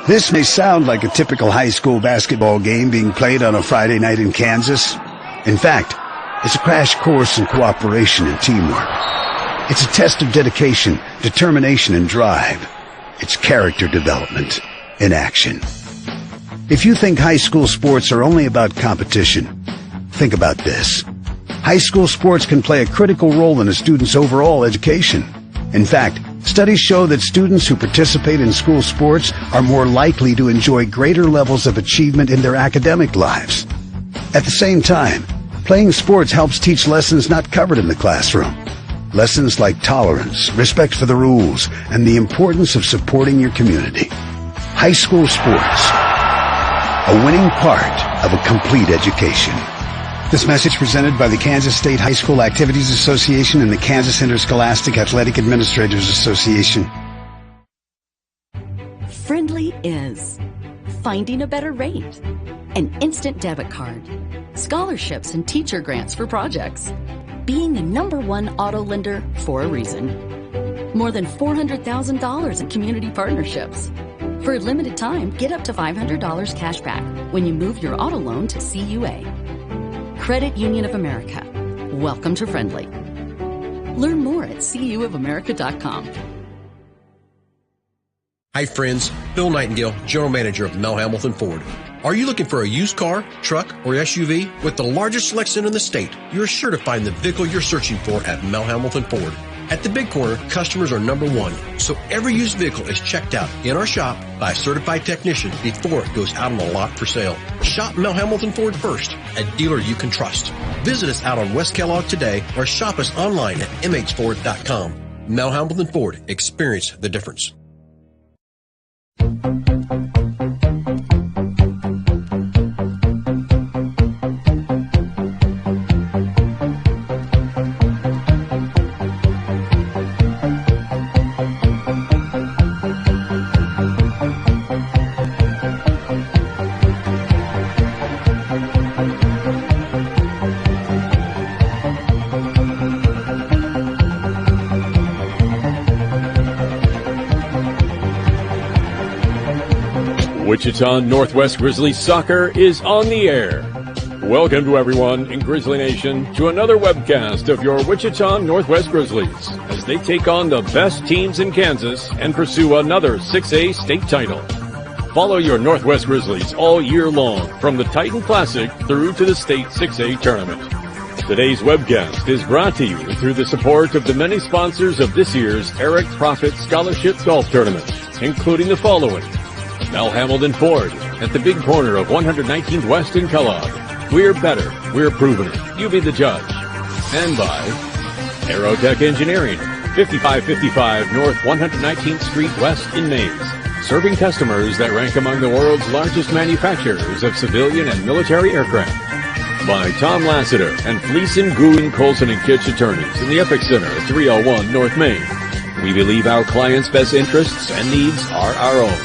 This may sound like a typical high school basketball game being played on a Friday night in Kansas. In fact, it's a crash course in cooperation and teamwork. It's a test of dedication, determination, and drive. It's character development in action. If you think high school sports are only about competition, think about this. High school sports can play a critical role in a student's overall education. In fact, studies show that students who participate in school sports are more likely to enjoy greater levels of achievement in their academic lives. At the same time, playing sports helps teach lessons not covered in the classroom. Lessons like tolerance, respect for the rules, and the importance of supporting your community. High school sports, a winning part of a complete education. This message presented by the Kansas State High School Activities Association and the Kansas Interscholastic Athletic Administrators Association. Friendly is finding a better rate, an instant debit card, scholarships and teacher grants for projects, being the #1 auto lender for a reason, more than $400,000 in community partnerships. For a limited time, get up to $500 cash back when you move your auto loan to CUA. Credit Union of America. Welcome to Friendly. Learn more at cuofamerica.com. Hi friends, Bill Nightingale, General Manager of Mel Hamilton Ford. Are you looking for a used car, truck, or SUV? With the largest selection in the state, you're sure to find the vehicle you're searching for at Mel Hamilton Ford. At the Big Corner, customers are #1, so every used vehicle is checked out in our shop by a certified technician before it goes out on the lot for sale. Shop Mel Hamilton Ford first, a dealer you can trust. Visit us out on West Kellogg today or shop us online at mhford.com. Mel Hamilton Ford, experience the difference. Wichita Northwest Grizzlies soccer is on the air. Welcome to everyone in Grizzly Nation to another webcast of your Wichita Northwest Grizzlies as they take on the best teams in Kansas and pursue another 6A state title. Follow your Northwest Grizzlies all year long from the Titan Classic through to the state 6A tournament. Today's webcast is brought to you through the support of the many sponsors of this year's Eric Profit Scholarship Golf Tournament, including the following: Mel Hamilton Ford at the Big Corner of 119th West in Kellogg. We're better. We're proving it. You be the judge. And by Aerotech Engineering, 5555 North 119th Street West in Mays, serving customers that rank among the world's largest manufacturers of civilian and military aircraft. By Tom Lassiter and Fleeson, Goon, Colson & Kitch attorneys in the Epic Center at 301 North Main. We believe our clients' best interests and needs are our own.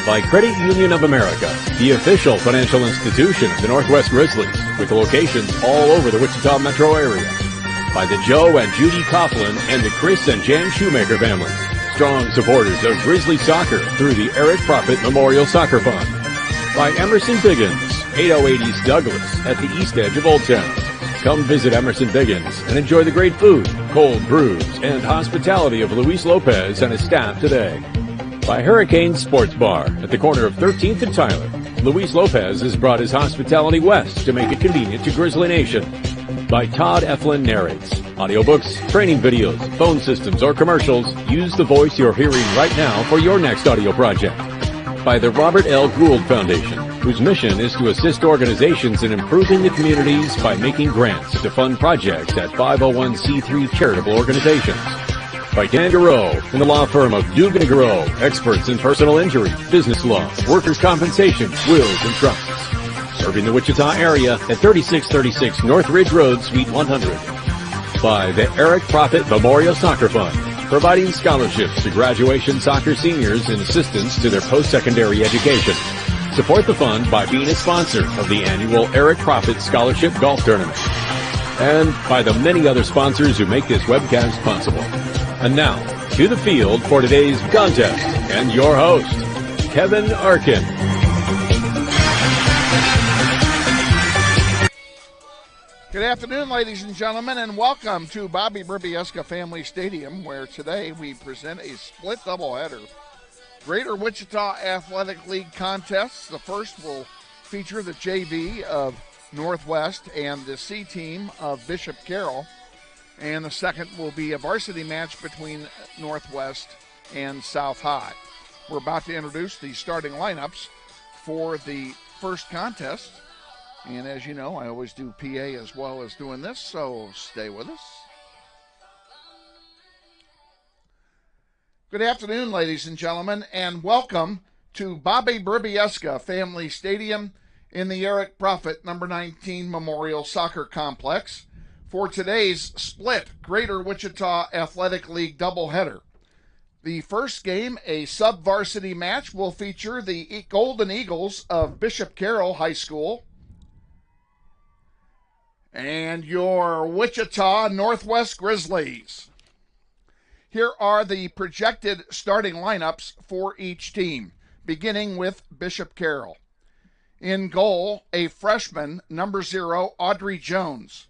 By Credit Union of America, the official financial institution of the Northwest Grizzlies, with locations all over the Wichita metro area. By the Joe and Judy Coughlin and the Chris and Jan Shoemaker families, strong supporters of Grizzly soccer through the Eric Profit Memorial Soccer Fund. By Emerson Biggins, 808 East Douglas at the east edge of Old Town. Come visit Emerson Biggins and enjoy the great food, cold brews, and hospitality of Luis Lopez and his staff today. By Hurricane Sports Bar at the corner of 13th and Tyler. Luis Lopez has brought his hospitality west to make it convenient to Grizzly Nation. By Todd Eflin Narrates. Audiobooks, training videos, phone systems, or commercials, use the voice you're hearing right now for your next audio project. By the Robert L. Gould Foundation, whose mission is to assist organizations in improving the communities by making grants to fund projects at 501c3 charitable organizations. By Dan Garreau and the law firm of Dugan & Garreau, experts in personal injury, business law, workers' compensation, wills, and trusts. Serving the Wichita area at 3636 North Ridge Road, Suite 100. By the Eric Profit Memorial Soccer Fund, providing scholarships to graduation soccer seniors and assistance to their post-secondary education. Support the fund by being a sponsor of the annual Eric Profit Scholarship Golf Tournament. And by the many other sponsors who make this webcast possible. And now, to the field for today's contest and your host, Kevin Arkin. Good afternoon, ladies and gentlemen, and welcome to Bobby Bribiesca Family Stadium, where today we present a split doubleheader. Greater Wichita Athletic League contests. The first will feature the JV of Northwest and the C team of Bishop Carroll. And the second will be a varsity match between Northwest and South High. We're about to introduce the starting lineups for the first contest. And as you know, I always do PA as well as doing this, so stay with us. Good afternoon, ladies and gentlemen, and welcome to Bobby Bribiesca Family Stadium in the Eric Prophet No. 19 Memorial Soccer Complex for today's split Greater Wichita Athletic League doubleheader. The first game, a sub-varsity match, will feature the Golden Eagles of Bishop Carroll High School and your Wichita Northwest Grizzlies. Here are the projected starting lineups for each team, beginning with Bishop Carroll. In goal, a freshman, number 0, Audrey Jones.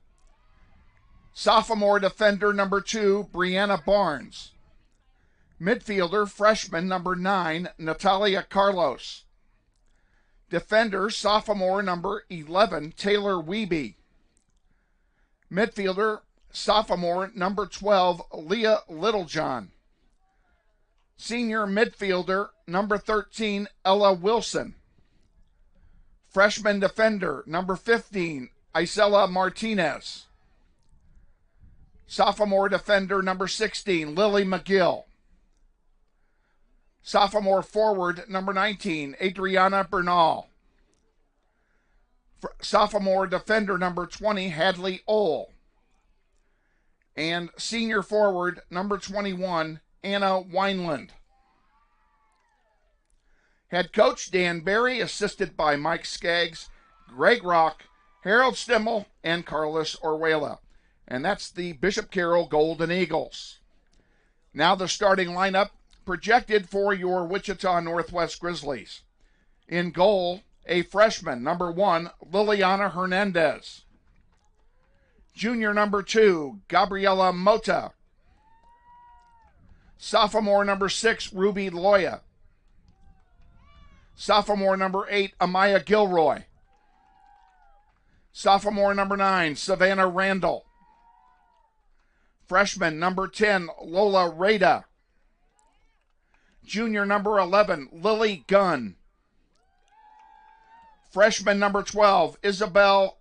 Sophomore defender, number 2, Brianna Barnes. Midfielder, freshman, number 9, Natalia Carlos. Defender, sophomore, number 11, Taylor Wiebe. Midfielder, sophomore, number 12, Leah Littlejohn. Senior midfielder, number 13, Ella Wilson. Freshman defender, number 15, Isela Martinez. Sophomore defender, number 16, Lily McGill. Sophomore forward, number 19, Adriana Bernal. Sophomore defender, number 20, Hadley Ohl. And senior forward, number 21, Anna Wineland. Head coach Dan Berry, assisted by Mike Skaggs, Greg Rock, Harold Stimmel, and Carlos Orwela. And that's the Bishop Carroll Golden Eagles. Now the starting lineup projected for your Wichita Northwest Grizzlies. In goal, a freshman, number 1, Liliana Hernandez. Junior number 2, Gabriela Mota. Sophomore number 6, Ruby Loya. Sophomore number 8, Amaya Gilroy. Sophomore number 9, Savannah Randall. Freshman number 10, Lola Rada. Junior number 11, Lily Gunn. Freshman number 12, Isabel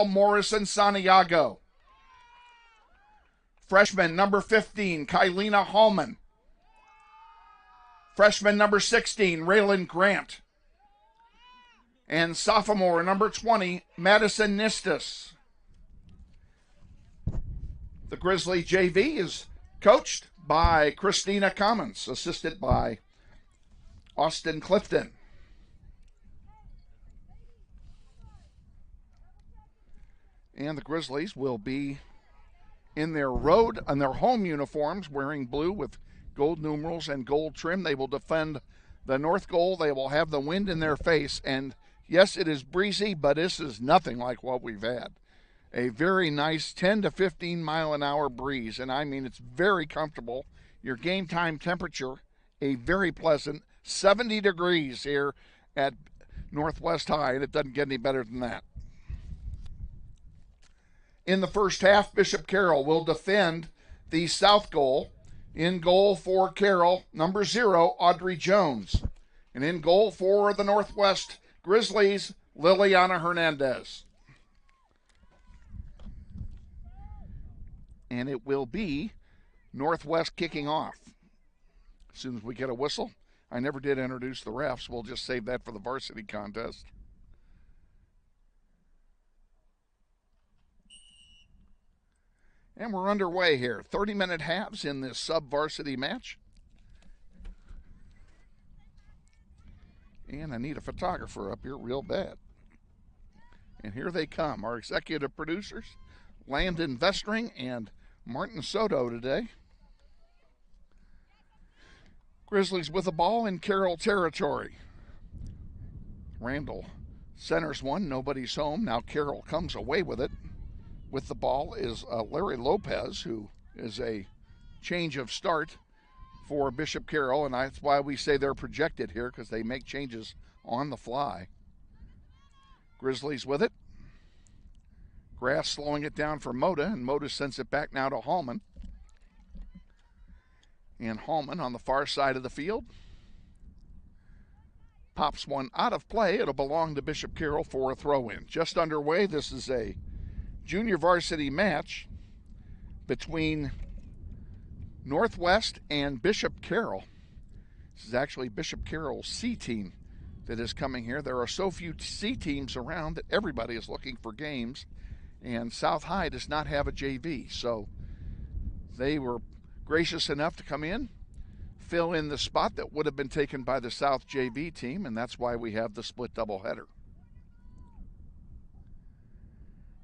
Morrison Santiago. Freshman number 15, Kylena Hallman. Freshman number 16, Raylan Grant. And sophomore number 20, Madison Nistus. The Grizzly JV is coached by Christina Commons, assisted by Austin Clifton. And the Grizzlies will be in their home uniforms, wearing blue with gold numerals and gold trim. They will defend the north goal. They will have the wind in their face. And yes, it is breezy, but this is nothing like what we've had. A very nice 10 to 15 mile an hour breeze. And I mean, it's very comfortable. Your game time temperature, a very pleasant 70 degrees here at Northwest High. And it doesn't get any better than that. In the first half, Bishop Carroll will defend the south goal. In goal for Carroll, number 0, Audrey Jones. And in goal for the Northwest Grizzlies, Liliana Hernandez. And it will be Northwest kicking off. As soon as we get a whistle. I never did introduce the refs. We'll just save that for the varsity contest. And we're underway here. 30-minute halves in this sub-varsity match. And I need a photographer up here real bad. And here they come, our executive producers, Landon Vestring and Martin Soto today. Grizzlies with the ball in Carroll territory. Randall centers one, nobody's home. Now Carroll comes away with it. With the ball is Larry Lopez, who is a change of start for Bishop Carroll, and that's why we say they're projected here, because they make changes on the fly. Grizzlies with it. Grass slowing it down for Moda, and Moda sends it back now to Hallman. And Hallman on the far side of the field pops one out of play. It'll belong to Bishop Carroll for a throw-in. Just underway, this is a junior varsity match between Northwest and Bishop Carroll. This is actually Bishop Carroll's C team that is coming here. There are so few C teams around that everybody is looking for games, and South High does not have a JV, so they were gracious enough to come in, fill in the spot that would have been taken by the South JV team, and that's why we have the split doubleheader.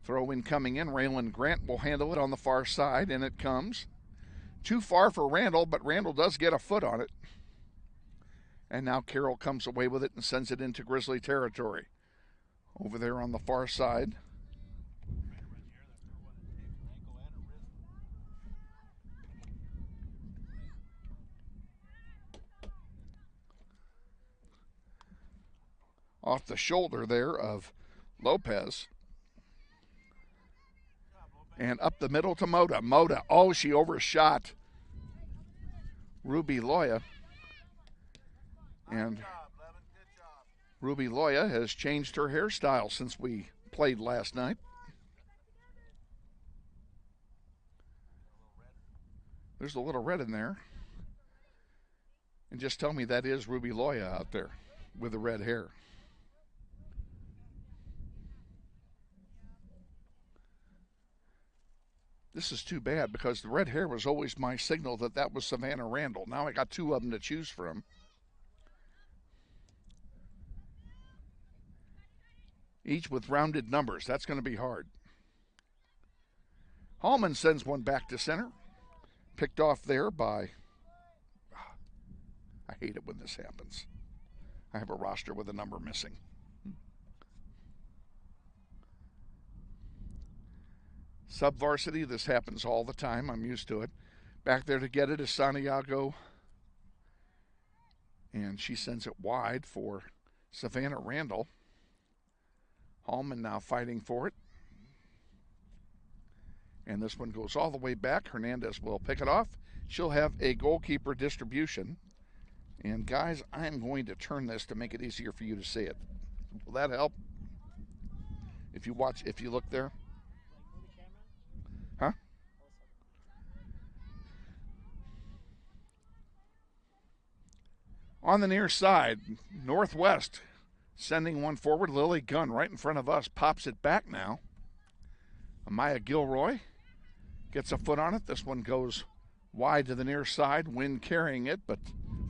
Throw in coming in. Raylan Grant will handle it on the far side, and it comes. Too far for Randall, but Randall does get a foot on it. And now Carroll comes away with it and sends it into Grizzly territory. Over there on the far side. Off the shoulder there of Lopez. And up the middle to Moda. Moda, oh, she overshot Ruby Loya. And Ruby Loya has changed her hairstyle since we played last night. There's a little red in there. And just tell me that is Ruby Loya out there with the red hair. This is too bad, because the red hair was always my signal that that was Savannah Randall. Now I got two of them to choose from. Each with rounded numbers. That's going to be hard. Hallman sends one back to center. Picked off there by... I hate it when this happens. I have a roster with a number missing. Sub-varsity, this happens all the time. I'm used to it. Back there to get it is Santiago. And she sends it wide for Savannah Randall. Hallman now fighting for it. And this one goes all the way back. Hernandez will pick it off. She'll have a goalkeeper distribution. And guys, I'm going to turn this to make it easier for you to see it. Will that help? If you watch, if you look there. Huh? On the near side, Northwest sending one forward. Lily Gunn right in front of us pops it back now. Amaya Gilroy gets a foot on it. This one goes wide to the near side. Wynn carrying it, but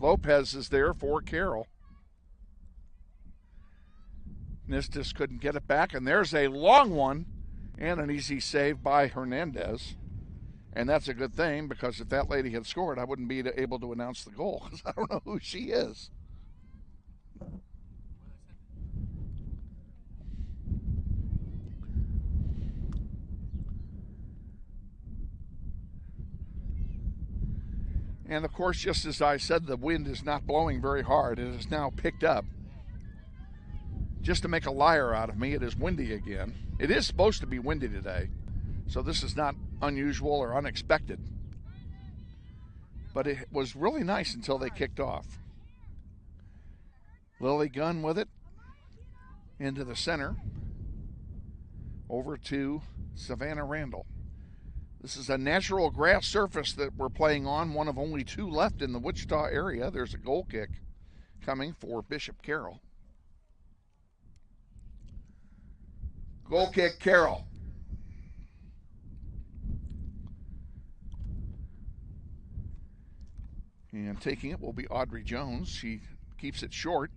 Lopez is there for Carroll. Nistis couldn't get it back, and there's a long one. And an easy save by Hernandez. And that's a good thing, because if that lady had scored, I wouldn't be able to announce the goal, because I don't know who she is. And of course, just as I said, the wind is not blowing very hard. It is now picked up. Just to make a liar out of me, it is windy again. It is supposed to be windy today, so this is not unusual or unexpected. But it was really nice until they kicked off. Lily Gunn with it into the center. Over to Savannah Randall. This is a natural grass surface that we're playing on, one of only two left in the Wichita area. There's a goal kick coming for Bishop Carroll. Goal kick, Carroll. And taking it will be Audrey Jones. She keeps it short.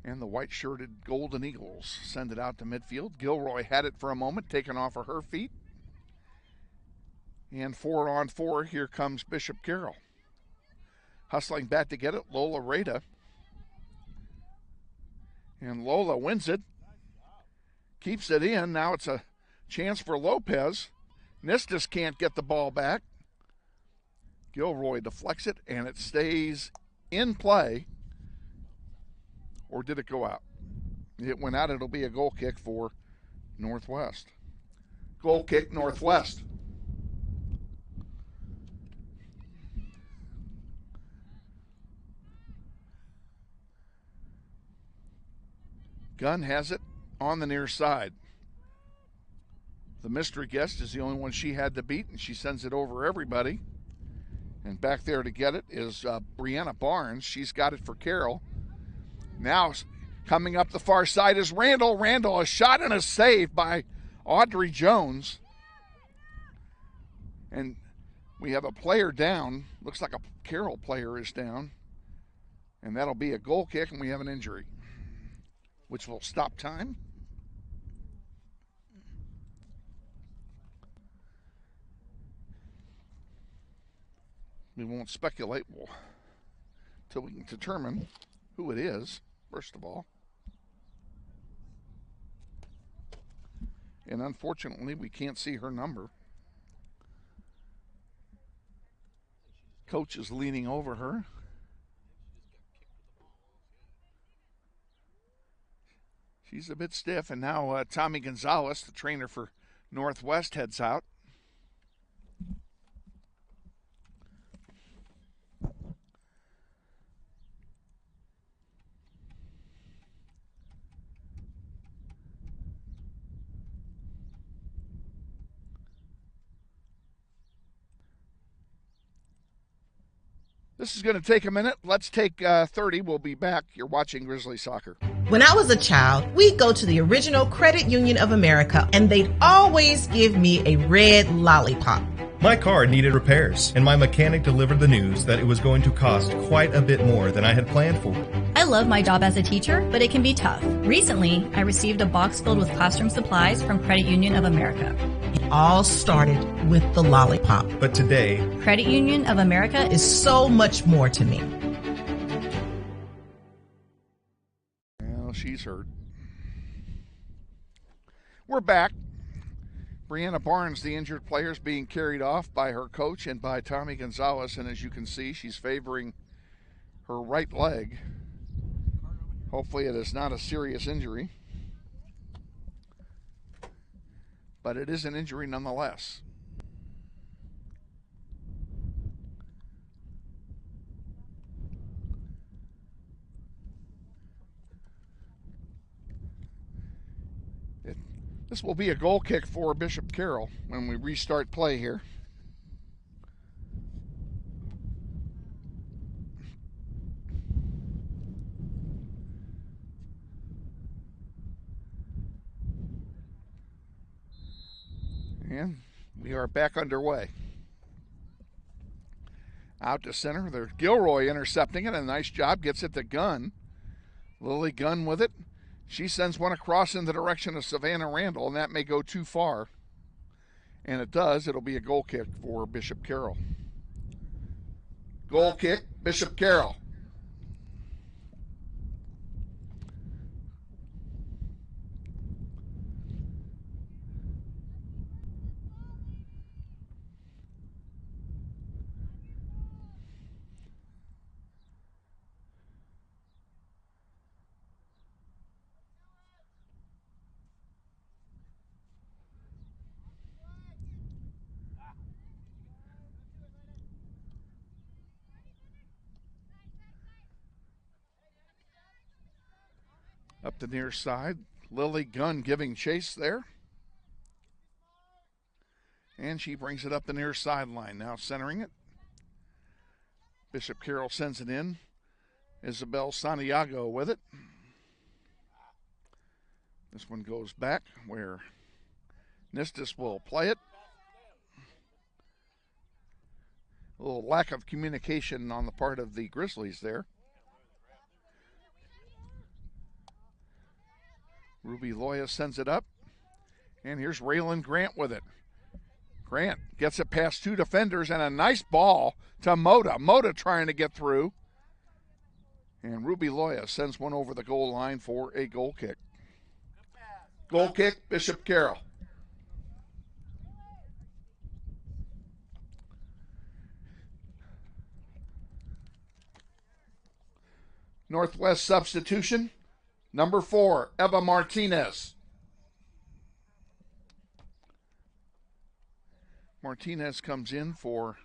And the white-shirted Golden Eagles send it out to midfield. Gilroy had it for a moment, taken off of her feet. And 4-on-4, here comes Bishop Carroll. hustling back to get it, Lola Rada. And Lola wins it. Keeps it in. Now it's a chance for Lopez. Nistis can't get the ball back. Gilroy deflects it, and it stays in play. Or did it go out? It went out. It'll be a goal kick for Northwest. Goal kick, Northwest. Gunn has it on the near side. The mystery guest is the only one she had to beat, and she sends it over everybody. And back there to get it is Brianna Barnes. She's got it for Carroll. Now coming up the far side is Randall. Randall, a shot and a save by Audrey Jones. And we have a player down. Looks like a Carroll player is down. And that'll be a goal kick, and we have an injury, which will stop time. We won't speculate until we can determine who it is, first of all. And unfortunately, we can't see her number. Coach is leaning over her. She's a bit stiff, and now Tommy Gonzalez, the trainer for Northwest, heads out. This is going to take a minute. Let's take 30. We'll be back. You're watching Grizzly Soccer. When I was a child, we'd go to the original Credit Union of America, and they'd always give me a red lollipop. My car needed repairs, and my mechanic delivered the news that it was going to cost quite a bit more than I had planned for. I love my job as a teacher, but it can be tough. Recently, I received a box filled with classroom supplies from Credit Union of America. It all started with the lollipop. But today, Credit Union of America is so much more to me. Well, she's hurt. We're back. Brianna Barnes, the injured player, is being carried off by her coach and by Tommy Gonzalez, and as you can see, she's favoring her right leg. Hopefully it is not a serious injury, but it is an injury nonetheless. This will be a goal kick for Bishop Carroll when we restart play here. And we are back underway. Out to center. There's Gilroy intercepting it. A nice job. Gets it to Gunn. Lily Gunn with it. She sends one across in the direction of Savannah Randall, and that may go too far. And it does. It'll be a goal kick for Bishop Carroll. Goal kick, Bishop Carroll. Up the near side, Lily Gunn giving chase there. And she brings it up the near sideline, now centering it. Bishop Carroll sends it in. Isabel Santiago with it. This one goes back where Nistis will play it. A little lack of communication on the part of the Grizzlies there. Ruby Loya sends it up. And here's Raylan Grant with it. Grant gets it past two defenders and a nice ball to Mota. Mota trying to get through. And Ruby Loya sends one over the goal line for a goal kick. Goal kick, Bishop Carroll. Northwest substitution, number 4, Eva Martinez. Martinez comes in for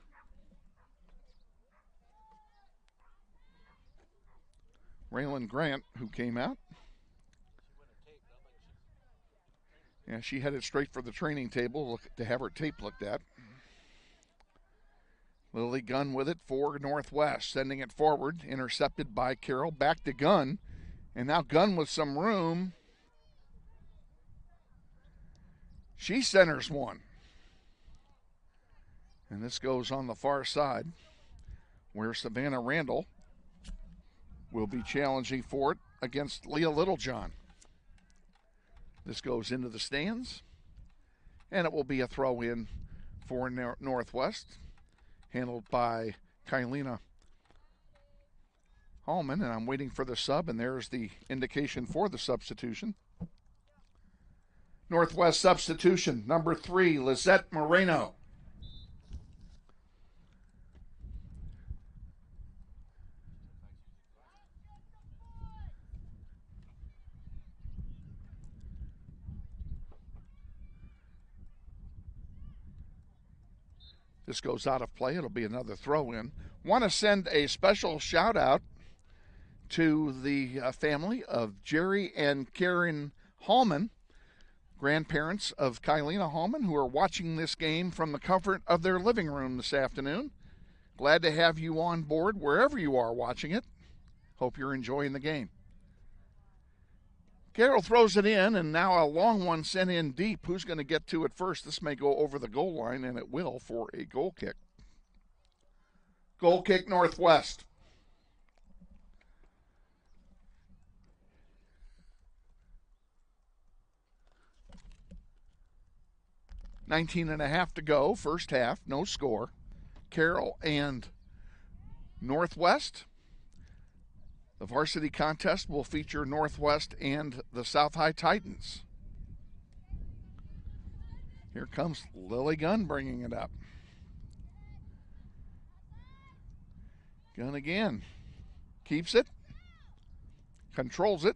Raylan Grant, who came out. Yeah, she headed straight for the training table to have her tape looked at. Lily Gunn with it for Northwest, sending it forward, intercepted by Carroll. Back to Gunn, and now Gunn with some room. She centers one. And this goes on the far side, where Savannah Randall will be challenging for it against Leah Littlejohn. This goes into the stands, and it will be a throw-in for Northwest, handled by Kylena Hallman, and I'm waiting for the sub, and there's the indication for the substitution. Northwest substitution, number 3, Lizette Moreno. This goes out of play. It'll be another throw-in. Want to send a special shout-out to the family of Jerry and Karen Hallman, grandparents of Kylena Hallman, who are watching this game from the comfort of their living room this afternoon. Glad to have you on board wherever you are watching it. Hope you're enjoying the game. Carroll throws it in, and now a long one sent in deep. Who's going to get to it first? This may go over the goal line, and it will for a goal kick. Goal kick, Northwest. $19.5 to go, first half, no score. Carroll and Northwest. The varsity contest will feature Northwest and the South High Titans. Here comes Lily Gunn bringing it up. Gunn again. Keeps it. Controls it.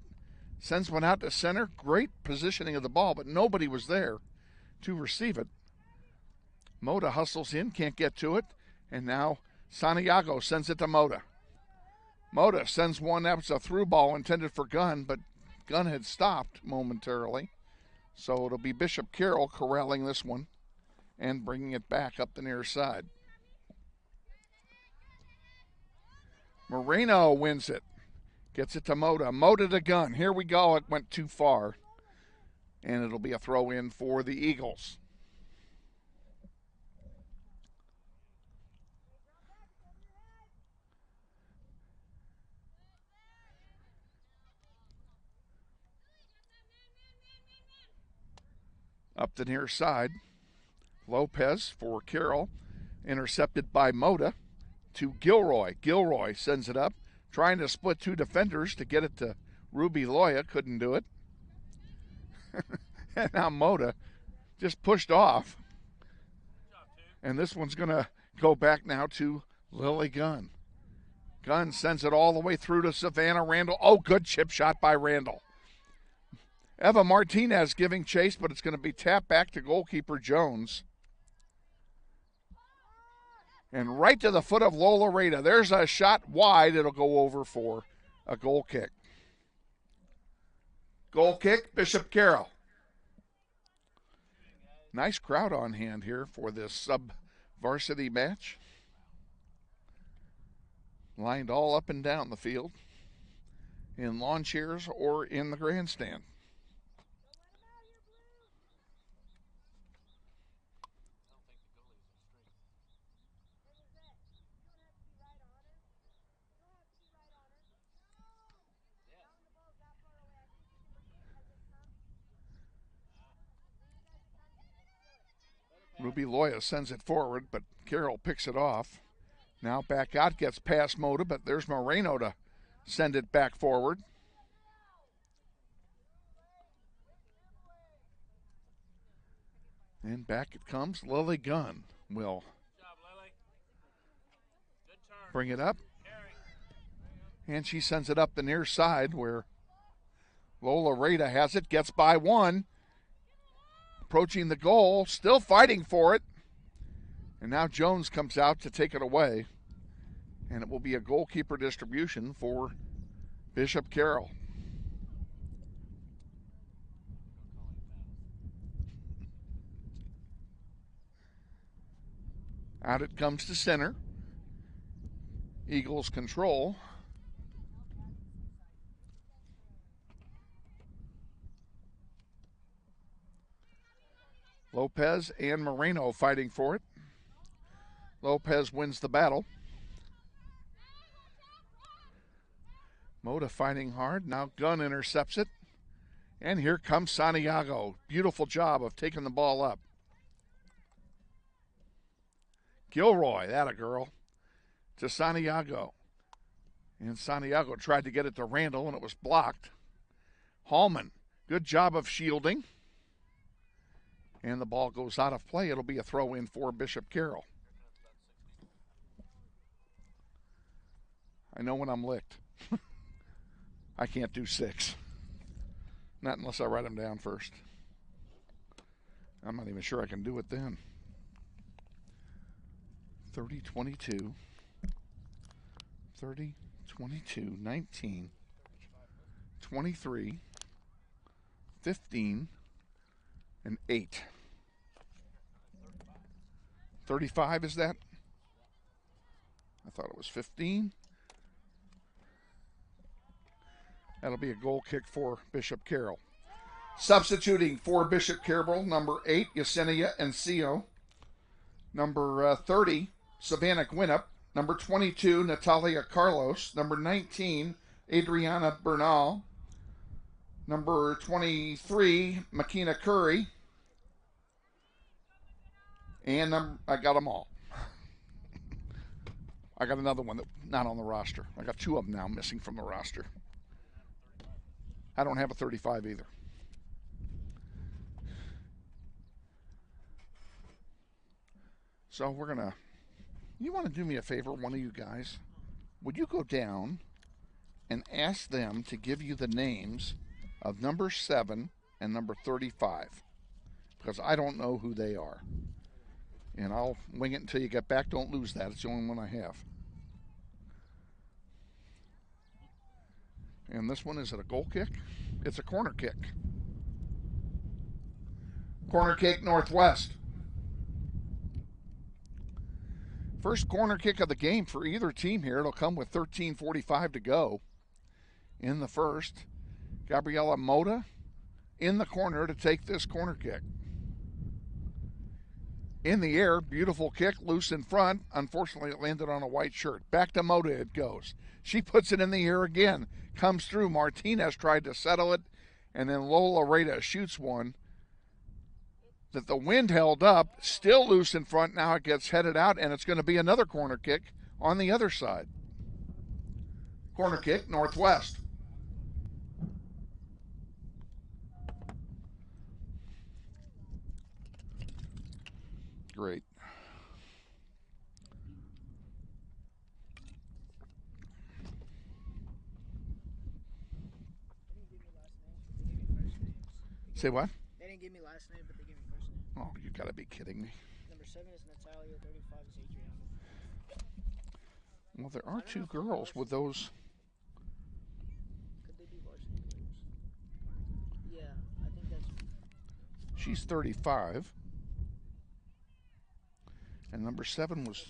Sends one out to center. Great positioning of the ball, but nobody was there to receive it. Mota hustles in, can't get to it. And now Santiago sends it to Mota. Mota sends one that was a through ball intended for Gunn, but Gunn had stopped momentarily. So it'll be Bishop Carroll corralling this one and bringing it back up the near side. Moreno wins it. Gets it to Mota. Mota to Gunn. Here we go. It went too far. And it'll be a throw in for the Eagles. Up the near side, Lopez for Carroll, intercepted by Mota to Gilroy. Gilroy sends it up, trying to split two defenders to get it to Ruby Loya, couldn't do it. And now Mota just pushed off. And this one's going to go back now to Lily Gunn. Gunn sends it all the way through to Savannah Randall. Oh, good chip shot by Randall. Eva Martinez giving chase, but it's going to be tapped back to goalkeeper Jones. And right to the foot of Lola Rada. There's a shot wide. It'll go over for a goal kick. Goal kick, Bishop Carroll. Nice crowd on hand here for this sub-varsity match. Lined all up and down the field, in lawn chairs or in the grandstand. Ruby Loya sends it forward, but Carroll picks it off. Now back out, gets past Mota, but there's Moreno to send it back forward. And back it comes. Lily Gunn will bring it up. And she sends it up the near side where Lola Rada has it, gets by one. Approaching the goal, still fighting for it. And now Jones comes out to take it away. And it will be a goalkeeper distribution for Bishop Carroll. Out it comes to center. Eagles control. Lopez and Moreno fighting for it. Lopez wins the battle. Mota fighting hard. Now Gunn intercepts it. And here comes Santiago. Beautiful job of taking the ball up. Gilroy, that a girl, to Santiago. And Santiago tried to get it to Randall, and it was blocked. Hallman, good job of shielding. And the ball goes out of play. It'll be a throw-in for Bishop Carroll. I know when I'm licked. I can't do 6. Not unless I write them down first. I'm not even sure I can do it then. 30, 22, 30, 22, 19, 23, 15, and 8. 35 is that? I thought it was 15. That'll be a goal kick for Bishop Carroll. Substituting for Bishop Carroll, number 8, Yesenia Encillo. Number 30, Savannah Gwinnett. Number 22, Natalia Carlos. Number 19, Adriana Bernal. Number 23, Makina Curry. And I got them all. I got another one that's not on the roster. I got 2 of them now missing from the roster. I don't have a 35 either. So we're going to, you want to do me a favor, one of you guys? Would you go down and ask them to give you the names of number 7 and number 35? Because I don't know who they are. And I'll wing it until you get back. Don't lose that. It's the only one I have. And this one, is it a goal kick? It's a corner kick. Corner kick, Northwest. First corner kick of the game for either team here. It'll come with 13:45 to go in the first. Gabriela Mota in the corner to take this corner kick. In the air, beautiful kick, loose in front. Unfortunately, it landed on a white shirt. Back to Mota it goes. She puts it in the air again. Comes through. Martinez tried to settle it, and then Lola Rada shoots one that the wind held up, still loose in front. Now it gets headed out, and it's going to be another corner kick on the other side. Corner kick, Northwest. Great. Say what? They didn't give me last name, but they gave me first name. Oh, you gotta be kidding me. Number 7 is Natalia, 35 is Adriana. Well, there are 2 girls with those. Could they be varsity players? Yeah, I think that's. She's 35. And number 7 was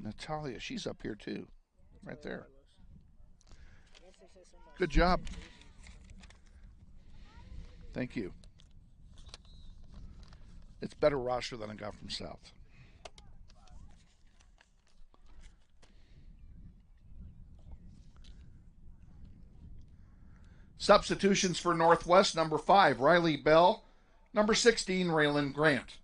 Natalia. She's up here too. Right there. Good job. Thank you. It's better roster than I got from South. Substitutions for Northwest, number 5, Riley Bell. Number 16, Raylan Grant.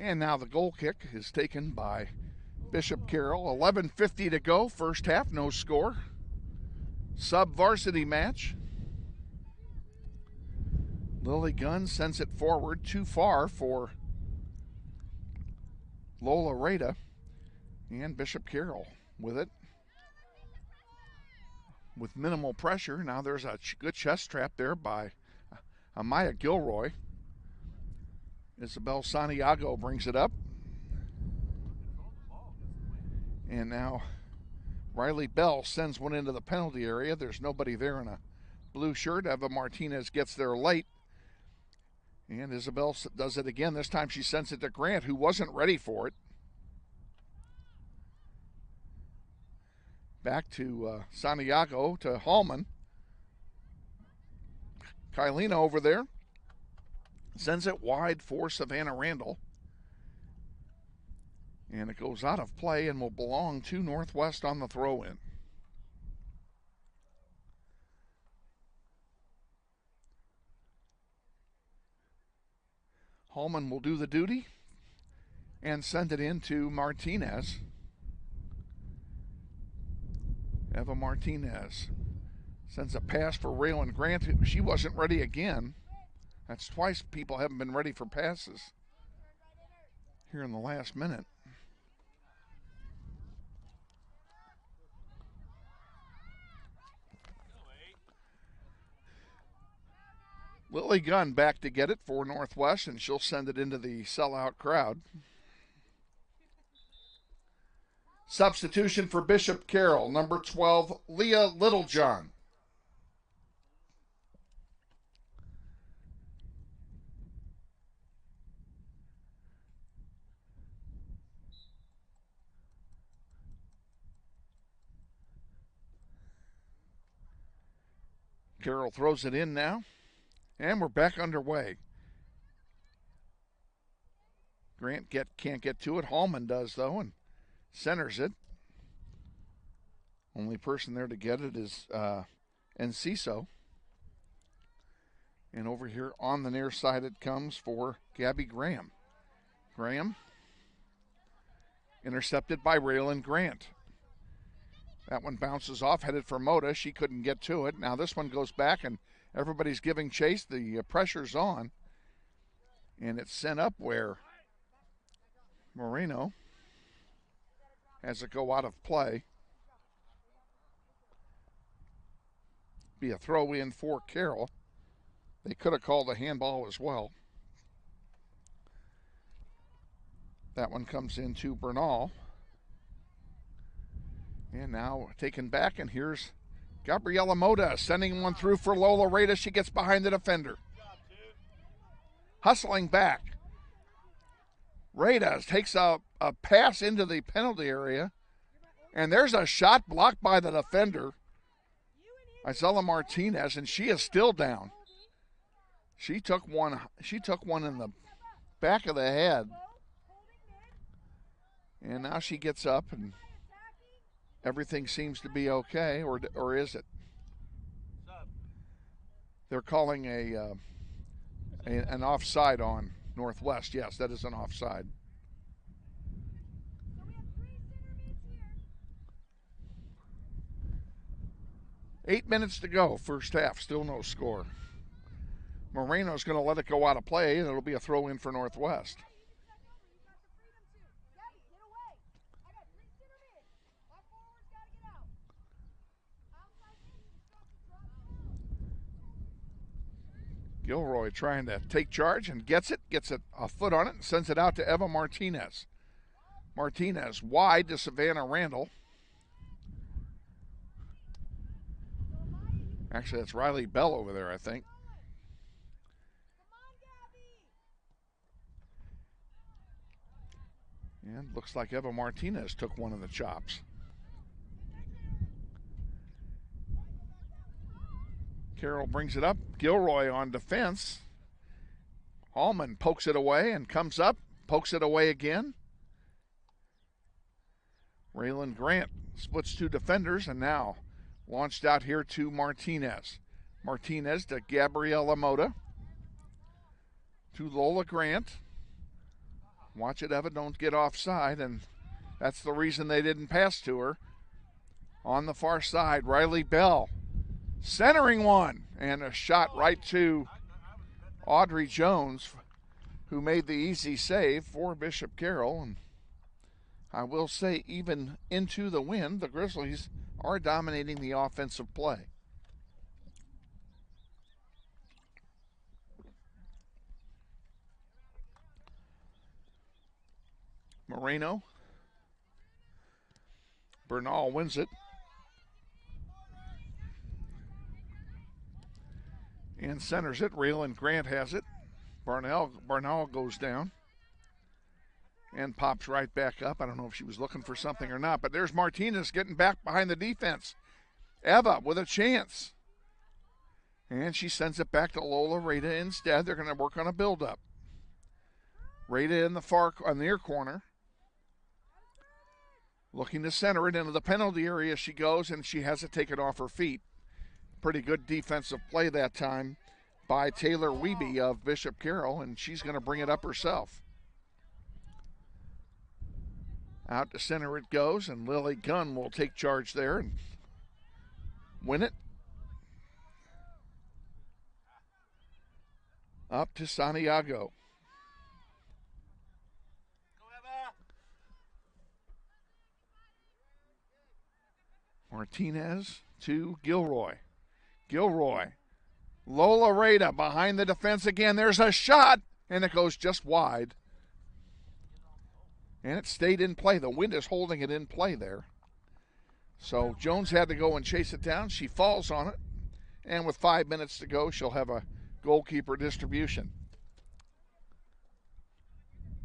And now the goal kick is taken by Bishop Carroll. 11:50 to go, first half, no score. Sub-varsity match. Lily Gunn sends it forward, too far for Lola Rada. And Bishop Carroll with it. With minimal pressure. Now there's a good chest trap there by Amaya Gilroy. Isabel Santiago brings it up. And now Riley Bell sends one into the penalty area. There's nobody there in a blue shirt. Eva Martinez gets there late. And Isabel does it again. This time she sends it to Grant, who wasn't ready for it. Back to Santiago, to Hallman. Kylina over there. Sends it wide for Savannah Randall. And it goes out of play and will belong to Northwest on the throw-in. Hallman will do the duty and send it into Martinez. Eva Martinez sends a pass for Raylan Grant. She wasn't ready again. That's twice people haven't been ready for passes here in the last minute. Lily Gunn back to get it for Northwest, and she'll send it into the sellout crowd. Substitution for Bishop Carroll, number 12, Leah Littlejohn. Carroll throws it in now, and we're back underway. Grant can't get to it. Hallman does, though, and centers it. Only person there to get it is Enciso. And over here on the near side it comes for Gabby Graham. Graham intercepted by Raylan Grant. That one bounces off, headed for Moda. She couldn't get to it. Now this one goes back and everybody's giving chase. The pressure's on. And it's sent up where Moreno has it go out of play. Be a throw in for Carroll. They could have called a handball as well. That one comes into Bernal. And now taken back, and here's Gabriela Moda sending one through for Lola Rada. She gets behind the defender. Hustling back. Rada takes a pass into the penalty area, and there's a shot blocked by the defender, Isela Martinez, and she is still down. She took one in the back of the head, and now she gets up, and everything seems to be okay, or is it? They're calling an offside on Northwest. Yes, that is an offside. Eight minutes to go, first half, still no score. Moreno's going to let it go out of play, and it'll be a throw in for Northwest. Gilroy trying to take charge and gets a foot on it and sends it out to Eva Martinez. Martinez wide to Savannah Randall. Actually, that's Riley Bell over there, I think. And looks like Eva Martinez took one of the chops. Carroll brings it up. Gilroy on defense. Hallman pokes it away and comes up, pokes it away again. Raylan Grant splits two defenders and now launched out here to Martinez. Martinez to Gabriela Moda. To Lola Grant. Watch it, Eva, don't get offside, and that's the reason they didn't pass to her. On the far side, Riley Bell centering one, and a shot right to Audrey Jones, who made the easy save for Bishop Carroll. And I will say, even into the wind, the Grizzlies are dominating the offensive play. Moreno. Bernal wins it. And centers it. Raylan Grant has it. Bernal goes down. And pops right back up. I don't know if she was looking for something or not, but there's Martinez getting back behind the defense. Eva with a chance. And she sends it back to Lola Rada instead. They're going to work on a build-up. Rada in the near corner. Looking to center it into the penalty area she goes, and she has it taken off her feet. Pretty good defensive play that time by Taylor Wiebe of Bishop Carroll, and she's going to bring it up herself. Out to center it goes, and Lily Gunn will take charge there and win it. Up to Santiago. Martinez to Gilroy. Gilroy. Lola Rada behind the defense again. There's a shot, and it goes just wide. And it stayed in play. The wind is holding it in play there. So Jones had to go and chase it down. She falls on it. And with 5 minutes to go, she'll have a goalkeeper distribution.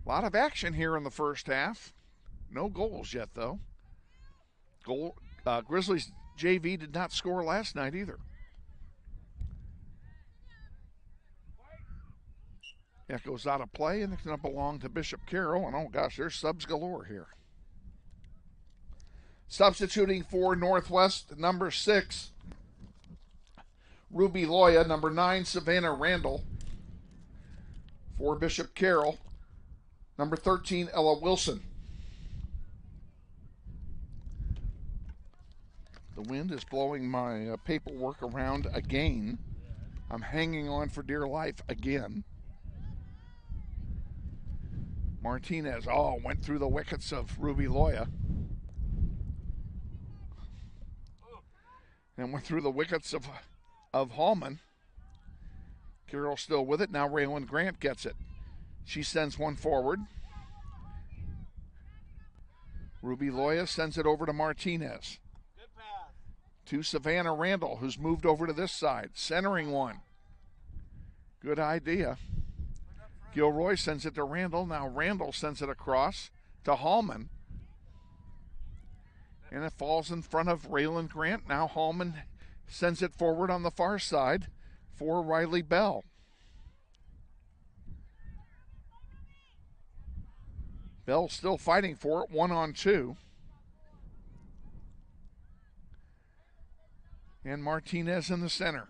A lot of action here in the first half. No goals yet, though. Grizzlies JV did not score last night either. That goes out of play, and it's going to belong to Bishop Carroll. And, oh, gosh, there's subs galore here. Substituting for Northwest, number 6, Ruby Loya. Number 9, Savannah Randall. For Bishop Carroll, number 13, Ella Wilson. The wind is blowing my paperwork around again. I'm hanging on for dear life again. Martinez, went through the wickets of Ruby Loya. And went through the wickets of Hallman. Carroll still with it. Now Raylan Grant gets it. She sends one forward. Ruby Loya sends it over to Martinez. To Savannah Randall, who's moved over to this side. Centering one. Good idea. Gilroy sends it to Randall. Now Randall sends it across to Hallman. And it falls in front of Raylan Grant. Now Hallman sends it forward on the far side for Riley Bell. Bell still fighting for it, 1-on-2. And Martinez in the center.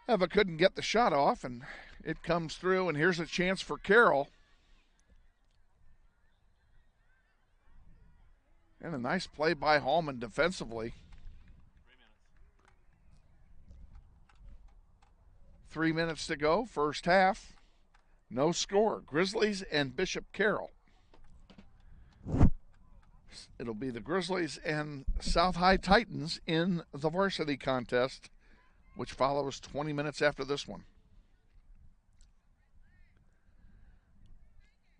Eva couldn't get the shot off, and it comes through, and here's a chance for Carroll. And a nice play by Hallman defensively. 3 minutes to go, first half. No score. Grizzlies and Bishop Carroll. It'll be the Grizzlies and South High Titans in the varsity contest, which follows 20 minutes after this one.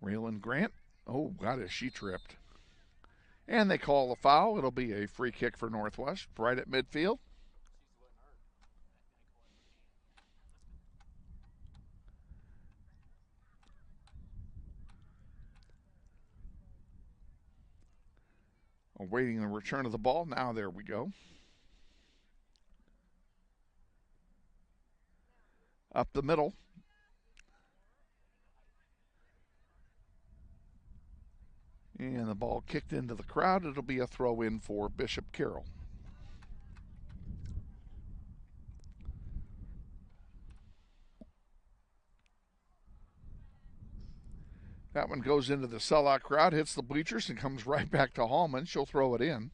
Raylan Grant. Oh, God, is she tripped. And they call the foul. It'll be a free kick for Northwest, right at midfield. Awaiting the return of the ball. Now there we go. Up the middle. And the ball kicked into the crowd. It'll be a throw in for Bishop Carroll. That one goes into the sellout crowd, hits the bleachers, and comes right back to Hallman. She'll throw it in.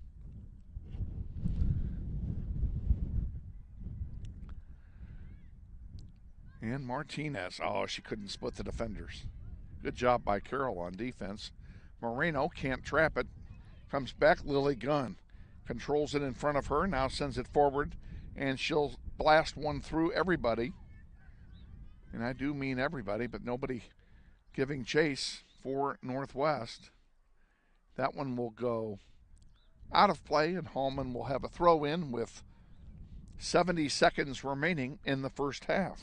And Martinez. Oh, she couldn't split the defenders. Good job by Carroll on defense. Moreno can't trap it. Comes back, Lily Gunn. Controls it in front of her, now sends it forward, and she'll blast one through everybody. And I do mean everybody, but nobody giving chase for Northwest. That one will go out of play, and Hallman will have a throw in with 70 seconds remaining in the first half.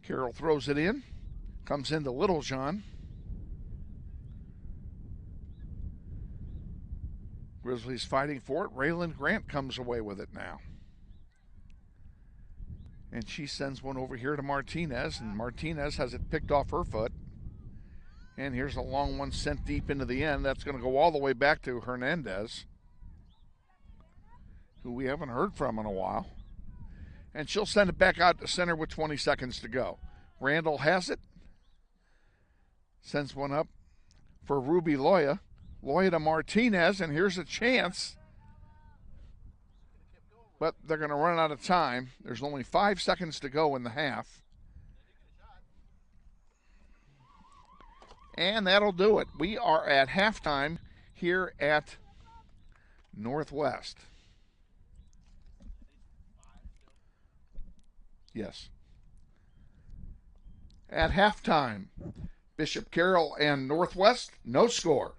Carroll throws it in. Comes into Littlejohn. Grizzlies fighting for it. Raylan Grant comes away with it now. And she sends one over here to Martinez, and Martinez has it picked off her foot. And here's a long one sent deep into the end. That's going to go all the way back to Hernandez, who we haven't heard from in a while. And she'll send it back out to center with 20 seconds to go. Randall has it. Sends one up for Ruby Loya. Loya to Martinez, and here's a chance. But they're going to run out of time. There's only 5 seconds to go in the half. And that'll do it. We are at halftime here at Northwest. Yes. At halftime, Bishop Carroll and Northwest, no score.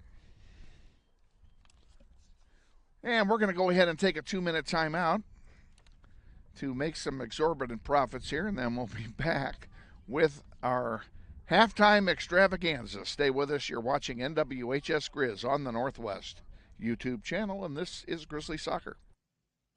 And we're going to go ahead and take a 2-minute timeout to make some exorbitant profits here, and then we'll be back with our halftime extravaganza. Stay with us. You're watching NWHS Grizz on the Northwest YouTube channel, and this is Grizzly Soccer.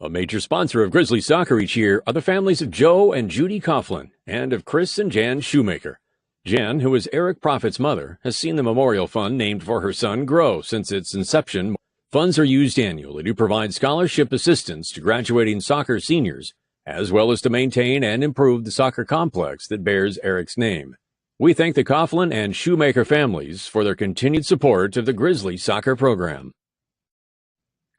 A major sponsor of Grizzly Soccer each year are the families of Joe and Judy Coughlin and of Chris and Jan Shoemaker. Jan, who is Eric Prophet's mother, has seen the memorial fund named for her son grow since its inception. Funds are used annually to provide scholarship assistance to graduating soccer seniors, as well as to maintain and improve the soccer complex that bears Eric's name. We thank the Coughlin and Shoemaker families for their continued support of the Grizzly Soccer program.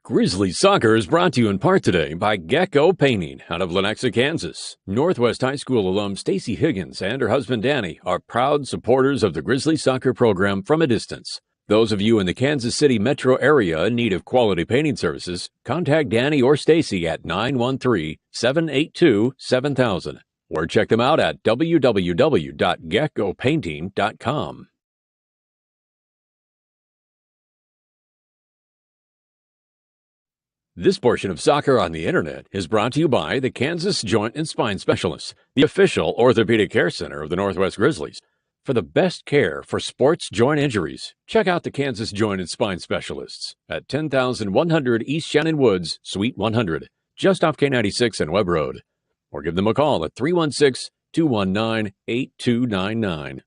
Grizzly Soccer is brought to you in part today by Gecko Painting out of Lenexa, Kansas. Northwest High School alum Stacy Higgins and her husband Danny are proud supporters of the Grizzly Soccer program from a distance. Those of you in the Kansas City metro area in need of quality painting services, contact Danny or Stacy at 913-782-7000 or check them out at www.geckopainting.com. This portion of Soccer on the Internet is brought to you by the Kansas Joint and Spine Specialists, the official orthopedic care center of the Northwest Grizzlies. For the best care for sports joint injuries, check out the Kansas Joint and Spine Specialists at 10,100 East Shannon Woods, Suite 100, just off K96 and Webb Road. Or give them a call at 316-219-8299.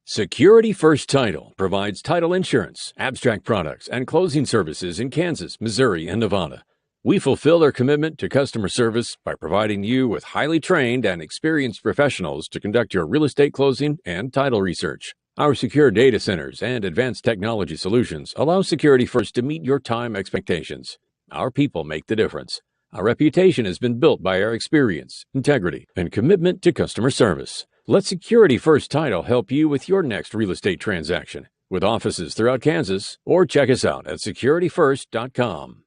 Security First Title provides title insurance, abstract products, and closing services in Kansas, Missouri, and Nevada. We fulfill our commitment to customer service by providing you with highly trained and experienced professionals to conduct your real estate closing and title research. Our secure data centers and advanced technology solutions allow Security First to meet your time expectations. Our people make the difference. Our reputation has been built by our experience, integrity, and commitment to customer service. Let Security First Title help you with your next real estate transaction, with offices throughout Kansas, or check us out at securityfirst.com.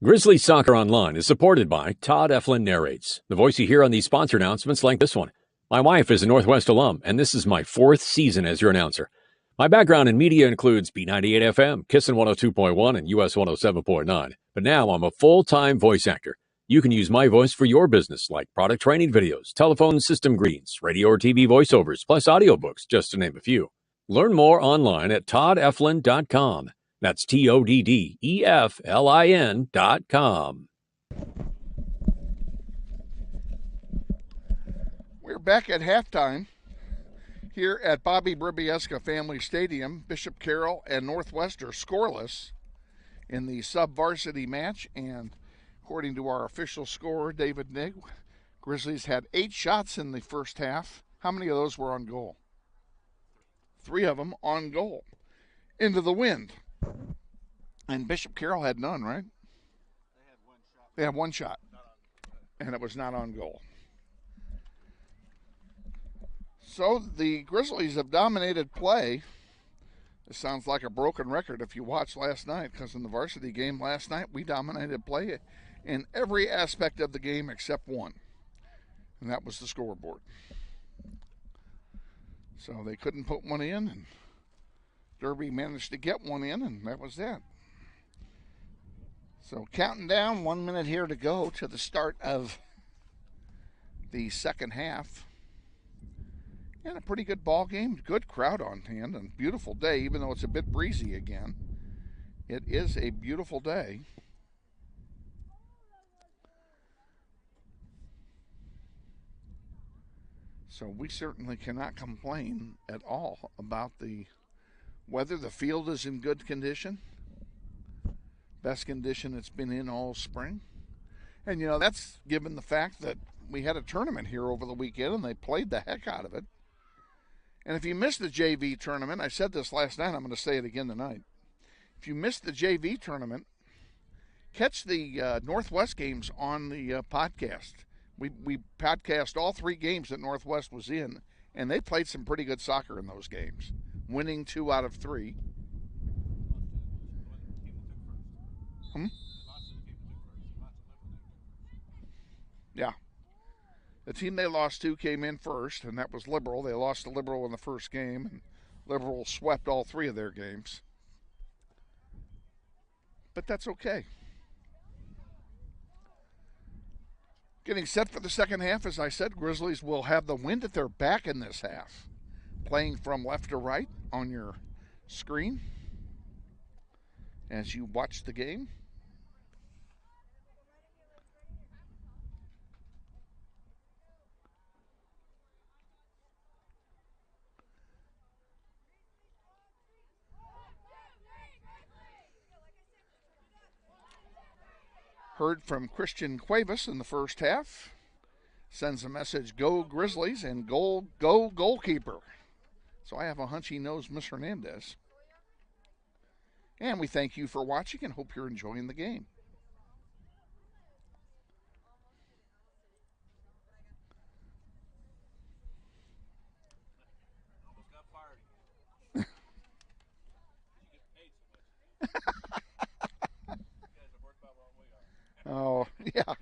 Grizzly Soccer Online is supported by Todd Eflin Narrates, the voice you hear on these sponsor announcements like this one. My wife is a Northwest alum, and this is my 4th season as your announcer. My background in media includes B98 FM, Kissin 102.1, and US 107.9, but now I'm a full-time voice actor. You can use my voice for your business, like product training videos, telephone system greetings, radio or TV voiceovers, plus audiobooks, just to name a few. Learn more online at toddeflin.com. That's TODDEFLIN.com. We're back at halftime here at Bobby Bribiesca Family Stadium. Bishop Carroll and Northwest are scoreless in the sub-varsity match, and according to our official scorer, David Nigg, Grizzlies had 8 shots in the first half. How many of those were on goal? 3 of them on goal. Into the wind. And Bishop Carroll had none, right? They had 1 shot. And it was not on goal. So the Grizzlies have dominated play. It sounds like a broken record if you watched last night, because in the varsity game last night, we dominated play in every aspect of the game except one, and that was the scoreboard. So they couldn't put one in, and Derby managed to get one in, and that was that. So counting down, 1 minute here to go to the start of the second half. And a pretty good ball game, good crowd on hand, and beautiful day, even though it's a bit breezy again. It is a beautiful day. So we certainly cannot complain at all about the weather. The field is in good condition. Best condition it's been in all spring. And, you know, that's given the fact that we had a tournament here over the weekend, and they played the heck out of it. And if you missed the JV tournament, I said this last night, I'm going to say it again tonight. If you missed the JV tournament, catch the Northwest games on the podcast. We podcast all 3 games that Northwest was in, and they played some pretty good soccer in those games, winning 2 out of 3. Yeah. The team they lost to came in first, and that was Liberal. They lost to Liberal in the first game, and Liberal swept all 3 of their games. But that's okay. Getting set for the second half, as I said, Grizzlies will have the wind at their back in this half. Playing from left to right on your screen as you watch the game. Heard from Christian Cuevas in the first half. Sends a message, go Grizzlies, and go goalkeeper. So I have a hunch he knows Miss Hernandez. And we thank you for watching and hope you're enjoying the game. Oh, yeah.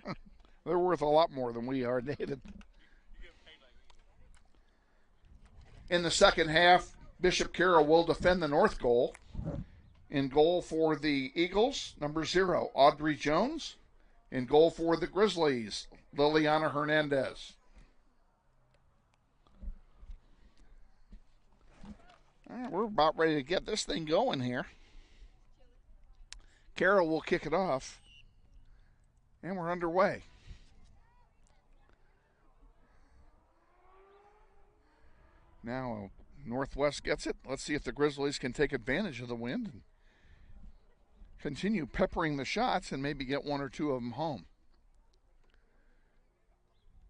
They're worth a lot more than we are, David. In the second half, Bishop Carroll will defend the north goal. In goal for the Eagles, number 0, Audrey Jones. In goal for the Grizzlies, Liliana Hernandez. All right, we're about ready to get this thing going here. Carroll will kick it off. And we're underway. Now Northwest gets it. Let's see if the Grizzlies can take advantage of the wind and continue peppering the shots and maybe get 1 or 2 of them home.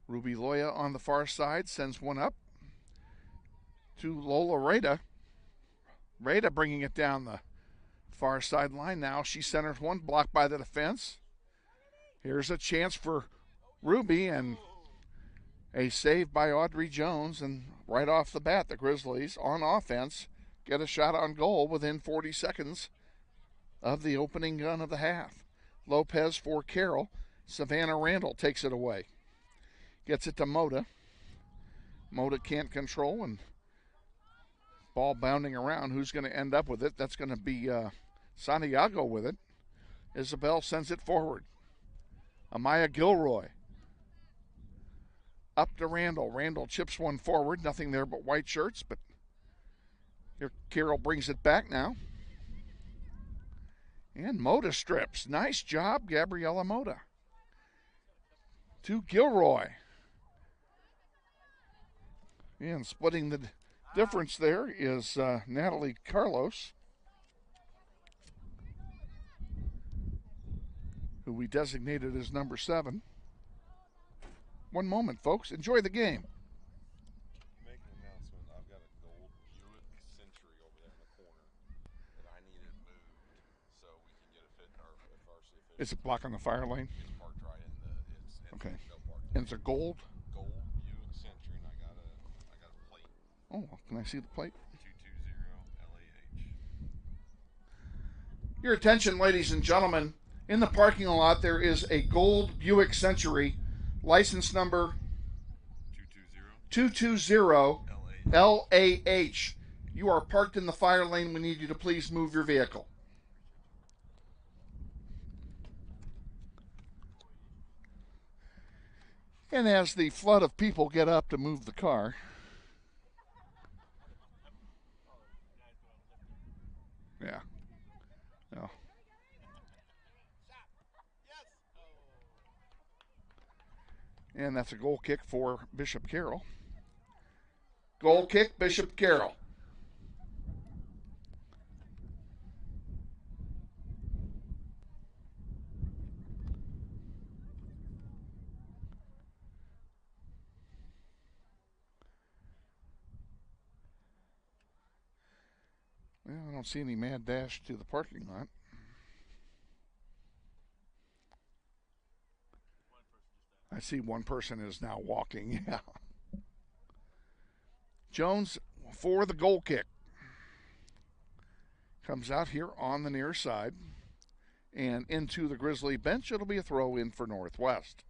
Ruby Loya on the far side sends one up to Lola Rada. Rada bringing it down the far sideline now. She centers one, blocked by the defense. Here's a chance for Ruby, and a save by Audrey Jones. And right off the bat, the Grizzlies on offense get a shot on goal within 40 seconds of the opening gun of the half. Lopez for Carroll. Savannah Randall takes it away. Gets it to Moda. Moda can't control, and ball bounding around. Who's going to end up with it? That's going to be Santiago with it. Isabel sends it forward. Amaya Gilroy. Up to Randall. Randall chips one forward. Nothing there but white shirts, but here Carroll brings it back now. And Moda strips. Nice job, Gabriella Moda. To Gilroy. And splitting the difference there is Natalie Carlos, who we designated as number 7. One moment, folks. Enjoy the game. Make an announcement. I've got a gold Buick Century over there in the corner that I need it moved so we can get it fit in our Varsity official. Is it blocking the fire lane? It's parked right in the. It's okay. No parking. And it's a gold? Gold Buick Century, and I got a plate. Oh, can I see the plate? 220 LAH. Your attention, ladies and gentlemen. In the parking lot, there is a gold Buick Century, license number 220 LAH. You are parked in the fire lane. We need you to please move your vehicle. And as the flood of people get up to move the car, yeah. No. And that's a goal kick for Bishop Carroll. Goal kick, Bishop Carroll. Well, I don't see any mad dash to the parking lot. I see one person is now walking. Yeah. Jones for the goal kick. Comes out here on the near side and into the Grizzly bench. It'll be a throw in for Northwest.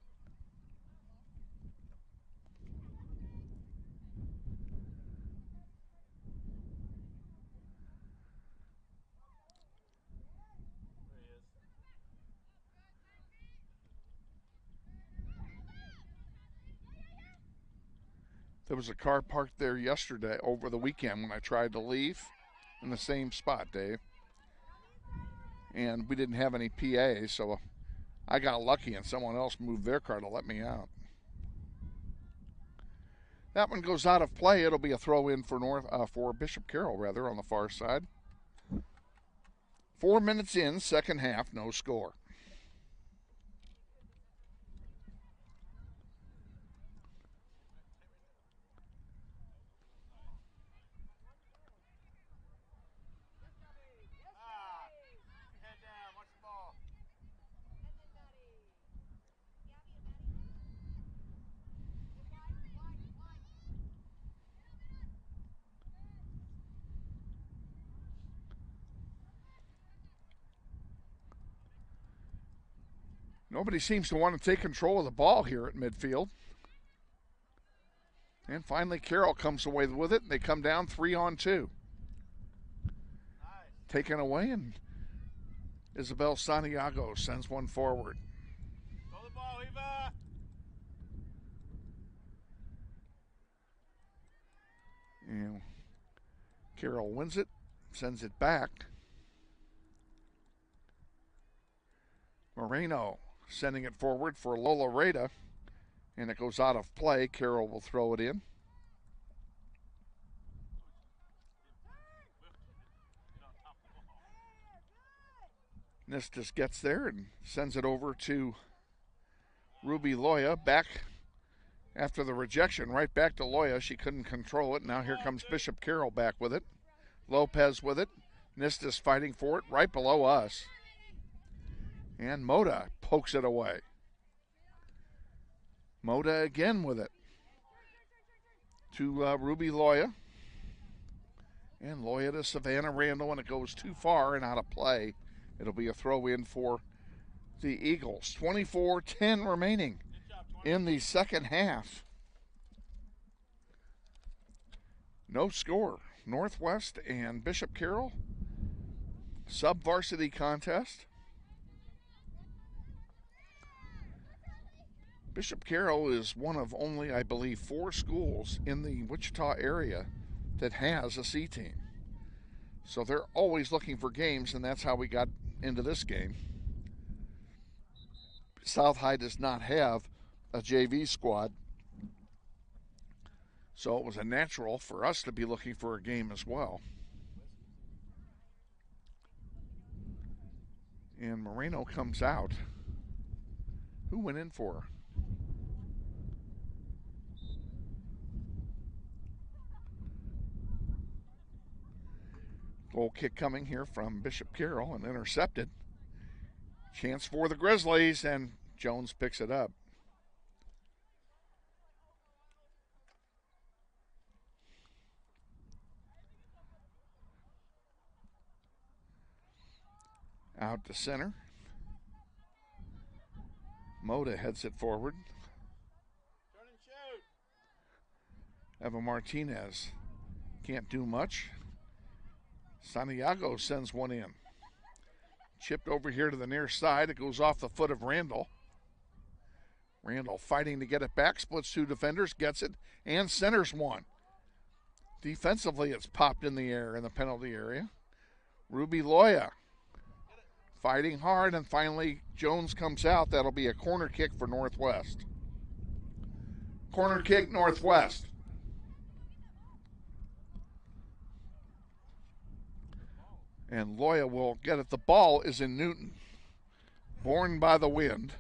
There was a car parked there yesterday over the weekend when I tried to leave in the same spot, Dave. And we didn't have any PA, so I got lucky and someone else moved their car to let me out. That one goes out of play. It'll be a throw in for Bishop Carroll on the far side. 4 minutes in, second half, no score. Nobody seems to want to take control of the ball here at midfield. And finally, Carroll comes away with it, and they come down 3-on-2. Taken away, and Isabel Santiago sends one forward. Throw the ball, Eva! And Carroll wins it, sends it back. Moreno sending it forward for Lola Reda, and it goes out of play. Carroll will throw it in. Nistis gets there and sends it over to Ruby Loya. Back after the rejection, right back to Loya. She couldn't control it. Now here comes Bishop Carroll back with it. Lopez with it. Nistis fighting for it right below us. And Moda pokes it away. Moda again with it to Ruby Loya. And Loya to Savannah Randall, and it goes too far and out of play. It'll be a throw in for the Eagles. 24-10 remaining in the second half. No score. Northwest and Bishop Carroll. Sub-varsity contest. Bishop Carroll is one of only, I believe, 4 schools in the Wichita area that has a C team. So they're always looking for games, and that's how we got into this game. South High does not have a JV squad. So it was a natural for us to be looking for a game as well. And Moreno comes out. Who went in for her? Goal kick coming here from Bishop Carroll and intercepted. Chance for the Grizzlies, and Jones picks it up. Out to center. Moda heads it forward. Turn and shoot. Eva Martinez can't do much. Santiago sends one in. Chipped over here to the near side. It goes off the foot of Randall. Randall fighting to get it back. Splits two defenders, gets it, and centers one. Defensively, it's popped in the air in the penalty area. Ruby Loya fighting hard, and finally Jones comes out. That'll be a corner kick for Northwest. Corner kick, Northwest. And Loya will get it. The ball is in Newton. Borne by the wind.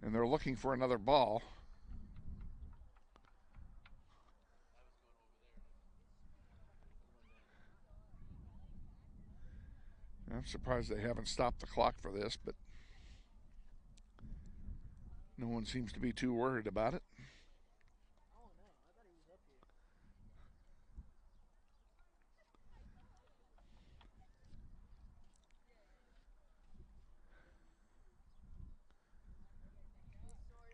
And they're looking for another ball. I'm surprised they haven't stopped the clock for this, but no one seems to be too worried about it.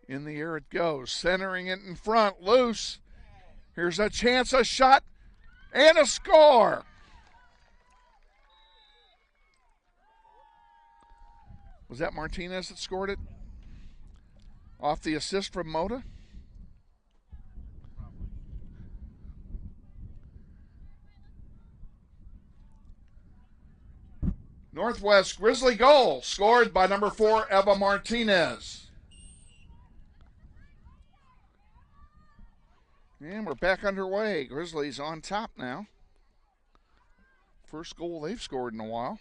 In the air it goes, centering it in front, loose. Here's a chance, a shot, and a score. Was that Martinez that scored it? Off the assist from Moda? Northwest Grizzly goal scored by number 4, Eva Martinez. And we're back underway. Grizzlies on top now. First goal they've scored in a while.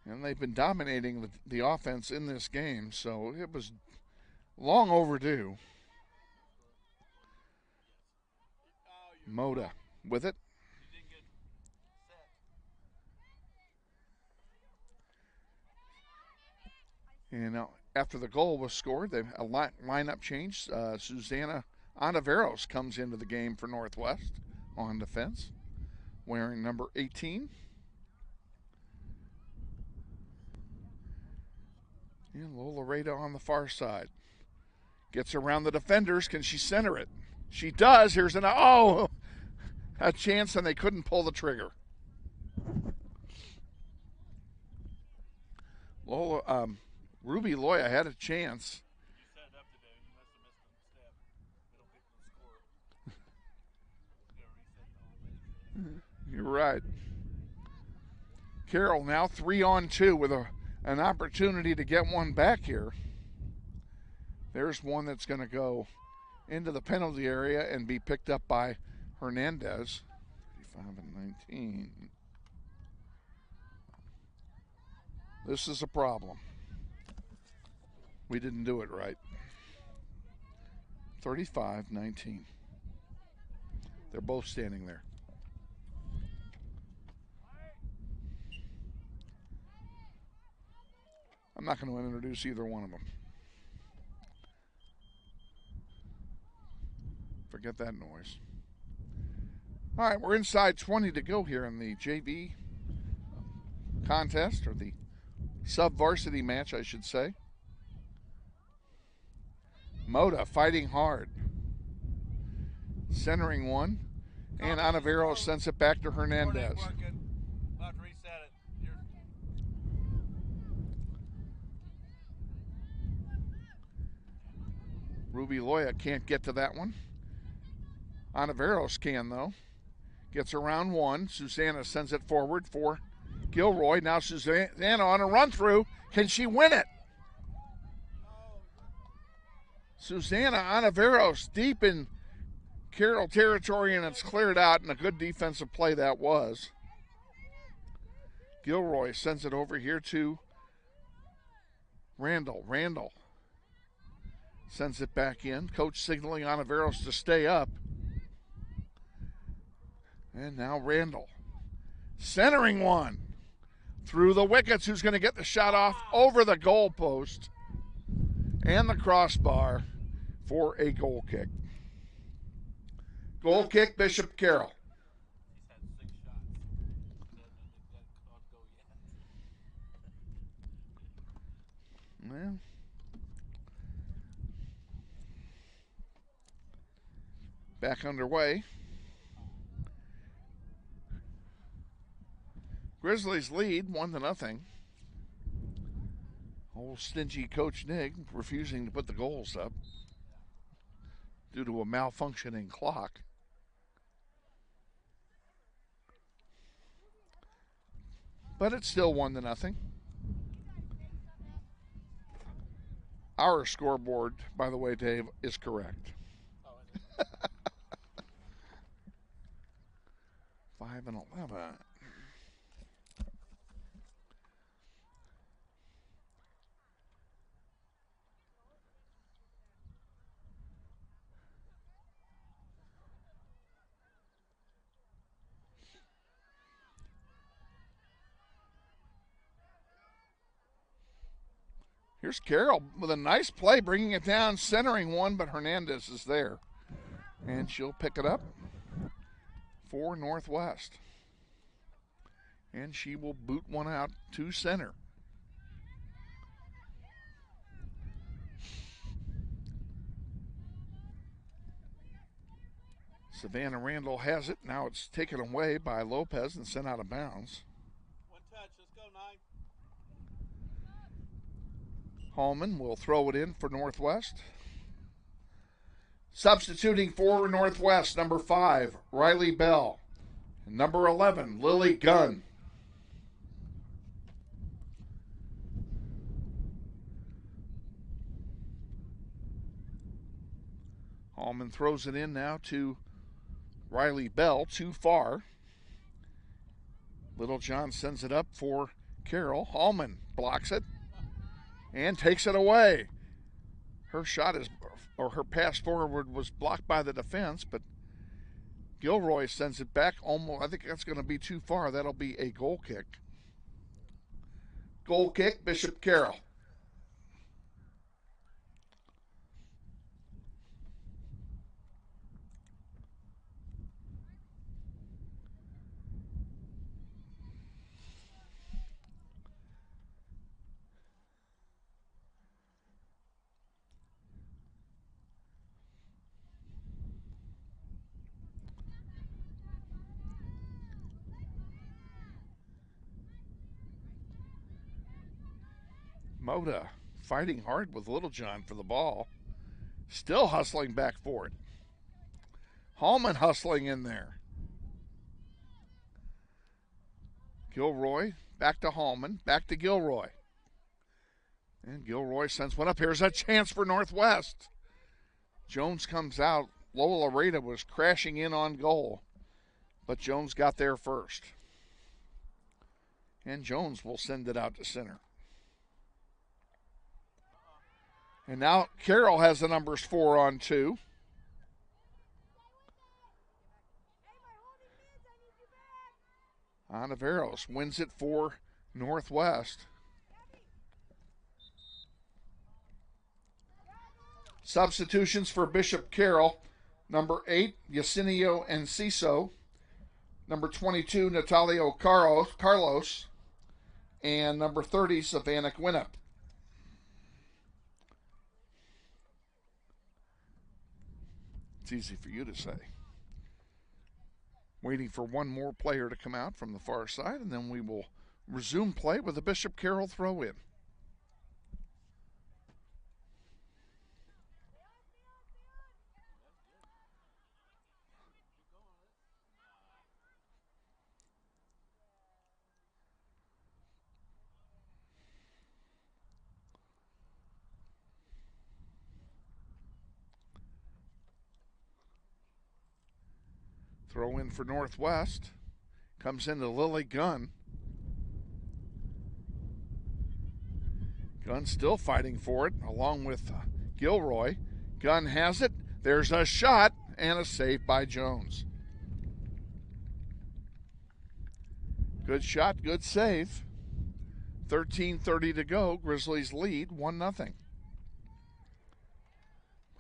And they've been dominating the offense in this game, so it was long overdue. Moda with it. And now, after the goal was scored, a lineup change. Susanna Ontiveros comes into the game for Northwest on defense, wearing number 18. And Lola Rada on the far side. Gets around the defenders. Can she center it? She does. Here's a chance, and they couldn't pull the trigger. Ruby Loya had a chance. You set it up today. You must have missed a step. It'll get the score. You're right. Carroll now 3-on-2 with an opportunity to get one back here. There's one that's going to go into the penalty area and be picked up by Hernandez. 35-19. This is a problem. We didn't do it right. 35-19. They're both standing there. I'm not going to introduce either one of them. Forget that noise. All right, we're inside 20 to go here in the JV contest, or the sub-varsity match, I should say. Moda fighting hard. Centering one. And Ontiveros sends it back to Hernandez. Ruby Loya can't get to that one. Ontiveros can, though. Gets around one. Susanna sends it forward for Gilroy. Now Susanna on a run-through. Can she win it? Susanna Onaveros deep in Carroll territory, and it's cleared out, and a good defensive play that was. Gilroy sends it over here to Randall. Randall sends it back in. Coach signaling Onaveros to stay up. And now Randall centering one through the wickets. Who's going to get the shot off over the goalpost and the crossbar for a goal kick. Goal kick, Bishop Carroll. Well, back underway. Grizzlies lead 1-0. Old stingy Coach Nick refusing to put the goals up due to a malfunctioning clock. But it's still 1-0. Our scoreboard, by the way, Dave, is correct. 5-11. Here's Carroll with a nice play, bringing it down, centering one, but Hernandez is there. And she'll pick it up for Northwest. And she will boot one out to center. Savannah Randall has it. Now it's taken away by Lopez and sent out of bounds. One touch. Let's go, 9. Hallman will throw it in for Northwest. Substituting for Northwest, number 5, Riley Bell. And number 11, Lily Gunn. Hallman throws it in now to Riley Bell, too far. Littlejohn sends it up for Carroll. Hallman blocks it and takes it away. Her shot is, or her pass forward was blocked by the defense, but Gilroy sends it back almost. I think that's going to be too far. That'll be a goal kick. Goal kick, Bishop Carroll. Moda fighting hard with Littlejohn for the ball. Still hustling back for it. Hallman hustling in there. Gilroy back to Hallman, back to Gilroy. And Gilroy sends one up. Here's a chance for Northwest. Jones comes out. Lola Rada was crashing in on goal, but Jones got there first. And Jones will send it out to center. And now Carroll has the numbers 4 on 2. Onaveros wins it for Northwest. Substitutions for Bishop Carroll. Number 8, Yacinio Enciso. Number 22, Natalio Carlos. And number 30, Savannah Gwinnett. It's easy for you to say. Waiting for one more player to come out from the far side, and then we will resume play with the Bishop Carroll throw-in. Throw in for Northwest. Comes into Lily Gunn. Gunn still fighting for it, along with Gilroy. Gunn has it. There's a shot and a save by Jones. Good shot, good save. 13:30 to go. Grizzlies lead 1-0.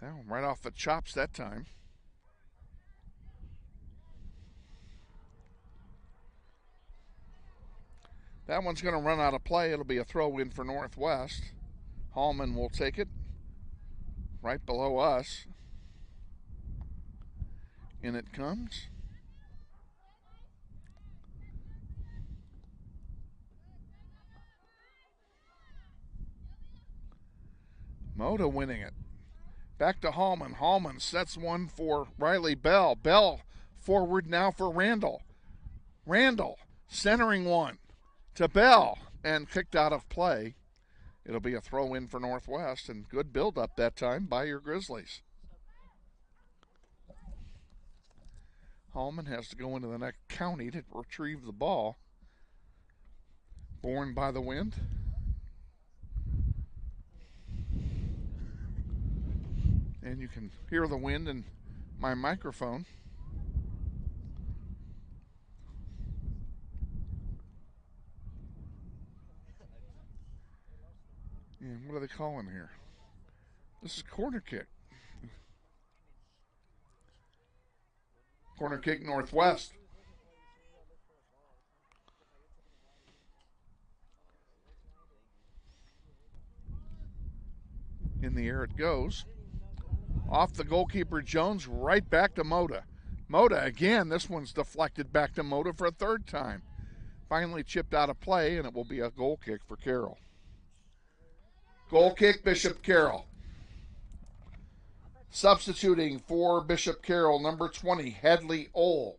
Well, right off the chops that time. That one's going to run out of play. It'll be a throw in for Northwest. Hallman will take it right below us. In it comes. Moda winning it. Back to Hallman. Hallman sets one for Riley Bell. Bell forward now for Randall. Randall centering one to Bell and kicked out of play. It'll be a throw in for Northwest, and good build up that time by your Grizzlies. Hallman has to go into the next county to retrieve the ball. Borne by the wind. And you can hear the wind in my microphone. And what are they calling here? This is corner kick. Corner kick Northwest. In the air it goes. Off the goalkeeper Jones, right back to Moda. Moda again, this one's deflected back to Moda for a third time. Finally chipped out of play, and it will be a goal kick for Carroll. Goal kick, Bishop Carroll. Substituting for Bishop Carroll, number 20, Headley Ole.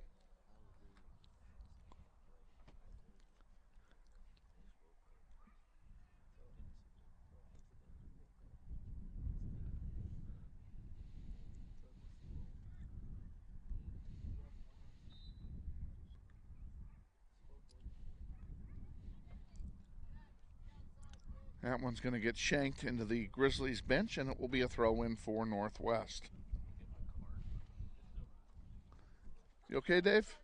That one's going to get shanked into the Grizzlies bench, and it will be a throw-in for Northwest. You okay, Dave?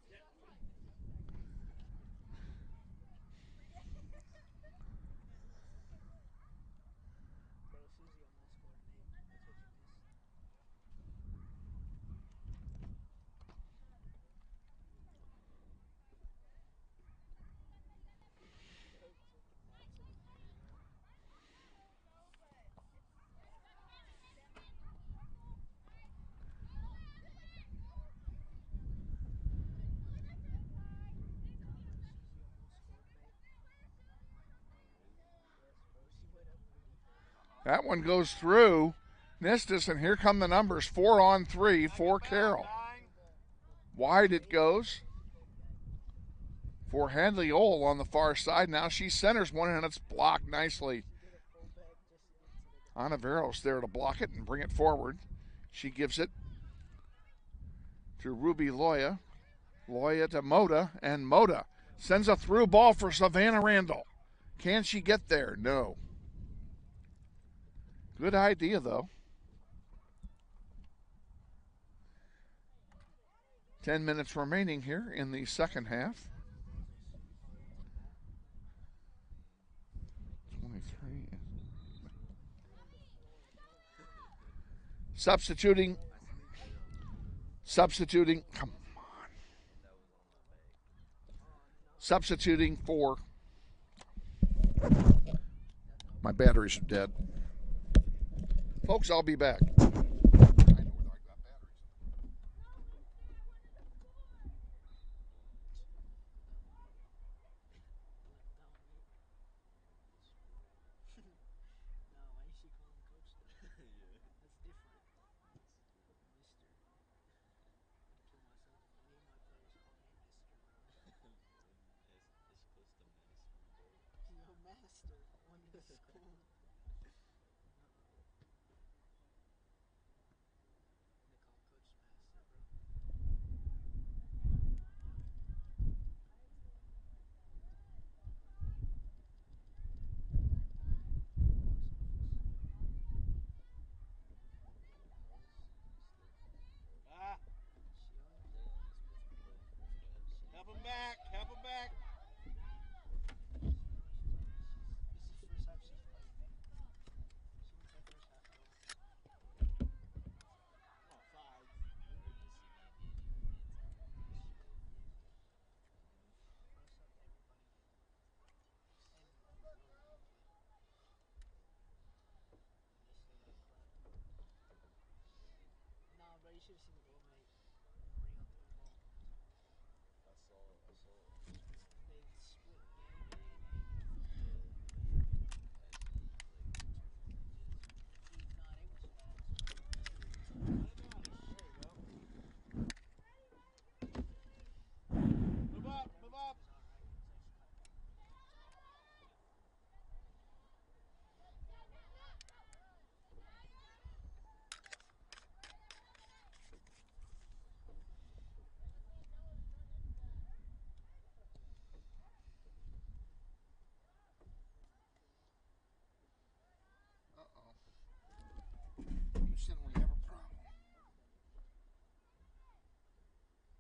That one goes through Nistus, and here come the numbers. 4-on-3 for Carroll. Wide it goes for Hadley Ole on the far side. Now she centers one, and it's blocked nicely. Anaveros there to block it and bring it forward. She gives it to Ruby Loya. Loya to Moda, and Moda sends a through ball for Savannah Randall. Can she get there? No. Good idea, though. 10 minutes remaining here in the second half. 23. Substituting. Come on. Substituting for. My batteries are dead. Folks, I'll be back. should have seen the goal tonight. Rio threw the ball. I saw it. They split game. Move up, move up. Uh-oh. Houston, we have a problem.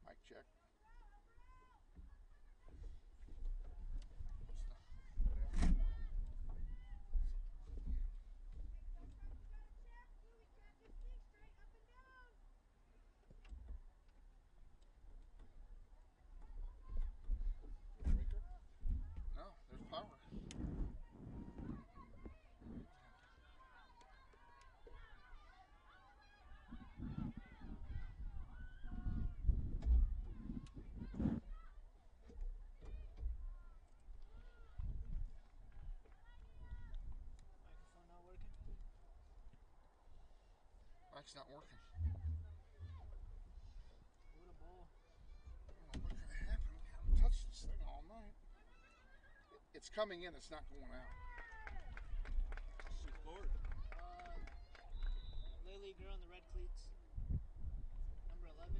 Mic check. No, there's power. Microphone not working. Mic's not working. What a ball. I don't know what could have happened. We haven't touched this thing all night. It's coming in, it's not going out. Who scored? Lily girl in the red cleats. Number 11.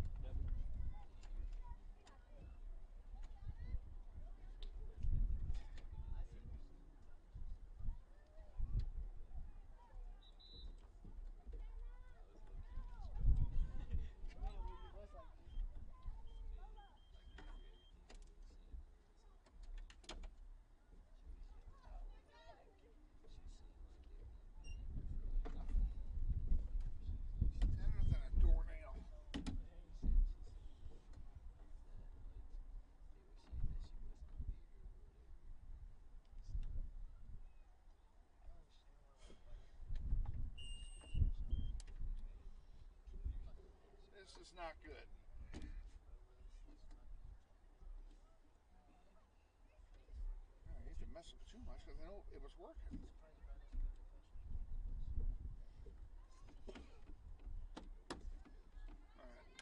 Better than a doornail. This is not good. I hate to mess up too much because I know it was working. All right.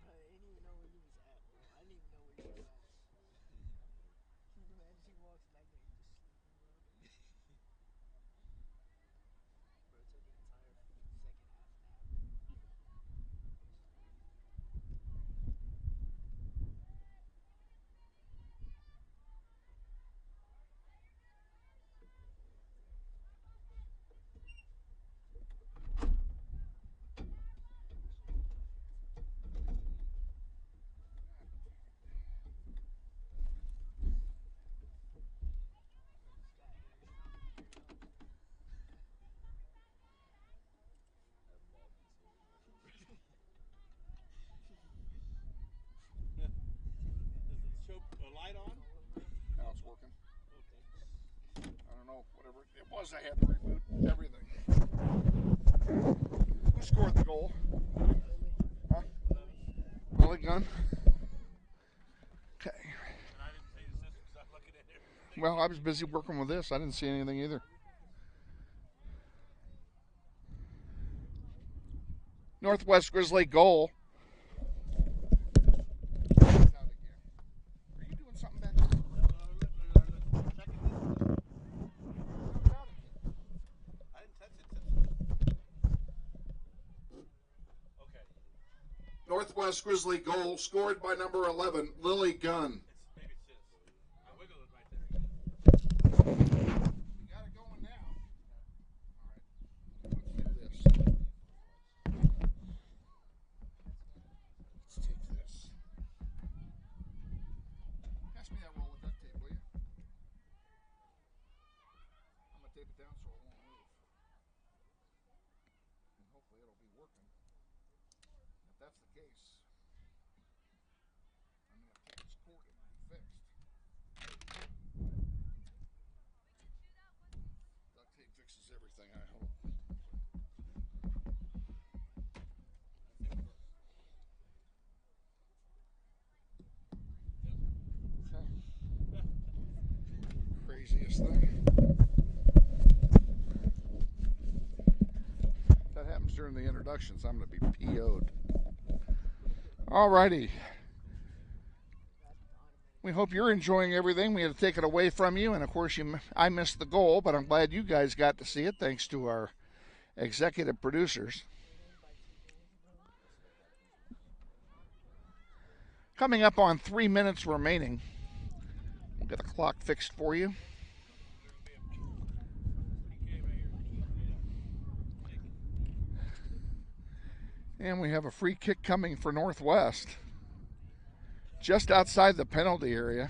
Bro, I didn't even know where he was at, bro. I didn't even know where he was at. Man, she walks back there and just sleeping, bro. Bro, it took the entire second half nap. Does it show a light on? Now it's working. Okay. I don't know, whatever it was, I had to reboot everything. Who scored the goal? Huh? Lily Gunn? Okay. And I didn't say the system because I'm looking at everything. Well, I was busy working with this. I didn't see anything either. Northwest Grizzly goal. Are you doing something back there? Checking this. I didn't touch it. Okay. Northwest Grizzly goal scored by number 11, Lily Gunn. Maybe it's this. I wiggled it right there again. You got it going now. All right. Let's do this. Let's take this. Pass me that roll of duct tape, will you? I'm going to tape it down so it won't move. And hopefully it'll be working. If that's that's the case, I'm going to take this cord and be fixed. Duct tape fixes everything, I hope. Craziest thing. That happens during the introductions. I'm going to be PO'd. Alrighty. We hope you're enjoying everything. We had to take it away from you, and of course, I missed the goal, but I'm glad you guys got to see it, thanks to our executive producers. Coming up on 3 minutes remaining. We'll get a clock fixed for you. And we have a free kick coming for Northwest. Just outside the penalty area.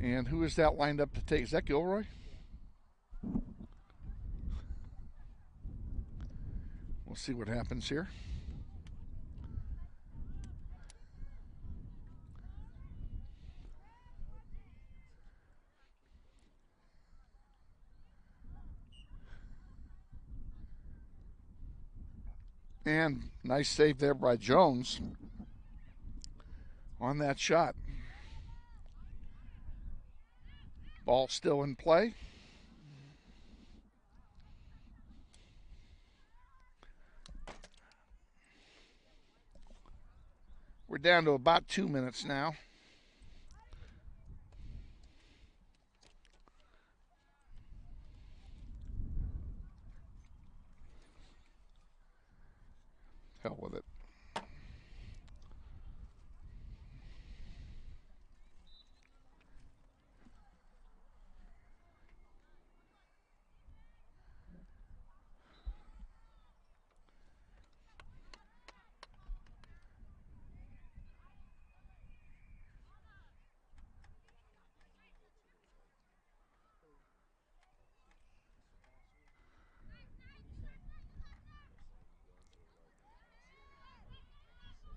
And who is that lined up to take? Is that Gilroy? We'll see what happens here. And nice save there by Jones on that shot. Ball still in play. We're down to about 2 minutes now. Hell with it.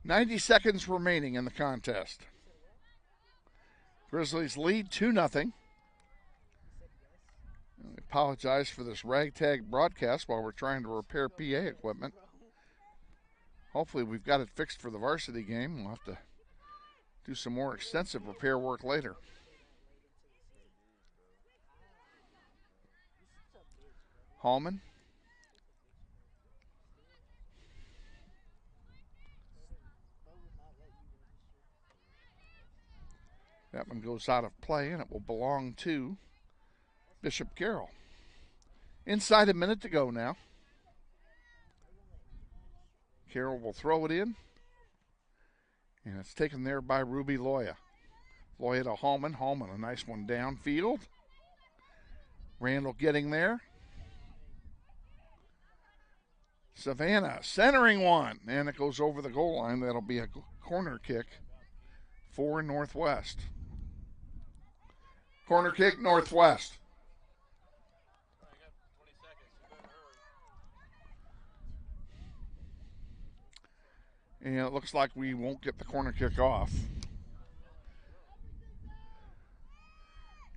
.90 seconds remaining in the contest. Grizzlies lead 2-0. I apologize for this ragtag broadcast while we're trying to repair PA equipment. Hopefully we've got it fixed for the varsity game. We'll have to do some more extensive repair work later. Hallman. That one goes out of play, and it will belong to Bishop Carroll. Inside a minute to go now. Carroll will throw it in, and it's taken there by Ruby Loya. Loya to Hallman. Hallman, a nice one downfield. Randall getting there. Savannah centering one, and it goes over the goal line. That'll be a corner kick for Northwest. Corner kick, Northwest. And it looks like we won't get the corner kick off,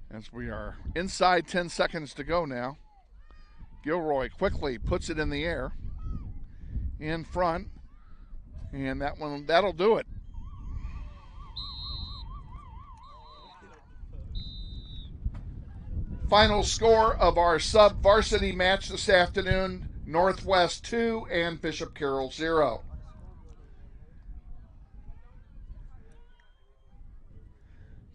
as we are inside 10 seconds to go now. Gilroy quickly puts it in the air, in front, and that'll do it. Final score of our sub-varsity match this afternoon, Northwest 2 and Bishop Carroll 0.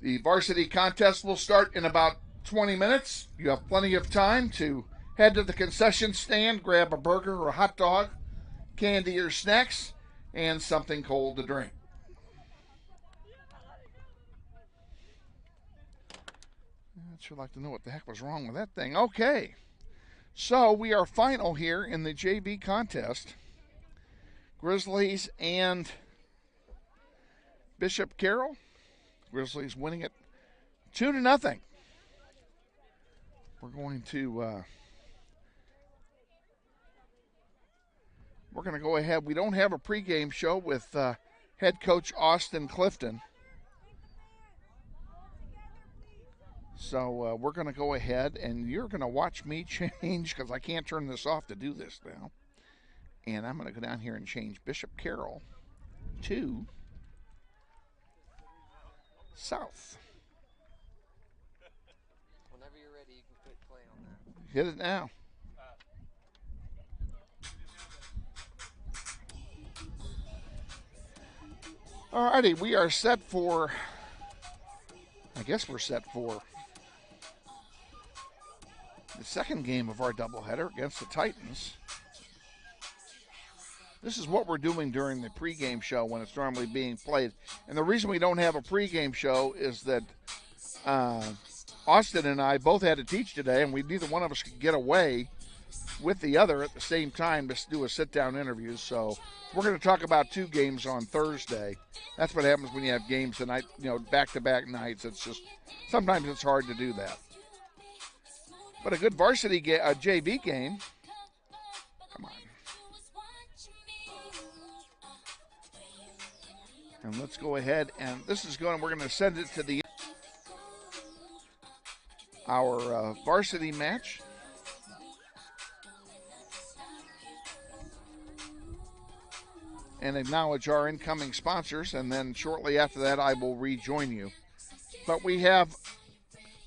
The varsity contest will start in about 20 minutes. You have plenty of time to head to the concession stand, grab a burger or a hot dog, candy or snacks, and something cold to drink. I'd sure like to know what the heck was wrong with that thing. Okay, so we are final here in the JV contest. Grizzlies and Bishop Carroll. Grizzlies winning it 2-0. We're going to We're going to go ahead. We don't have a pregame show with head coach Austin Clifton. So we're going to go ahead, and you're going to watch me change because I can't turn this off to do this now. And I'm going to go down here and change Bishop Carroll to South. Whenever you're ready, you can click play on that. Hit it now. All righty, we are set for, I guess we're set for the second game of our doubleheader against the Titans. This is what we're doing during the pregame show when it's normally being played. And the reason we don't have a pregame show is that Austin and I both had to teach today, and neither one of us could get away with the other at the same time to do a sit-down interview. So we're going to talk about two games on Thursday. That's what happens when you have games tonight, back-to-back nights. It's just, sometimes it's hard to do that. But a good varsity JV game. Come on. And let's go ahead, and we're going to send it to our varsity match. And acknowledge our incoming sponsors, and then shortly after that I will rejoin you. But we have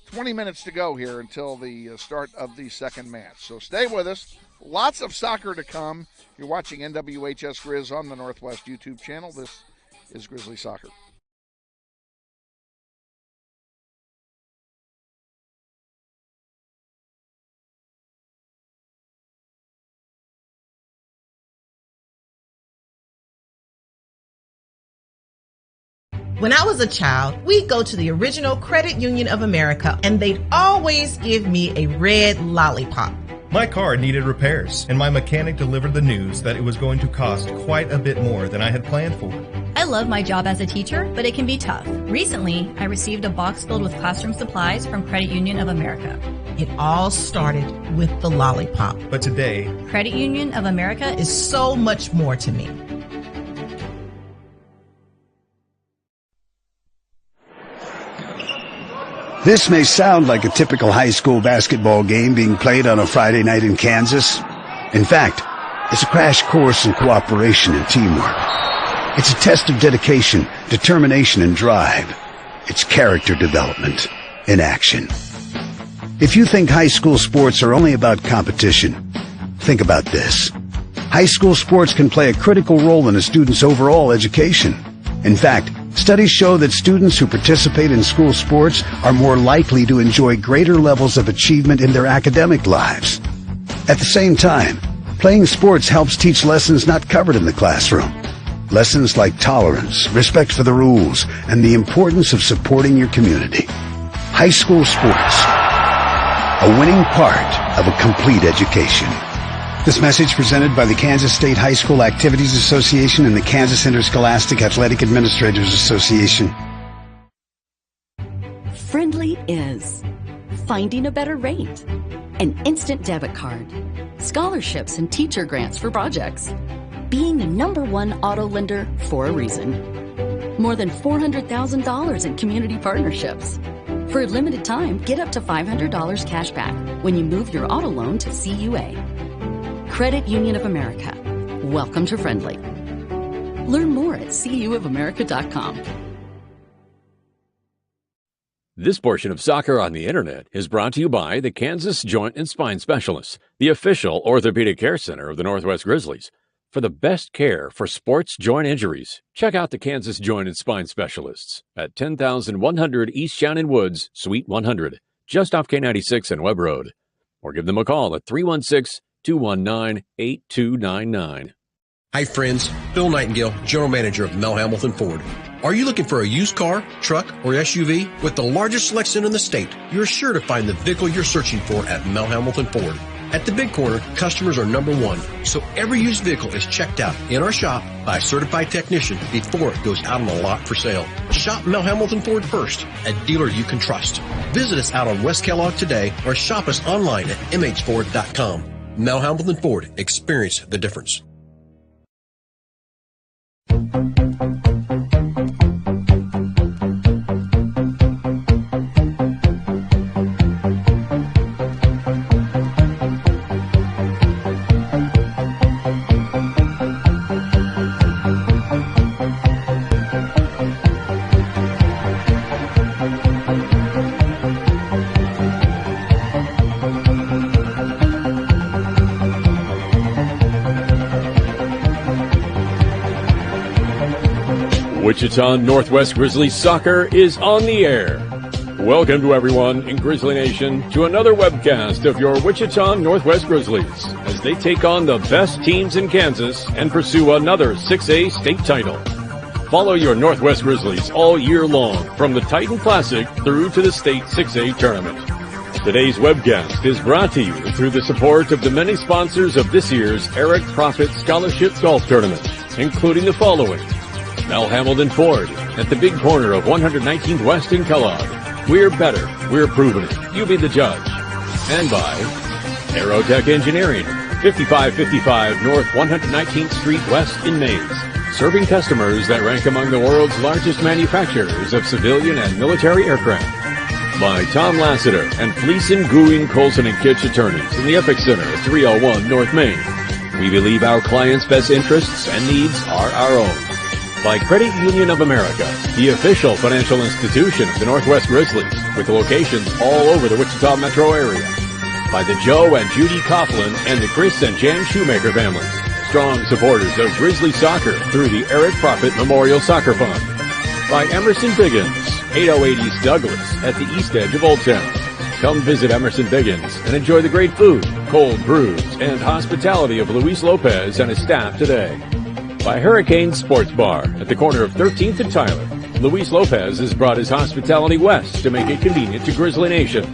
20 minutes to go here until the start of the second match. So stay with us. Lots of soccer to come. You're watching NWHS Grizz on the Northwest YouTube channel. This is Grizzly Soccer. When I was a child, we'd go to the original Credit Union of America, and they'd always give me a red lollipop. My car needed repairs, and my mechanic delivered the news that it was going to cost quite a bit more than I had planned for. I love my job as a teacher, but it can be tough. Recently, I received a box filled with classroom supplies from Credit Union of America. It all started with the lollipop. But today, Credit Union of America is so much more to me. This may sound like a typical high school basketball game being played on a Friday night in Kansas. In fact, it's a crash course in cooperation and teamwork. It's a test of dedication, determination, and drive. It's character development in action. If you think high school sports are only about competition, think about this. High school sports can play a critical role in a student's overall education. In fact, studies show that students who participate in school sports are more likely to enjoy greater levels of achievement in their academic lives. At the same time, playing sports helps teach lessons not covered in the classroom. Lessons like tolerance, respect for the rules, and the importance of supporting your community. High school sports, a winning part of a complete education. This message presented by the Kansas State High School Activities Association and the Kansas Interscholastic Athletic Administrators Association. Friendly is finding a better rate, an instant debit card, scholarships and teacher grants for projects, being the #1 auto lender for a reason, more than $400,000 in community partnerships. For a limited time, get up to $500 cash back when you move your auto loan to CUA. Credit Union of America. Welcome to Friendly. Learn more at cuofamerica.com. This portion of Soccer on the Internet is brought to you by the Kansas Joint and Spine Specialists, the official orthopedic care center of the Northwest Grizzlies. For the best care for sports joint injuries, check out the Kansas Joint and Spine Specialists at 10,100 East Shannon Woods, Suite 100, just off K96 and Webb Road. Or give them a call at 316-219-8299. Hi friends, Bill Nightingale, General Manager of Mel Hamilton Ford. Are you looking for a used car, truck, or SUV? With the largest selection in the state, you're sure to find the vehicle you're searching for at Mel Hamilton Ford. At the Big Corner, customers are #1, so every used vehicle is checked out in our shop by a certified technician before it goes out on the lot for sale. Shop Mel Hamilton Ford first, a dealer you can trust. Visit us out on West Kellogg today or shop us online at mhford.com. Mel Hamilton Ford, experience the difference. Wichita Northwest Grizzlies soccer is on the air. Welcome to everyone in Grizzly Nation to another webcast of your Wichita Northwest Grizzlies as they take on the best teams in Kansas and pursue another 6A state title. Follow your Northwest Grizzlies all year long from the Titan Classic through to the state 6A tournament. Today's webcast is brought to you through the support of the many sponsors of this year's Eric Profit Scholarship Golf Tournament, including the following: Mel Hamilton Ford at the big corner of 119th West in Kellogg. We're better. We're proving it. You be the judge. And by Aerotech Engineering, 5555 North 119th Street West in Mays, serving customers that rank among the world's largest manufacturers of civilian and military aircraft. By Tom Lassiter and Fleeson, Gooing, Colson & Kitch attorneys in the Epic Center, 301 North Main. We believe our clients' best interests and needs are our own. By Credit Union of America, the official financial institution of the Northwest Grizzlies, with locations all over the Wichita metro area. By the Joe and Judy Coughlin and the Chris and Jan Shoemaker families, strong supporters of Grizzly soccer through the Eric Profit Memorial Soccer Fund. By Emerson Biggins, 808 East Douglas at the east edge of Old Town. Come visit Emerson Biggins and enjoy the great food, cold brews, and hospitality of Luis Lopez and his staff today. By Hurricane Sports Bar at the corner of 13th and Tyler. Luis Lopez has brought his hospitality west to make it convenient to Grizzly Nation.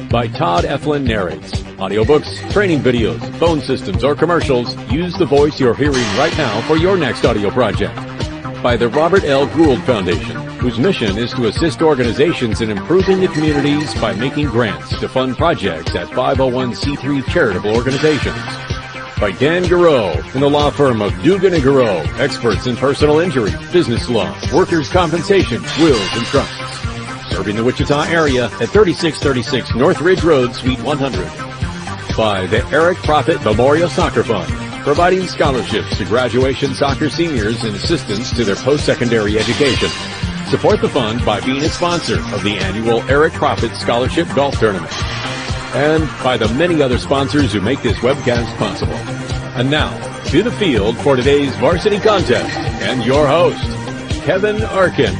By Todd Eflin Narrates. Audiobooks, training videos, phone systems, or commercials, use the voice you're hearing right now for your next audio project. By the Robert L. Gould Foundation, whose mission is to assist organizations in improving the communities by making grants to fund projects at 501c3 charitable organizations. By Dan Garreau and the law firm of Dugan & Garreau, experts in personal injury, business law, workers' compensation, wills, and trusts. Serving the Wichita area at 3636 North Ridge Road, Suite 100. By the Eric Profit Memorial Soccer Fund, providing scholarships to graduation soccer seniors and assistance to their post-secondary education. Support the fund by being a sponsor of the annual Eric Profit Scholarship Golf Tournament. And by the many other sponsors who make this webcast possible. And now, to the field for today's varsity contest, and your host, Kevin Arkin.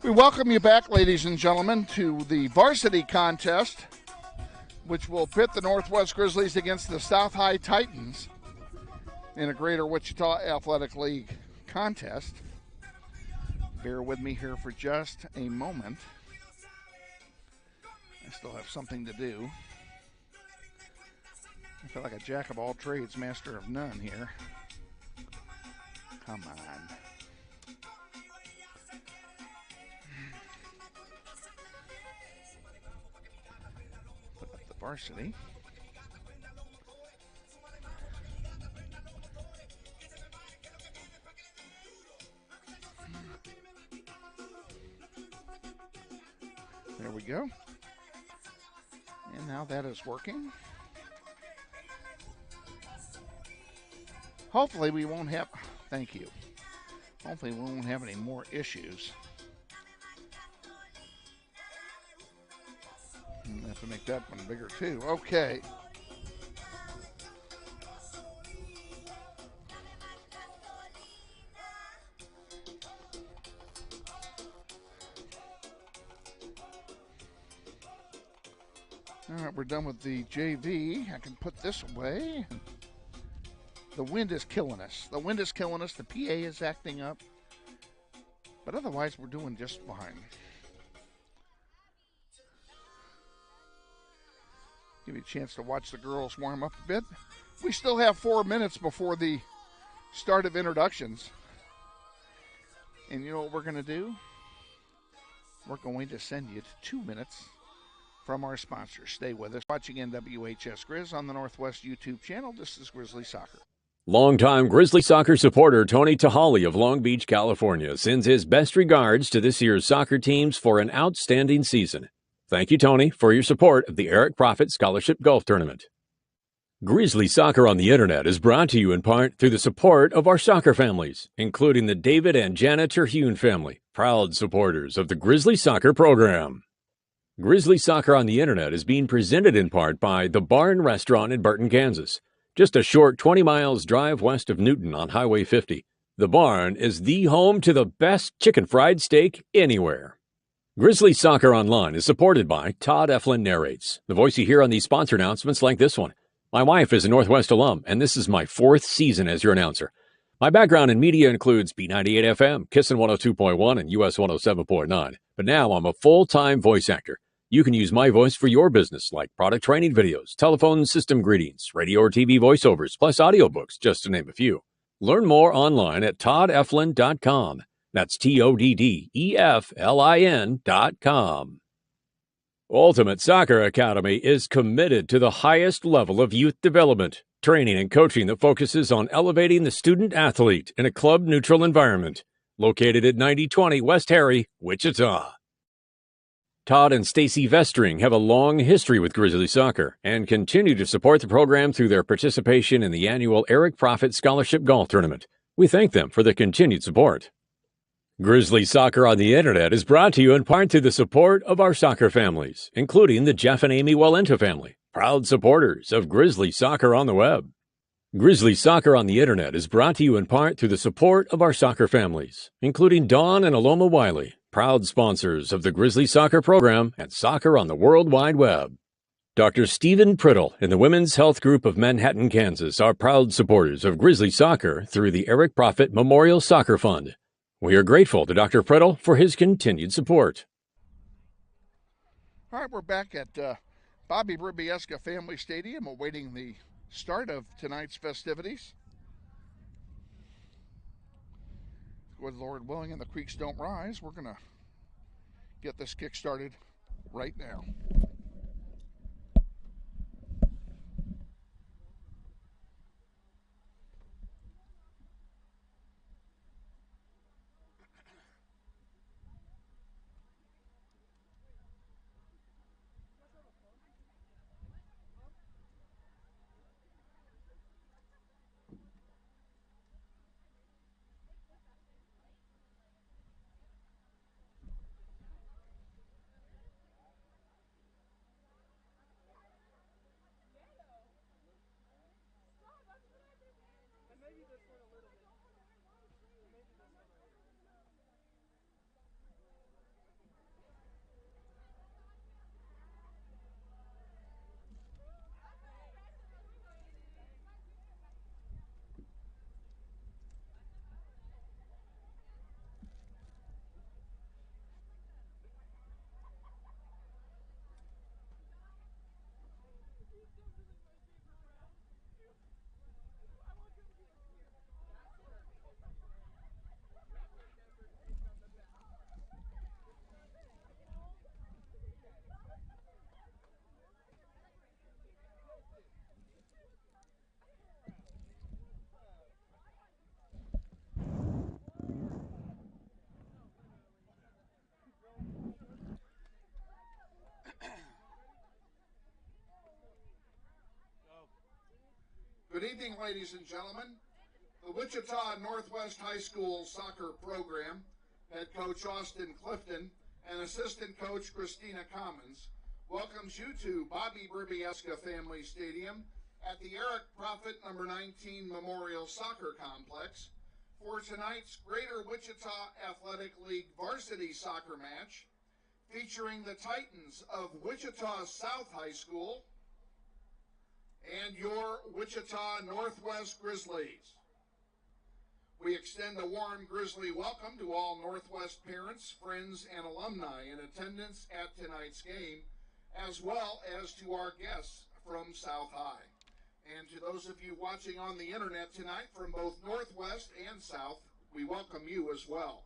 We welcome you back, ladies and gentlemen, to the varsity contest, which will pit the Northwest Grizzlies against the South High Titans in a Greater Wichita Athletic League contest. Bear with me here for just a moment. I still have something to do. I feel like a jack of all trades, master of none here. Come on. Put up the varsity. There we go. And now that is working. Hopefully we won't have, thank you. Hopefully we won't have any more issues. I have to make that one bigger too. Okay. All right, we're done with the JV. I can put this away. The wind is killing us. The wind is killing us. The PA is acting up. But otherwise, we're doing just fine. Give you a chance to watch the girls warm up a bit. We still have 4 minutes before the start of introductions. And you know what we're going to do? We're going to send you to 2 minutes from our sponsors. Stay with us. Watching NWHS Grizz on the Northwest YouTube channel. This is Grizzly Soccer. Longtime Grizzly soccer supporter Tony Tahali of Long Beach, California, sends his best regards to this year's soccer teams for an outstanding season. Thank you, Tony, for your support of the Eric Profit Scholarship Golf Tournament. Grizzly Soccer on the Internet is brought to you in part through the support of our soccer families, including the David and Janet Terhune family, proud supporters of the Grizzly Soccer program. Grizzly Soccer on the Internet is being presented in part by The Barn Restaurant in Burton, Kansas. Just a short 20 miles drive west of Newton on Highway 50. The Barn is the home to the best chicken fried steak anywhere. Grizzly Soccer Online is supported by Todd Eflin Narrates, the voice you hear on these sponsor announcements like this one. My wife is a Northwest alum, and this is my 4th season as your announcer. My background in media includes B98 FM, Kissin 102.1, and US 107.9. But now I'm a full-time voice actor. You can use my voice for your business, like product training videos, telephone system greetings, radio or TV voiceovers, plus audiobooks, just to name a few. Learn more online at toddeflin.com. That's TODDEFLIN.com. Ultimate Soccer Academy is committed to the highest level of youth development, training, and coaching that focuses on elevating the student athlete in a club-neutral environment. Located at 9020 West Harry, Wichita. Todd and Stacy Vestring have a long history with Grizzly Soccer and continue to support the program through their participation in the annual Eric Profit Scholarship Golf Tournament. We thank them for their continued support. Grizzly Soccer on the Internet is brought to you in part through the support of our soccer families, including the Jeff and Amy Walenta family, proud supporters of Grizzly Soccer on the web. Grizzly Soccer on the Internet is brought to you in part through the support of our soccer families, including Dawn and Aloma Wiley, proud sponsors of the Grizzly Soccer program and soccer on the World Wide Web. Dr. Stephen Priddle and the Women's Health Group of Manhattan, Kansas are proud supporters of Grizzly Soccer through the Eric Profit Memorial Soccer Fund. We are grateful to Dr. Priddle for his continued support. All right, we're back at Bobby Bribiesca Family Stadium awaiting the start of tonight's festivities. With Lord willing and the creeks don't rise, we're going to get this kick started right now. Good evening, ladies and gentlemen. The Wichita Northwest High School soccer program, head coach Austin Clifton and assistant coach Christina Commons, welcomes you to Bobby Bribiesca Family Stadium at the Eric Profit No. 19 Memorial Soccer Complex for tonight's Greater Wichita Athletic League varsity soccer match featuring the Titans of Wichita South High School and your Wichita Northwest Grizzlies. We extend a warm Grizzly welcome to all Northwest parents, friends, and alumni in attendance at tonight's game, as well as to our guests from South High. And to those of you watching on the internet tonight from both Northwest and South, we welcome you as well.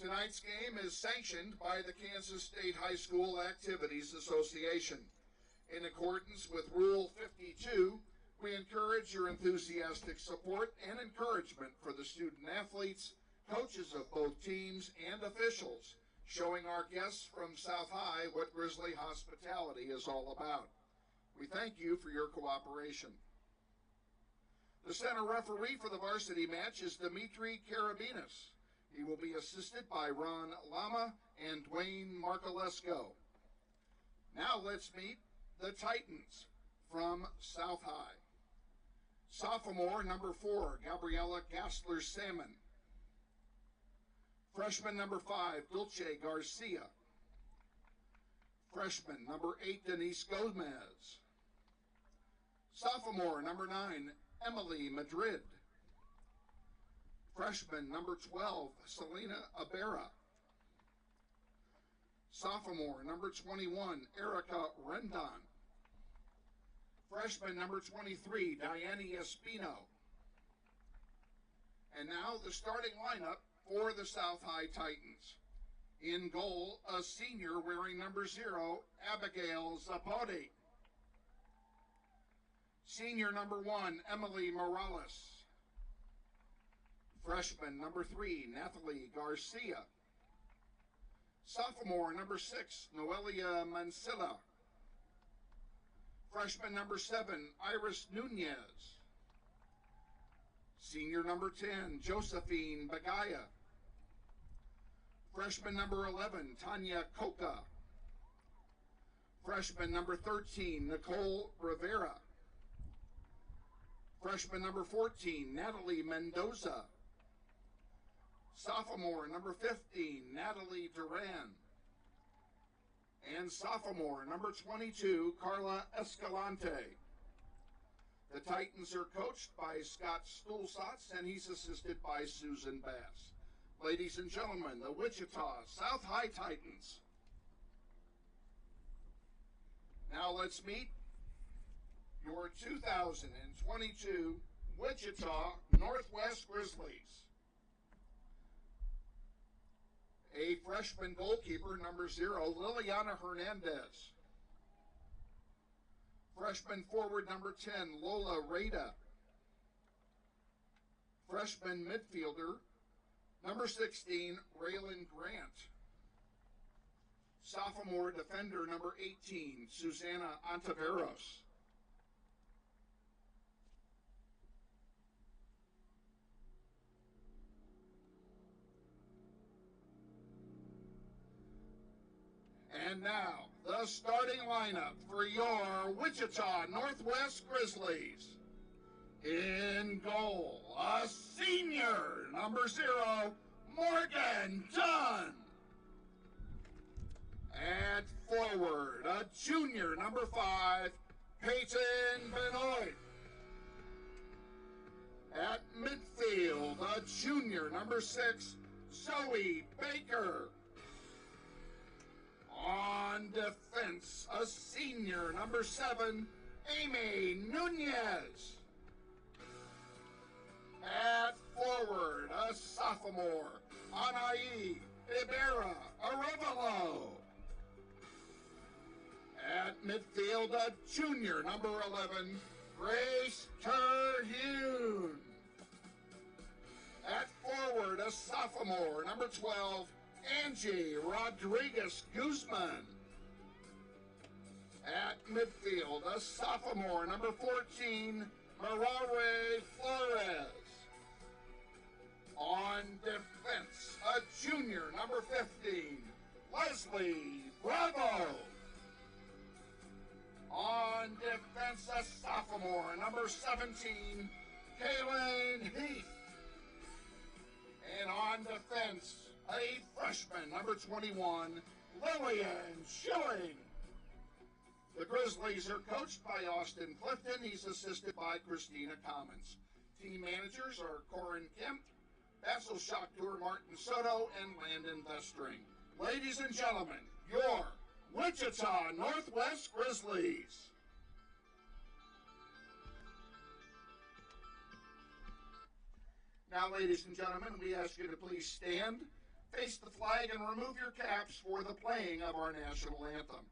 Tonight's game is sanctioned by the Kansas State High School Activities Association. In accordance with Rule 52, we encourage your enthusiastic support and encouragement for the student athletes, coaches of both teams, and officials, showing our guests from South High what Grizzly hospitality is all about. We thank you for your cooperation. The center referee for the varsity match is Dimitri Karabinas. He will be assisted by Ron Lama and Dwayne Marcolesco. Now let's meet the Titans from South High. Sophomore number 4, Gabriella Gassler-Salmon. Freshman number 5, Dulce Garcia. Freshman number 8, Denise Gomez. Sophomore number 9, Emily Madrid. Freshman number 12, Selena Abera. Sophomore number 21, Erica Rendon. Freshman number 23, Diane Espino. And now the starting lineup for the South High Titans. In goal, a senior wearing number 0, Abigail Zapote. Senior number 1, Emily Morales. Freshman number 3, Nathalie Garcia. Sophomore, number 6, Noelia Mansilla. Freshman, number 7, Iris Nunez. Senior, number 10, Josephine Bagaya. Freshman, number 11, Tanya Coca. Freshman, number 13, Nicole Rivera. Freshman, number 14, Natalie Mendoza. Sophomore, number 15, Natalie Duran. And sophomore, number 22, Carla Escalante. The Titans are coached by Scott Stulsatz, and he's assisted by Susan Bass. Ladies and gentlemen, the Wichita South High Titans. Now let's meet your 2022 Wichita Northwest Grizzlies. A freshman goalkeeper, number 0, Liliana Hernandez. Freshman forward, number 10, Lola Rada. Freshman midfielder, number 16, Raylan Grant. Sophomore defender, number 18, Susana Ontiveros. And now, the starting lineup for your Wichita Northwest Grizzlies. In goal, a senior, number 0, Morgan Dunn. At forward, a junior, number 5, Peyton Benoit. At midfield, a junior, number 6, Zoe Baker. On defense, a senior, number 7, Amy Nunez. At forward, a sophomore, Anaí Ibarra Arevalo. At midfield, a junior, number 11, Grace Terhune. At forward, a sophomore, number 12, Angie Rodriguez Guzman. At midfield, a sophomore, number 14, Marare Flores. On defense, a junior, number 15, Leslie Bravo. On defense, a sophomore, number 17, Kaylin Heath. And on defense, a freshman, number 21, Lillian Schilling. The Grizzlies are coached by Austin Clifton. He's assisted by Christina Commons. Team managers are Corin Kemp, Basil Shakur, Martin Soto, and Landon Vestring. Ladies and gentlemen, your Wichita Northwest Grizzlies. Now, ladies and gentlemen, we ask you to please stand, face the flag, and remove your caps for the playing of our national anthem.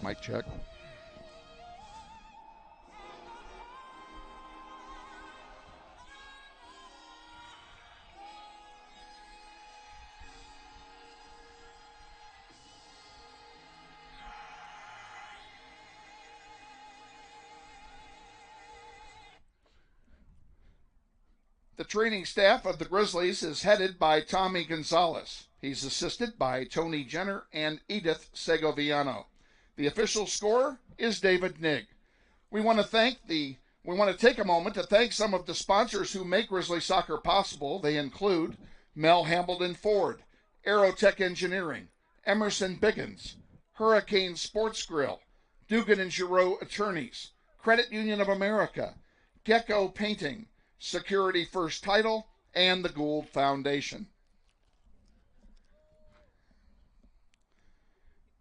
Mic check. The training staff of the Grizzlies is headed by Tommy Gonzalez. He's assisted by Tony Jenner and Edith Segoviano. The official scorer is David Nigg. We want to take a moment to thank some of the sponsors who make Grizzly soccer possible. They include Mel Hambledon Ford, Aerotech Engineering, Emerson Biggins, Hurricane Sports Grill, Dugan and Giroux Attorneys, Credit Union of America, Gecko Painting, Security First Title, and the Gould Foundation.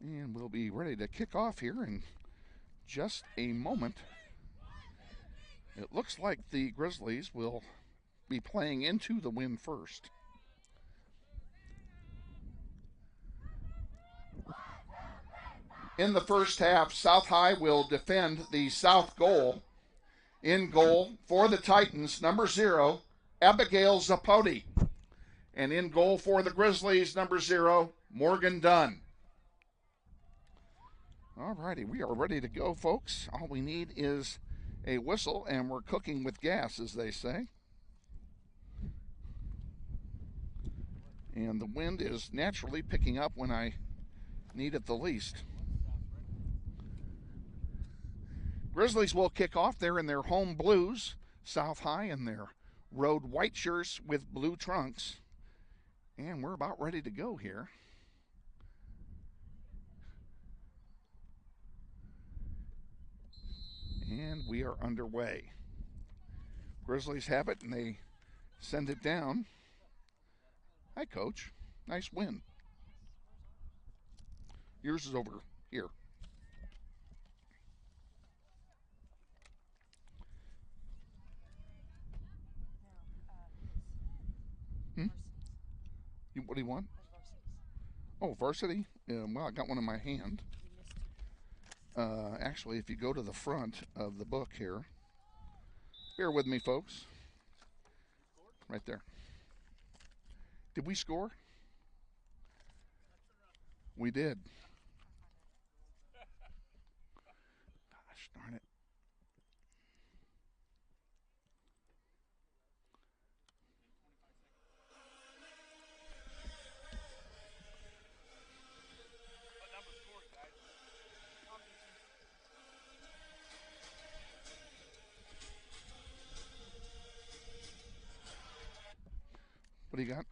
And we'll be ready to kick off here in just a moment. It looks like the Grizzlies will be playing into the win first. In the first half, South High will defend the south goal. In goal for the Titans, number 0, Abigail Zapoti. And in goal for the Grizzlies, number 0, Morgan Dunn. All righty, we are ready to go, folks. All we need is a whistle, and we're cooking with gas, as they say. And the wind is naturally picking up when I need it the least. Grizzlies will kick off there in their home blues, South High in their road white shirts with blue trunks. And we're about ready to go here. And we are underway. Grizzlies have it, and they send it down. Hi, Coach. Nice win. Yours is over here. What do you want? Oh, Varsity? Well, I got one in my hand. Actually, if you go to the front of the book here, bear with me, folks. Right there. Did we score? We did. Gosh darn it. What do you got?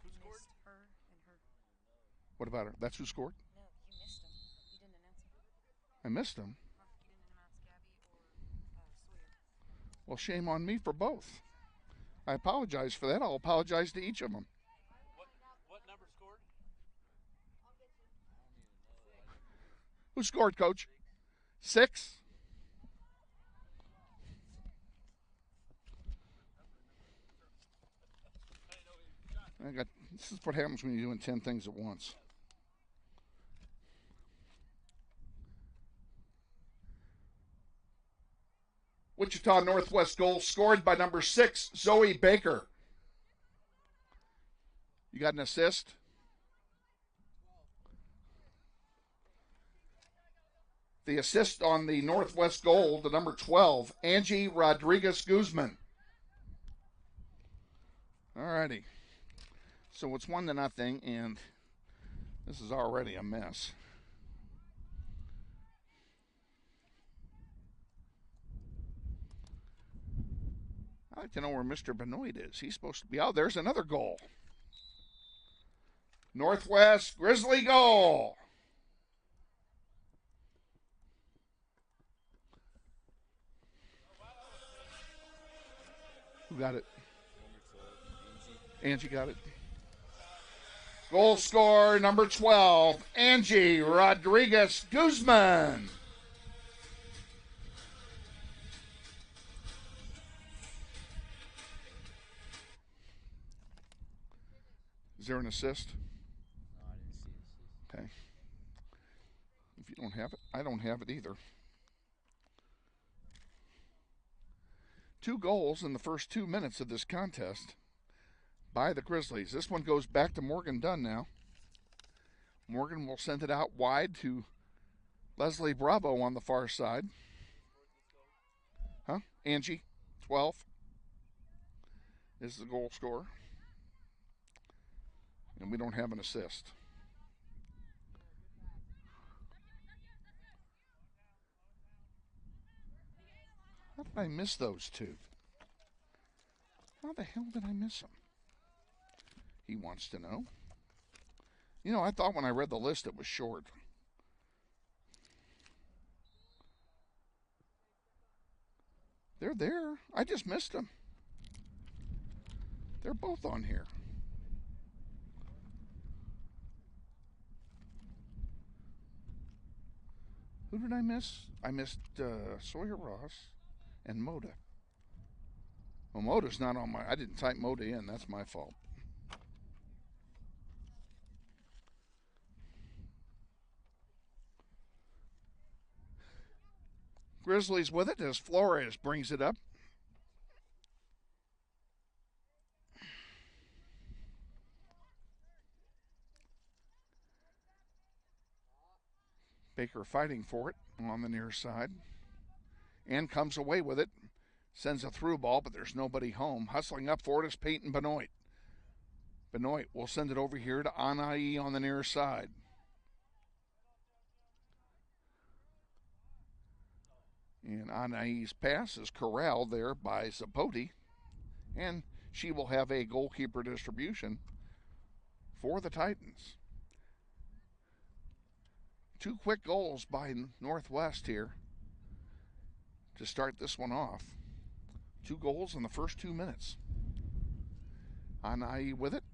Who scored? Her and her. What about her? That's who scored? No, you missed him. You didn't announce him. I missed him. You didn't announce Gabby or Sawyer. Well, shame on me for both. I apologize for that. I'll apologize to each of them. What number scored? Who scored, Coach? 6? This is what happens when you're doing 10 things at once. Wichita Northwest goal scored by number 6, Zoe Baker. You got an assist? The assist on the Northwest goal, the number 12, Angie Rodriguez Guzman. All righty. So it's 1-0, and this is already a mess. I'd like to know where Mr. Benoit is. He's supposed to be out. There's another goal. Northwest Grizzly goal. Who got it? Angie got it. Goal scorer number 12, Angie Rodriguez Guzman. Is there an assist? No, I didn't see assist. Okay. You don't have it? I don't have it either. 2 goals in the first 2 minutes of this contest by the Grizzlies. This one goes back to Morgan Dunn now. Morgan will send it out wide to Leslie Bravo on the far side. Angie, 12, is the goal scorer. And we don't have an assist. How did I miss those two? How the hell did I miss them? He wants to know. You know, I thought when I read the list it was short. They're there. I just missed them. They're both on here. Who did I miss? I missed Sawyer Ross and Moda. Well, Moda's not on my... I didn't type Moda in. That's my fault. Grizzlies with it as Flores brings it up. Baker fighting for it on the near side. And comes away with it. Sends a through ball, but there's nobody home. Hustling up for it is Peyton Benoit. Benoit will send it over here to Anai on the near side. And Anai's pass is corralled there by Zapote. And she will have a goalkeeper distribution for the Titans. 2 quick goals by Northwest here to start this one off. 2 goals in the first 2 minutes. Anai with it.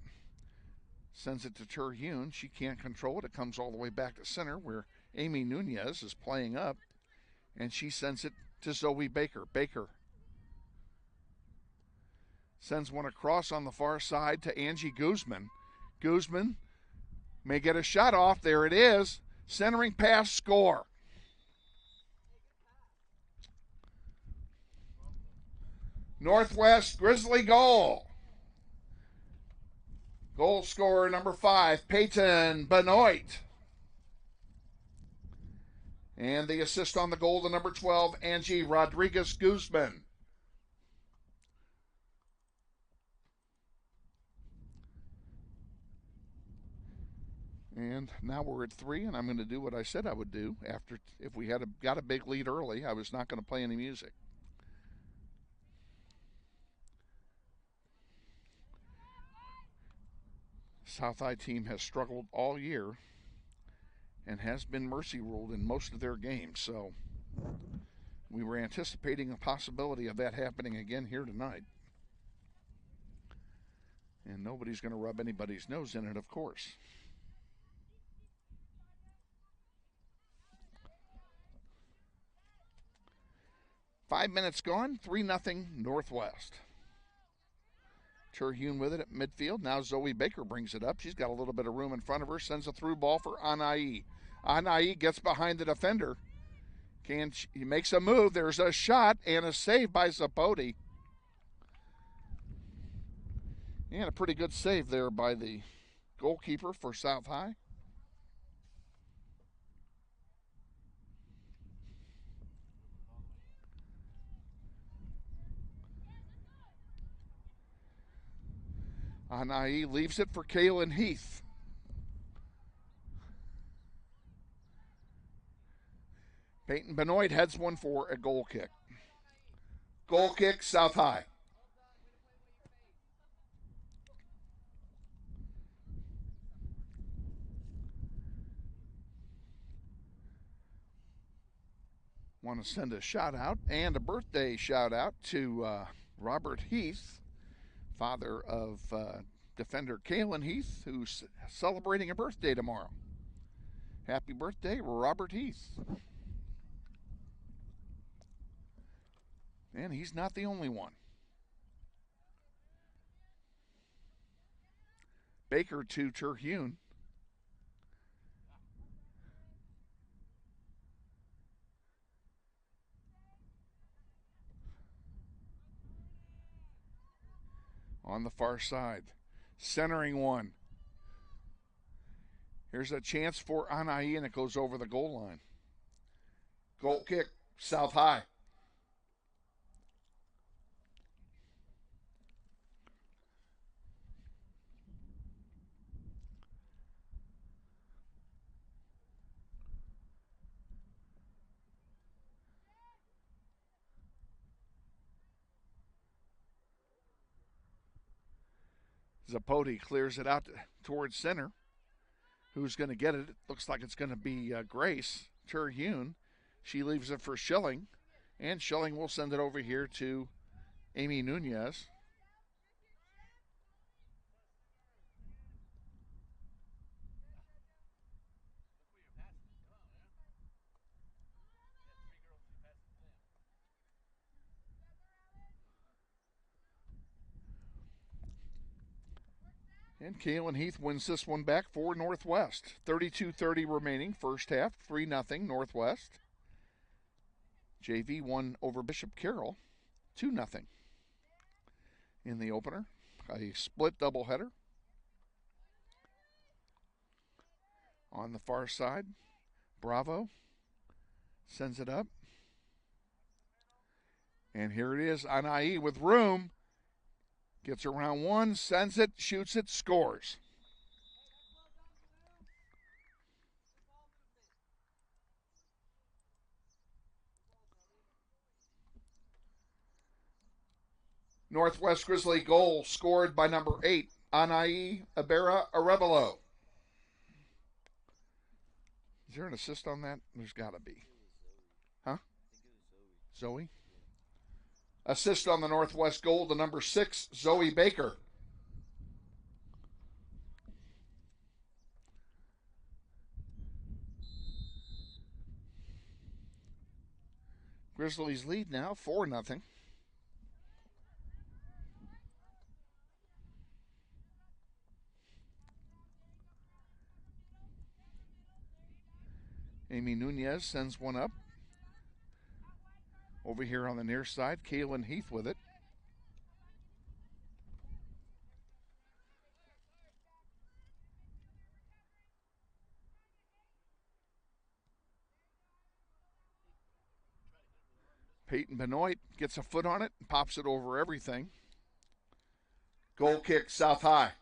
Sends it to Terhune. She can't control it. It comes all the way back to center where Amy Nunez is playing up. And she sends it to Zoe Baker. Baker sends one across on the far side to Angie Guzman. Guzman may get a shot off. There it is. Centering pass, score. Northwest Grizzly goal. Goal scorer number 5, Peyton Benoit. And the assist on the goal to number 12, Angie Rodriguez Guzman. And now we're at 3, and I'm going to do what I said I would do. After, if we had got a big lead early, I was not going to play any music. South High team has struggled all year and has been mercy ruled in most of their games. So we were anticipating a possibility of that happening again here tonight. And nobody's going to rub anybody's nose in it, of course. Five minutes gone, 3-0 Northwest. Terhune with it at midfield. Now Zoe Baker brings it up. She's got a little bit of room in front of her. Sends a through ball for Anai. Anai gets behind the defender. He makes a move. There's a shot and a save by Zapote. And a pretty good save there by the goalkeeper for South High. Anai leaves it for Kaylin Heath. Peyton Benoit heads one for a goal kick. Goal kick, South High. Want to send a shout out and a birthday shout out to Robert Heath, father of defender Kaylin Heath, who's celebrating a birthday tomorrow. Happy birthday, Robert Heath. And he's not the only one. Baker to Terhune. on the far side. Centering one. Here's a chance for Anai, and it goes over the goal line. Goal kick, South High. Zapote clears it out towards center. Who's going to get it? It looks like it's going to be Grace Terhune. She leaves it for Schilling, and Schilling will send it over here to Amy Nunez. And Kaylin Heath wins this one back for Northwest. 32:30 remaining, first half, 3-0 Northwest. JV won over Bishop Carroll, 2-0 in the opener. A split doubleheader. On the far side, Bravo sends it up. And here it is, Anai with room. Gets around one, sends it, shoots it, scores. Northwest Grizzly goal scored by number 8, Anai Ibarra Arevalo. Is there an assist on that? There's got to be. Huh? Zoe? Assist on the Northwest goal to number 6, Zoe Baker. Grizzlies lead now 4-0. Amy Nunez sends one up. Over here on the near side, Kaylin Heath with it. Peyton Benoit gets a foot on it and pops it over everything. Goal kick, South High.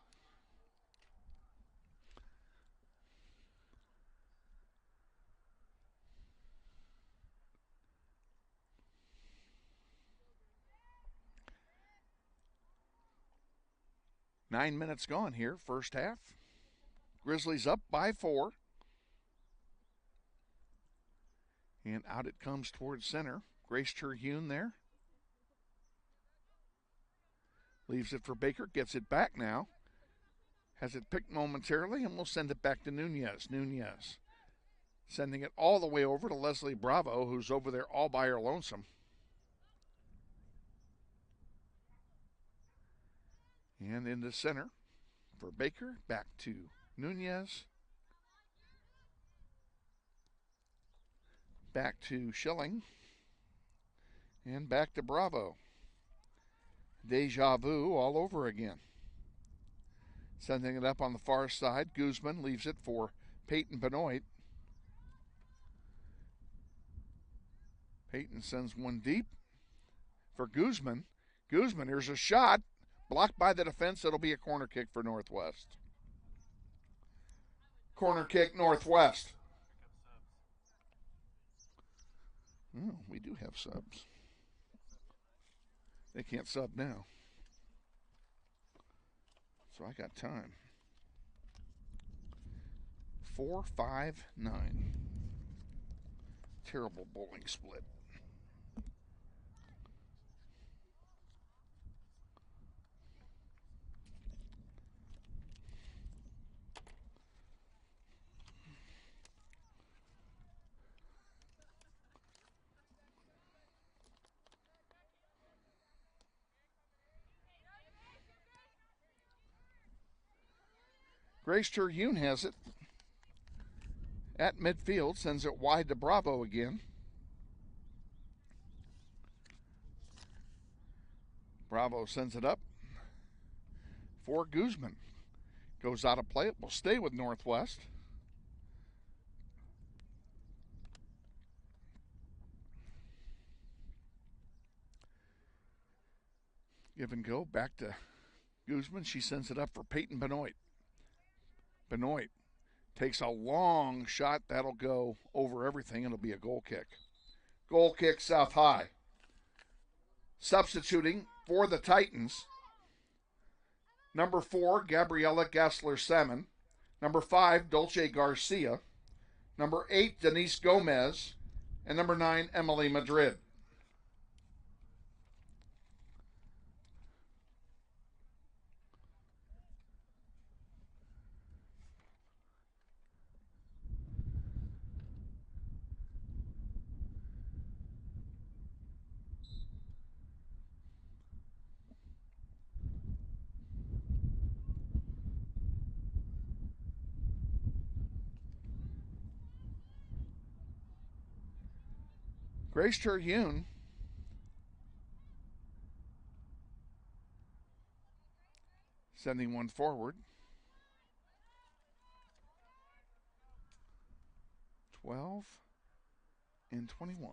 Nine minutes gone here, first half. Grizzlies up by 4. And out it comes towards center. Grace Terhune there. Leaves it for Baker, gets it back now. Has it picked momentarily, and we'll send it back to Nunez. Nunez sending it all the way over to Leslie Bravo, who's over there all by her lonesome. And into center for Baker. Back to Nunez. Back to Schilling. And back to Bravo. Deja vu all over again. Sending it up on the far side. Guzman leaves it for Peyton Benoit. Peyton sends one deep for Guzman. Guzman, here's a shot. Blocked by the defense. It'll be a corner kick for Northwest. Corner kick, Northwest. Oh, we do have subs. They can't sub now. So I got time. 4-5-9. Terrible bowling split. Grace Terhune has it at midfield, sends it wide to Bravo again. Bravo sends it up. for Guzman. Goes out of play. It will stay with Northwest. Give and go back to Guzman. She sends it up for Peyton Benoit. Benoit takes a long shot. That'll go over everything. It'll be a goal kick. Goal kick, South High. Substituting for the Titans, number 4, Gabriela Gassler-Salmon. Number 5, Dolce Garcia. Number 8, Denise Gomez. And number 9, Emily Madrid. Grace Terhune sending one forward. 12 and 21.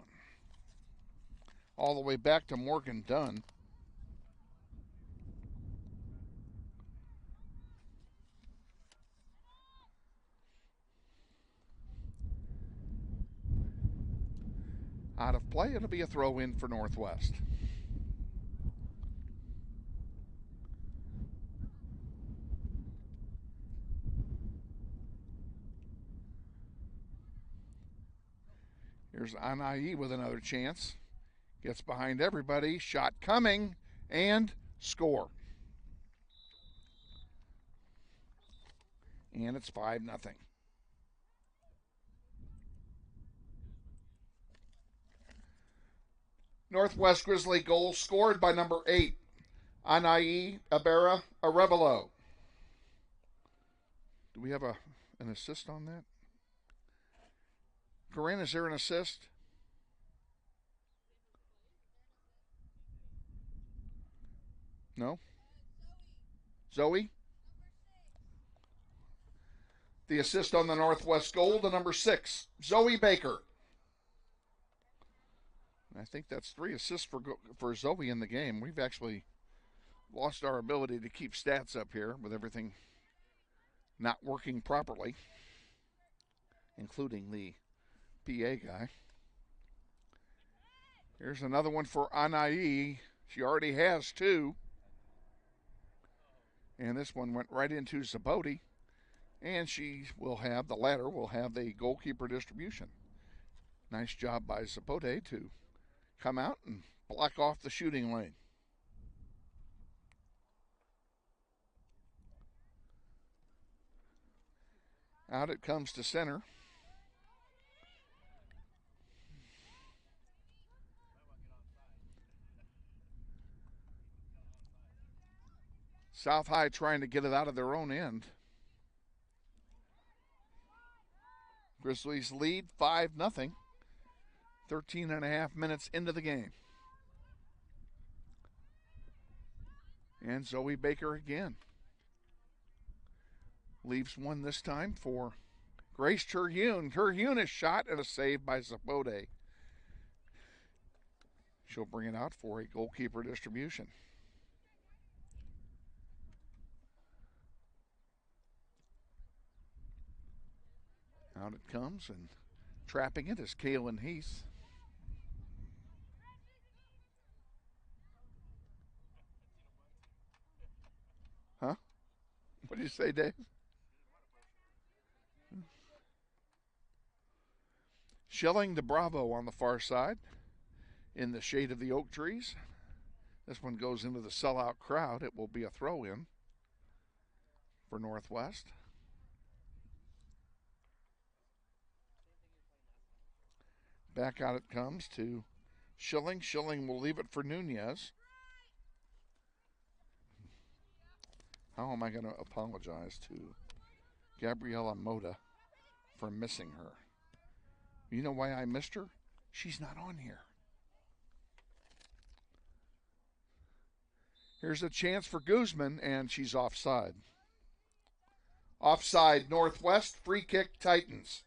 All the way back to Morgan Dunn. Out of play, it'll be a throw in for Northwest. Here's Anai with another chance. Gets behind everybody. Shot coming and score. And it's 5-0. Northwest Grizzly goal scored by number 8, Anai Abera Arevalo. Do we have an assist on that? Corinne, is there an assist? No? Zoe? The assist on the Northwest goal to number 6, Zoe Baker. I think that's 3 assists for Zoe in the game. We've actually lost our ability to keep stats up here with everything not working properly, including the PA guy. Here's another one for Anai. She already has 2. And this one went right into Zabote. And the latter will have the goalkeeper distribution. Nice job by Zabote to come out and block off the shooting lane. Out it comes to center. South High trying to get it out of their own end. Grizzlies lead 5-0. 13 and a half minutes into the game. And Zoe Baker again. Leaves one this time for Grace Terhune. Terhune is shot and a save by Zabote. She'll bring it out for a goalkeeper distribution. Out it comes, and trapping it is Kaylin Heath. Huh? What did you say, Dave? Schilling to Bravo on the far side in the shade of the oak trees. This one goes into the sellout crowd. It will be a throw-in for Northwest. Back out it comes to Schilling. Schilling will leave it for Nunez. How am I going to apologize to Gabriela Moda for missing her? You know why I missed her? She's not on here. Here's a chance for Guzman, and she's offside. Offside, Northwest, free kick, Titans.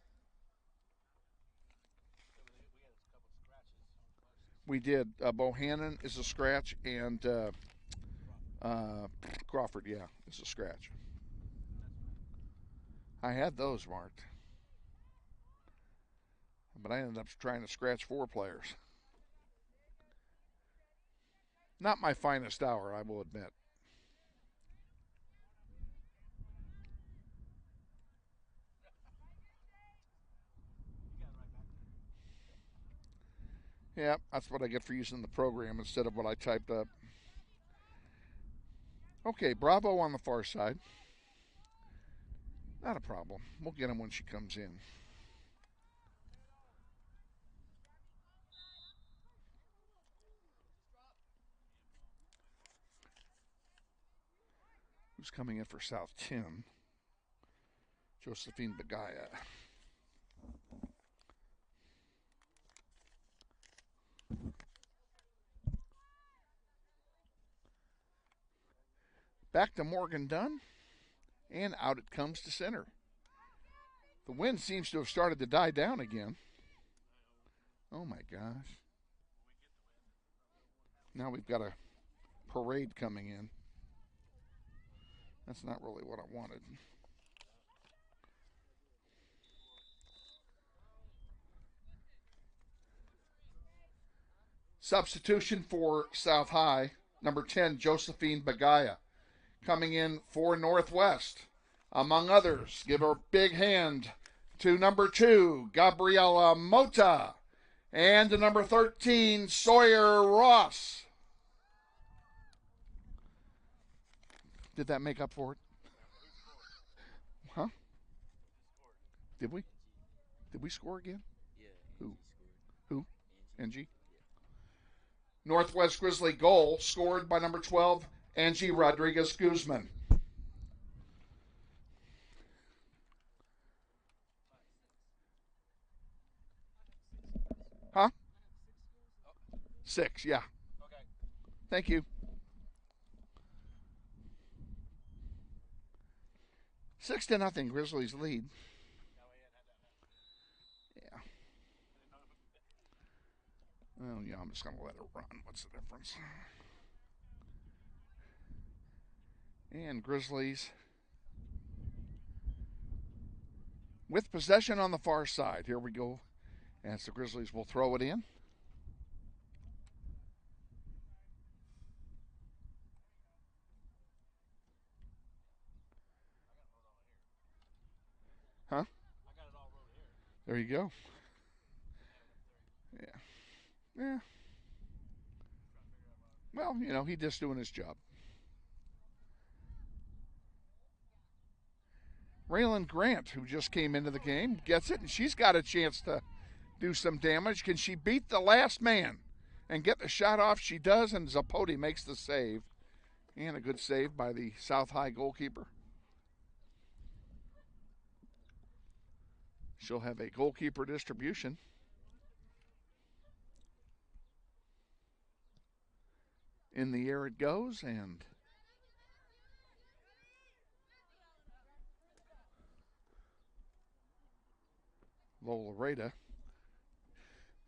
We did. Bohannon is a scratch, and Crawford, yeah, is a scratch. I had those marked, but I ended up trying to scratch 4 players. Not my finest hour, I will admit. Yeah, that's what I get for using the program instead of what I typed up. Okay, Bravo on the far side. Not a problem. We'll get him when she comes in. Who's coming in for South Tim? Josephine Bagaya. Back to Morgan Dunn, and out it comes to center. The wind seems to have started to die down again. Oh my gosh. Now we've got a parade coming in. That's not really what I wanted. Substitution for South High, number 10, Josephine Bagaya. Coming in for Northwest, among others, give a big hand to number 2, Gabriela Mota, and to number 13, Sawyer Ross. Did that make up for it? Huh? Did we? Did we score again? Yeah. Who? Angie? Northwest Grizzly goal scored by number 12, Angie Rodriguez Guzman. Huh? 6, yeah. Okay. Thank you. 6-0, Grizzlies lead. Yeah. Well, yeah, I'm just going to let it run. What's the difference? And Grizzlies with possession on the far side. Here we go. As the Grizzlies will throw it in. Huh? There you go. Yeah. Yeah. Well, you know, he's just doing his job. Raylan Grant, who just came into the game, gets it, and she's got a chance to do some damage. Can she beat the last man and get the shot off? She does, and Zapoti makes the save. And a good save by the South High goalkeeper. She'll have a goalkeeper distribution. In the air it goes, and Lola Rada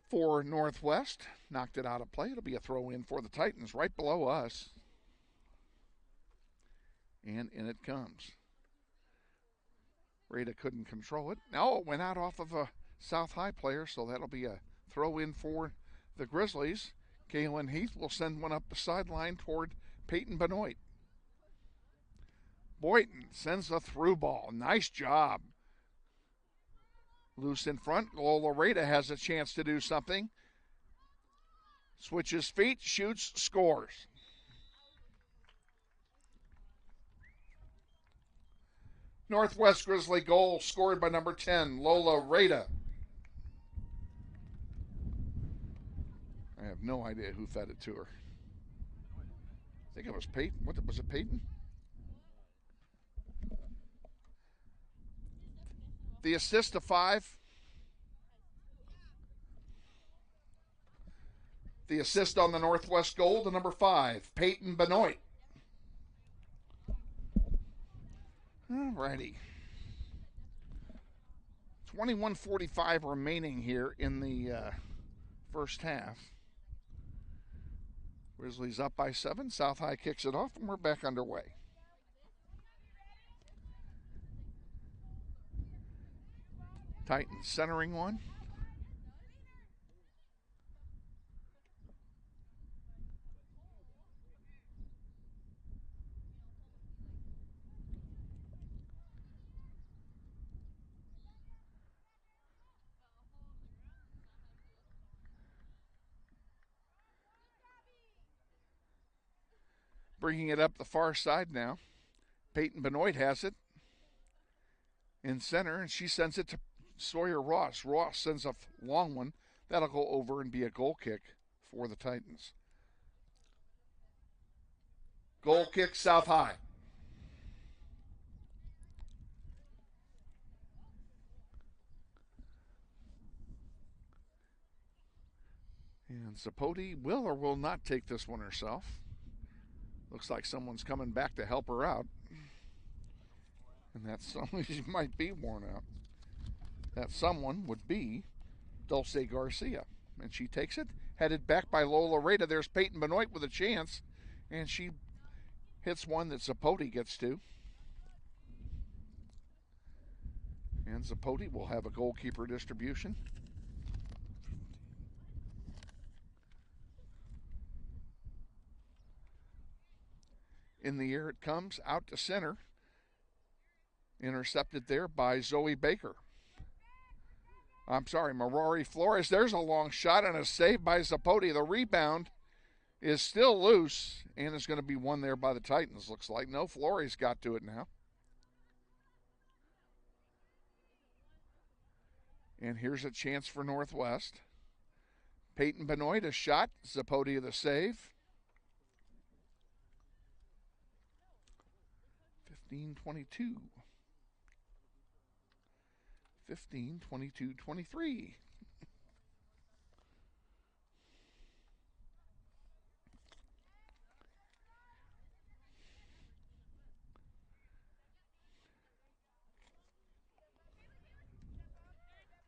for Northwest knocked it out of play. It'll be a throw in for the Titans right below us. And in it comes. Rada couldn't control it. Now it went out off of a South High player, so that'll be a throw in for the Grizzlies. Kaylin Heath will send one up the sideline toward Peyton Benoit. Boynton sends a through ball. Nice job. Loose in front. Lola Rada has a chance to do something. Switches feet, shoots, scores. Northwest Grizzly goal scored by number 10, Lola Rada. I have no idea who fed it to her. I think it was Peyton. What was it, Peyton? The assist to 5. The assist on the Northwest goal to number 5, Peyton Benoit. All righty. 21:45 remaining here in the first half. Grizzlies up by 7. South High kicks it off, and we're back underway. Titans centering one. Bringing it up the far side now. Peyton Benoit has it in center, and she sends it to Sawyer Ross. Ross sends a long one. That'll go over and be a goal kick for the Titans. Goal kick, South High. And Zapote will or will not take this one herself. Looks like someone's coming back to help her out. And that someone, she might be worn out. That someone would be Dulce Garcia. And she takes it, headed back by Lola Rada. There's Peyton Benoit with a chance. And she hits one that Zapote gets to. And Zapote will have a goalkeeper distribution. In the air it comes, out to center. Intercepted there by Zoe Baker. I'm sorry, Marari Flores. There's a long shot and a save by Zapote. The rebound is still loose and is going to be won there by the Titans, looks like. No, Flores got to it now. And here's a chance for Northwest. Peyton Benoit, a shot. Zapote the save. 15-22. 15-22-23.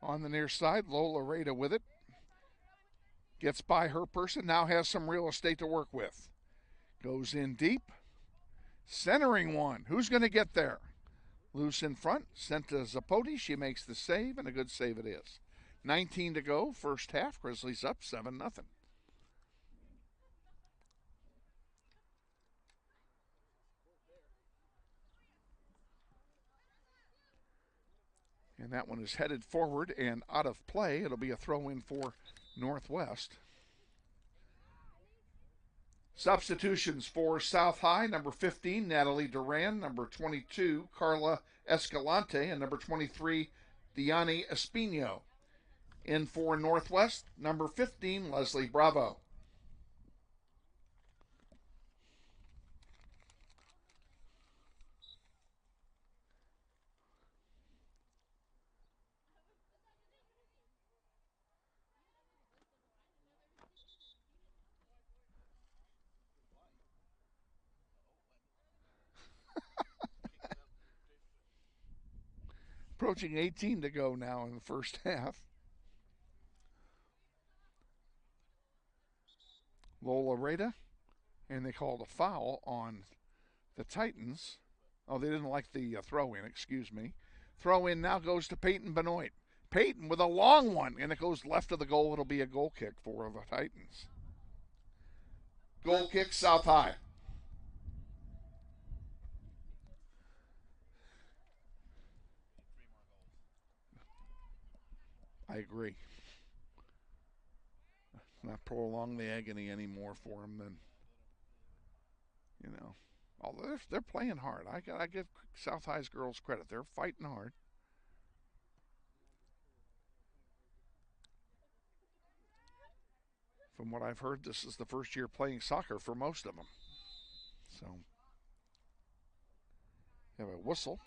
On the near side, Lola Rada with it. Gets by her person, now has some real estate to work with. Goes in deep. Centering one. Who's going to get there? Loose in front. Sent to Zapote. She makes the save, and a good save it is. 19 to go. First half. Grizzlies up 7-0. And that one is headed forward and out of play. It'll be a throw-in for Northwest. Substitutions for South High, number 15, Natalie Duran, number 22, Carla Escalante, and number 23, Diani Espino. In for Northwest, number 15, Leslie Bravo. Approaching 18 to go now in the first half. Lola Rada, and they called a foul on the Titans. Oh, they didn't like the throw-in, excuse me. Throw-in now goes to Peyton Benoit. Peyton with a long one, and it goes left of the goal. It'll be a goal kick for the Titans. Goal kick, South High. I agree. Not prolong the agony anymore for them than, although they're playing hard. I give South High's girls credit. They're fighting hard. From what I've heard, this is the first year playing soccer for most of them. So, you have a whistle.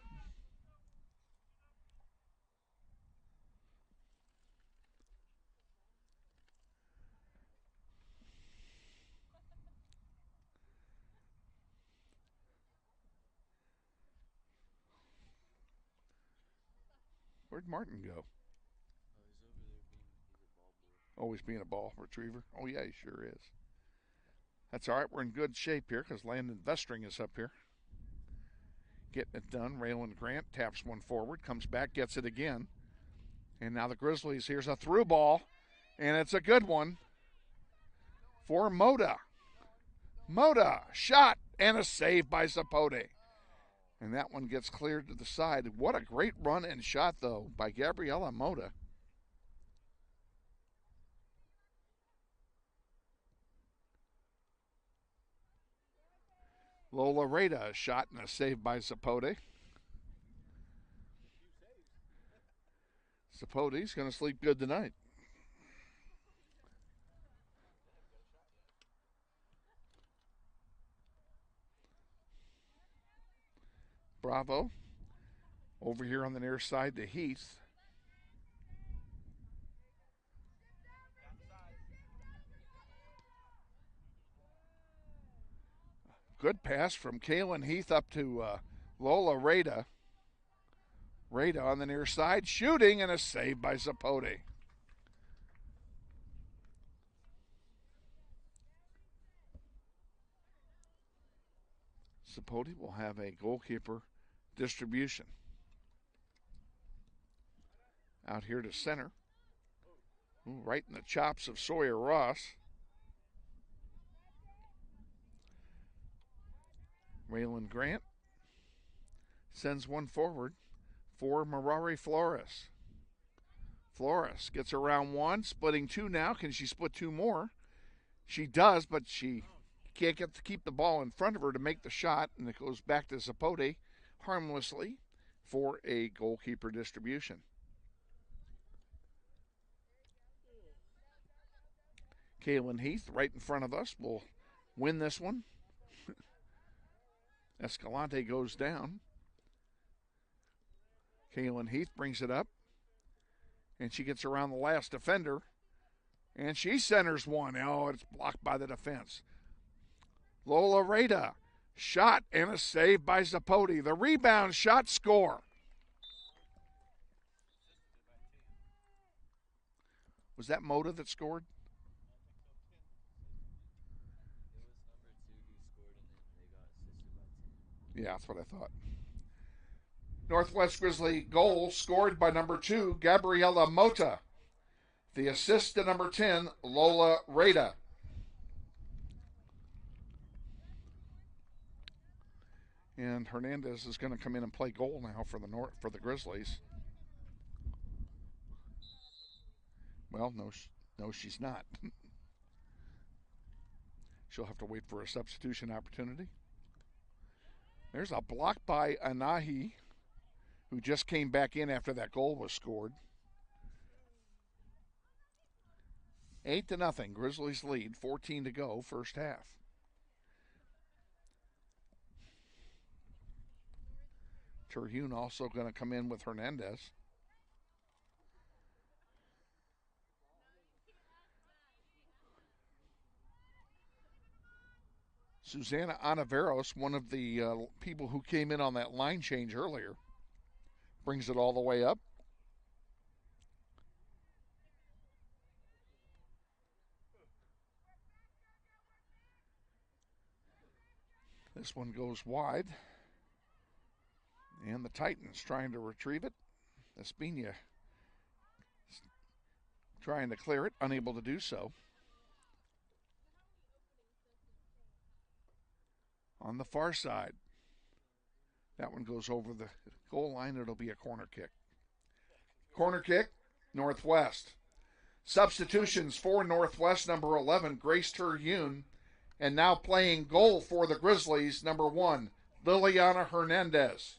Where'd Martin go? Always being a ball retriever. Oh, yeah, he sure is. That's all right. We're in good shape here because Landon Vestring is up here. Getting it done. Raylan Grant taps one forward, comes back, gets it again. And now the Grizzlies, here's a through ball, and it's a good one for Mota. Mota, shot, and a save by Zapote. And that one gets cleared to the side. What a great run and shot, though, by Gabriela Mota. Lola Rada, a shot and a save by Zapote. Zapote's going to sleep good tonight. Bravo. Over here on the near side to Heath. Good pass from Kaylin Heath up to Lola Rada. Rada on the near side, shooting, and a save by Zapote. Zapote will have a goalkeeper distribution. Out here to center. Ooh, right in the chops of Sawyer Ross. Raylan Grant sends one forward for Mirari Flores. Flores gets around one, splitting two now. Can she split two more? She does, but she can't get to keep the ball in front of her to make the shot, and it goes back to Zapote harmlessly for a goalkeeper distribution. Kaylin Heath right in front of us will win this one. Escalante goes down. Kaylin Heath brings it up. And she gets around the last defender. And she centers one. Oh, it's blocked by the defense. Lola Rada. Shot and a save by Zapote. The rebound, shot, score. Was that Mota that scored? Yeah, that's what I thought. Northwest Grizzly goal scored by number 2, Gabriela Mota. The assist to number 10, Lola Rada. And Hernandez is going to come in and play goal now for the Grizzlies. Well, no, she's not. She'll have to wait for a substitution opportunity. There's a block by Anahi, who just came back in after that goal was scored. 8-0, Grizzlies lead, 14 to go, first half. Terhune also going to come in with Hernandez. Susanna Anaveros, one of the people who came in on that line change earlier, brings it all the way up. This one goes wide. And the Titans trying to retrieve it. Espina trying to clear it, unable to do so. On the far side. That one goes over the goal line. It'll be a corner kick. Corner kick, Northwest. Substitutions for Northwest, number 11, Grace Terhune. And now playing goal for the Grizzlies, number 1, Liliana Hernandez.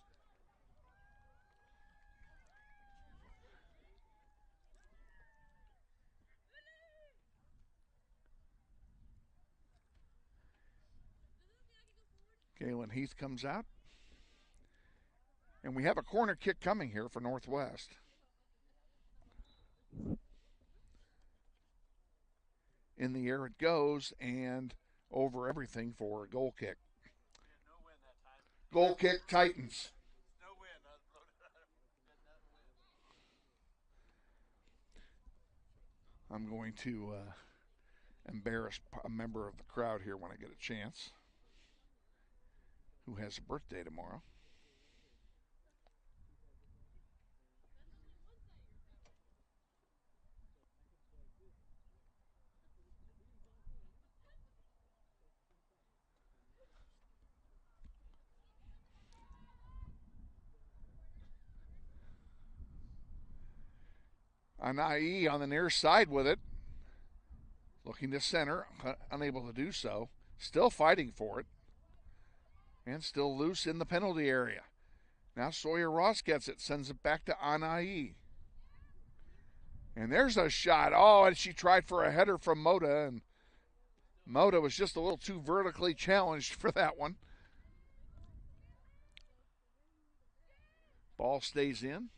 Kaylin Heath comes out. And we have a corner kick coming here for Northwest. In the air it goes, and over everything for a goal kick. Goal kick, Titans. I'm going to embarrass a member of the crowd here when I get a chance, who has a birthday tomorrow. Anai on the near side with it. Looking to center, unable to do so. Still fighting for it. And still loose in the penalty area. Now Sawyer Ross gets it, sends it back to Anai. And there's a shot. Oh, and she tried for a header from Mota, and Mota was just a little too vertically challenged for that one. Ball stays in.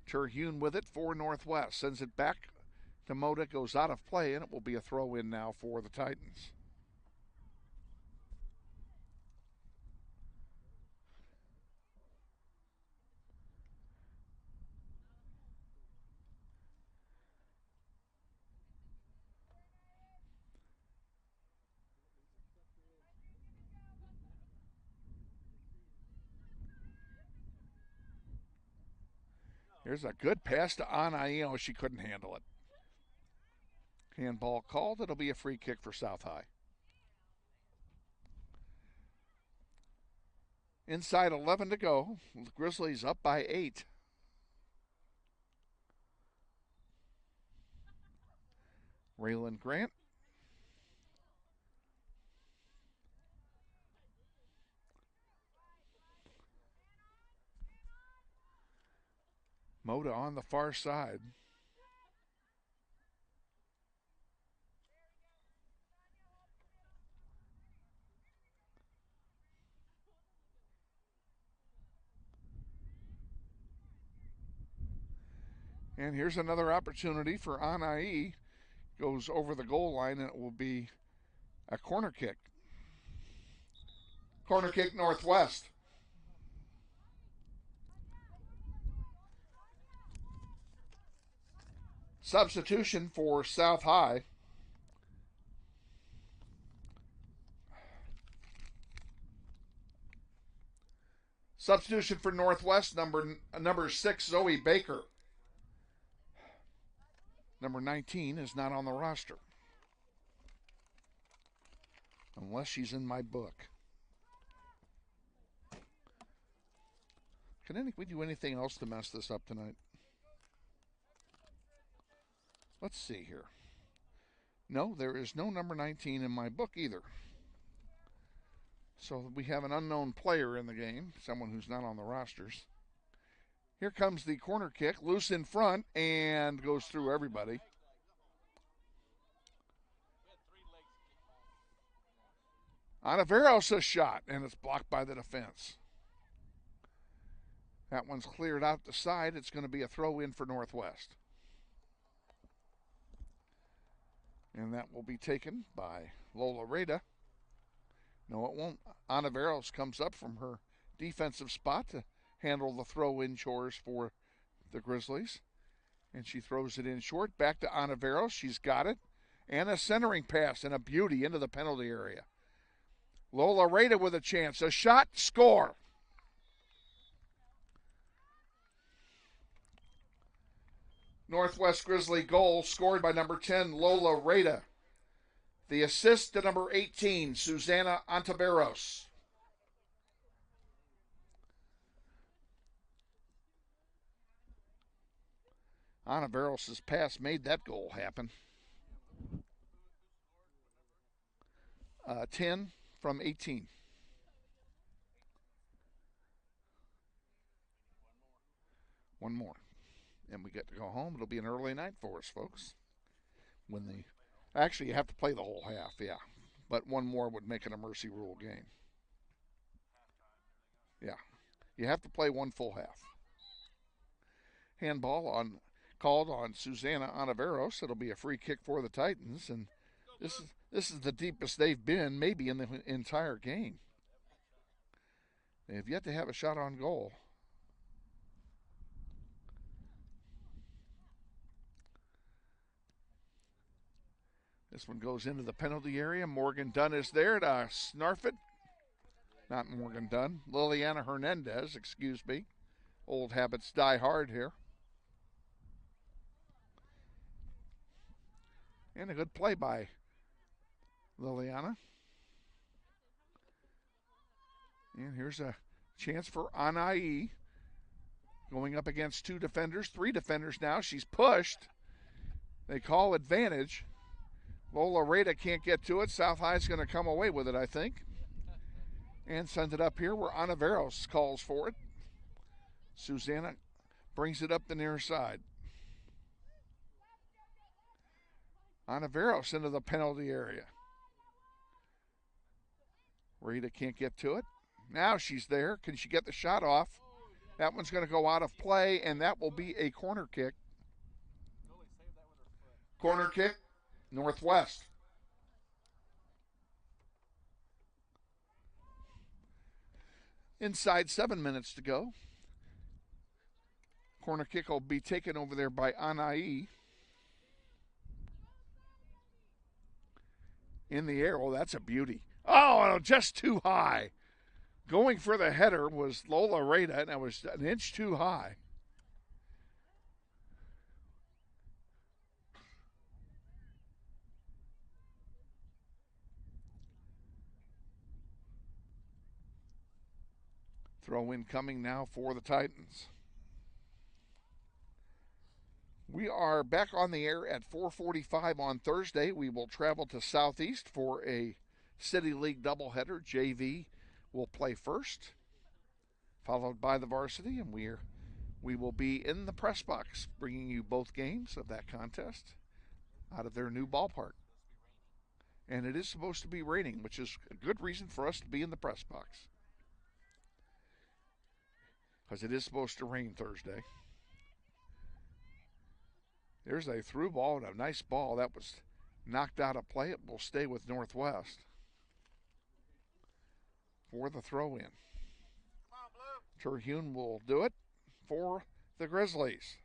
Terhune with it for Northwest. Sends it back to Mota, goes out of play, and it will be a throw in now for the Titans. There's a good pass to Anai. Oh, she couldn't handle it. Handball called. It'll be a free kick for South High. Inside 11 to go. The Grizzlies up by 8. Raylan Grant. Mota on the far side. And here's another opportunity for Anai. Goes over the goal line, and it will be a corner kick. Corner kick Northwest. Substitution for South High. Substitution for Northwest, number 6, Zoe Baker. Number 19 is not on the roster. Unless she's in my book. Can we do anything else to mess this up tonight? Let's see here. No, there is no number 19 in my book either. So we have an unknown player in the game, someone who's not on the rosters. Here comes the corner kick, loose in front, and goes through everybody. Ontiveros a shot, and it's blocked by the defense. That one's cleared out the side. It's going to be a throw in for Northwest. And that will be taken by Lola Reda. No, it won't. Ontiveros comes up from her defensive spot to handle the throw-in chores for the Grizzlies. And she throws it in short. Back to Ontiveros. She's got it. And a centering pass and a beauty into the penalty area. Lola Reda with a chance. A shot, score. Northwest Grizzly goal scored by number 10, Lola Reda. The assist to number 18, Susanna Ontiveros. Ontiveros' pass made that goal happen. 10 from 18. One more. And we get to go home. It'll be an early night for us, folks. Actually, you have to play the whole half, yeah. But one more would make it a mercy rule game. Yeah. You have to play one full half. Handball called on Susanna Ontiveros. It'll be a free kick for the Titans, and this is the deepest they've been maybe in the entire game. They have yet to have a shot on goal. This one goes into the penalty area. Morgan Dunn is there to snarf it. Not Morgan Dunn. Liliana Hernandez, excuse me. Old habits die hard here. And a good play by Liliana. And here's a chance for Anai. Going up against two defenders, three defenders now. She's pushed. They call advantage. Lola Rada can't get to it. South High's going to come away with it, I think. And send it up here where Anaveros calls for it. Susanna brings it up the near side. Anaveros into the penalty area. Rita can't get to it. Now she's there. Can she get the shot off? That one's going to go out of play, and that will be a corner kick. Corner kick, Northwest. Inside 7 minutes to go. Corner kick will be taken over there by Anai. In the air. Oh, that's a beauty. Oh, just too high. Going for the header was Lola Rada, and it was an inch too high. Throw in coming now for the Titans. We are back on the air at 4:45 on Thursday. We will travel to Southeast for a City League doubleheader. JV will play first, followed by the varsity, and we will be in the press box bringing you both games of that contest out of their new ballpark. And it is supposed to be raining, which is a good reason for us to be in the press box, because it is supposed to rain Thursday. There's a through ball and a nice ball. That was knocked out of play. It will stay with Northwest for the throw-in. Terhune will do it for the Grizzlies.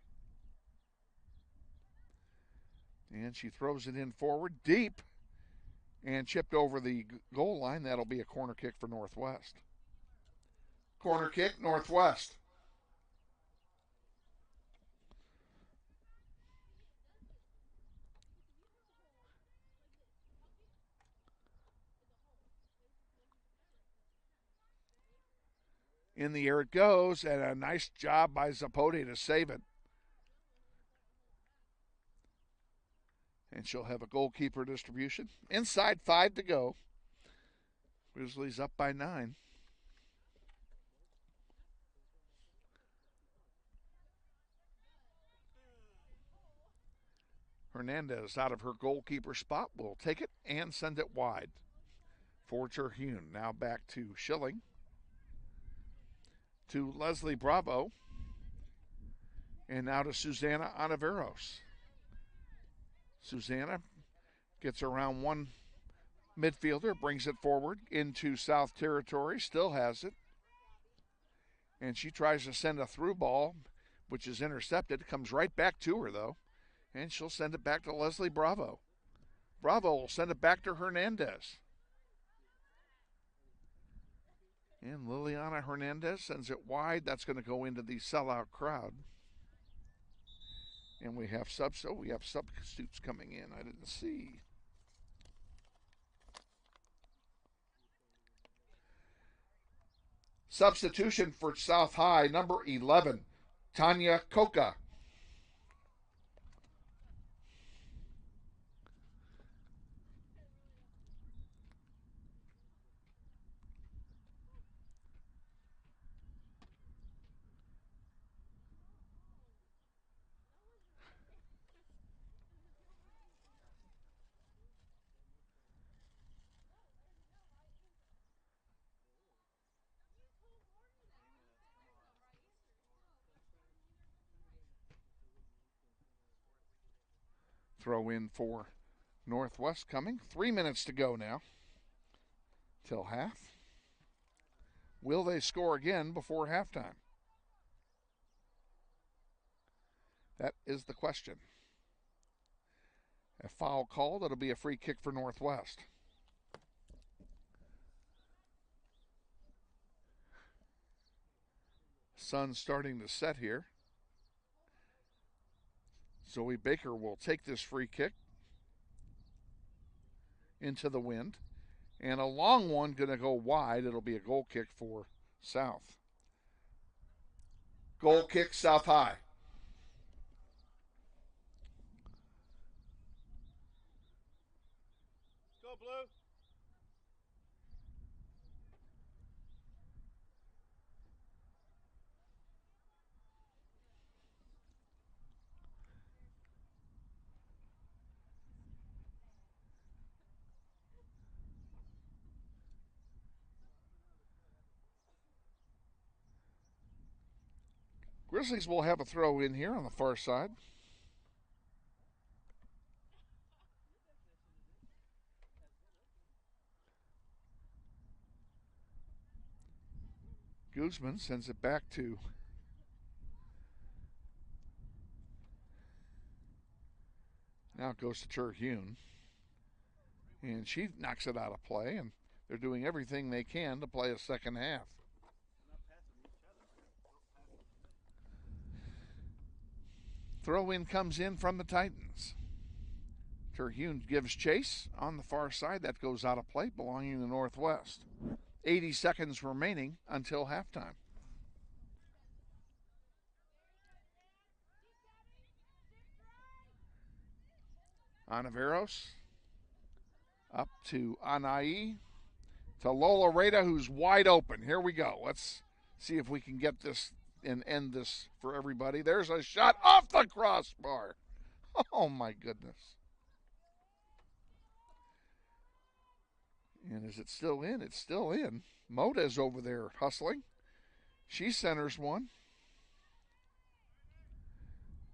And she throws it in forward, deep, and chipped over the goal line. That'll be a corner kick for Northwest. Corner kick, Northwest. In the air it goes, and a nice job by Zapote to save it. And she'll have a goalkeeper distribution. Inside 5 to go. Grizzlies up by 9. Hernandez out of her goalkeeper spot will take it and send it wide for Terhune. Now back to Schilling. To Leslie Bravo. And now to Susanna Anaveros. Susanna gets around one midfielder, brings it forward into South Territory, still has it. And she tries to send a through ball, which is intercepted. Comes right back to her, though. And she'll send it back to Leslie Bravo. Bravo will send it back to Hernandez. And Liliana Hernandez sends it wide. That's going to go into the sellout crowd. And we have substitutes coming in. I didn't see. Substitution for South High, number 11, Tanya Coca. Throw in for Northwest coming. 3 minutes to go now till half. Will they score again before halftime? That is the question. A foul called. It'll be a free kick for Northwest. Sun's starting to set here. Zoe Baker will take this free kick into the wind. And a long one going to go wide. It'll be a goal kick for South. Goal kick, South High. Go, Blue. Grizzlies will have a throw in here on the far side. Guzman sends it back to now it goes to Terhune. And she knocks it out of play, and they're doing everything they can to play a second half. Throw-in comes in from the Titans. Terhune gives chase on the far side. That goes out of play, belonging to Northwest. 80 seconds remaining until halftime. Anaveros up to Anai, to Lola Reda, who's wide open. Here we go. Let's see if we can get this and end this for everybody. There's a shot off the crossbar. Oh, my goodness. And is it still in? It's still in. Moda's over there hustling. She centers one.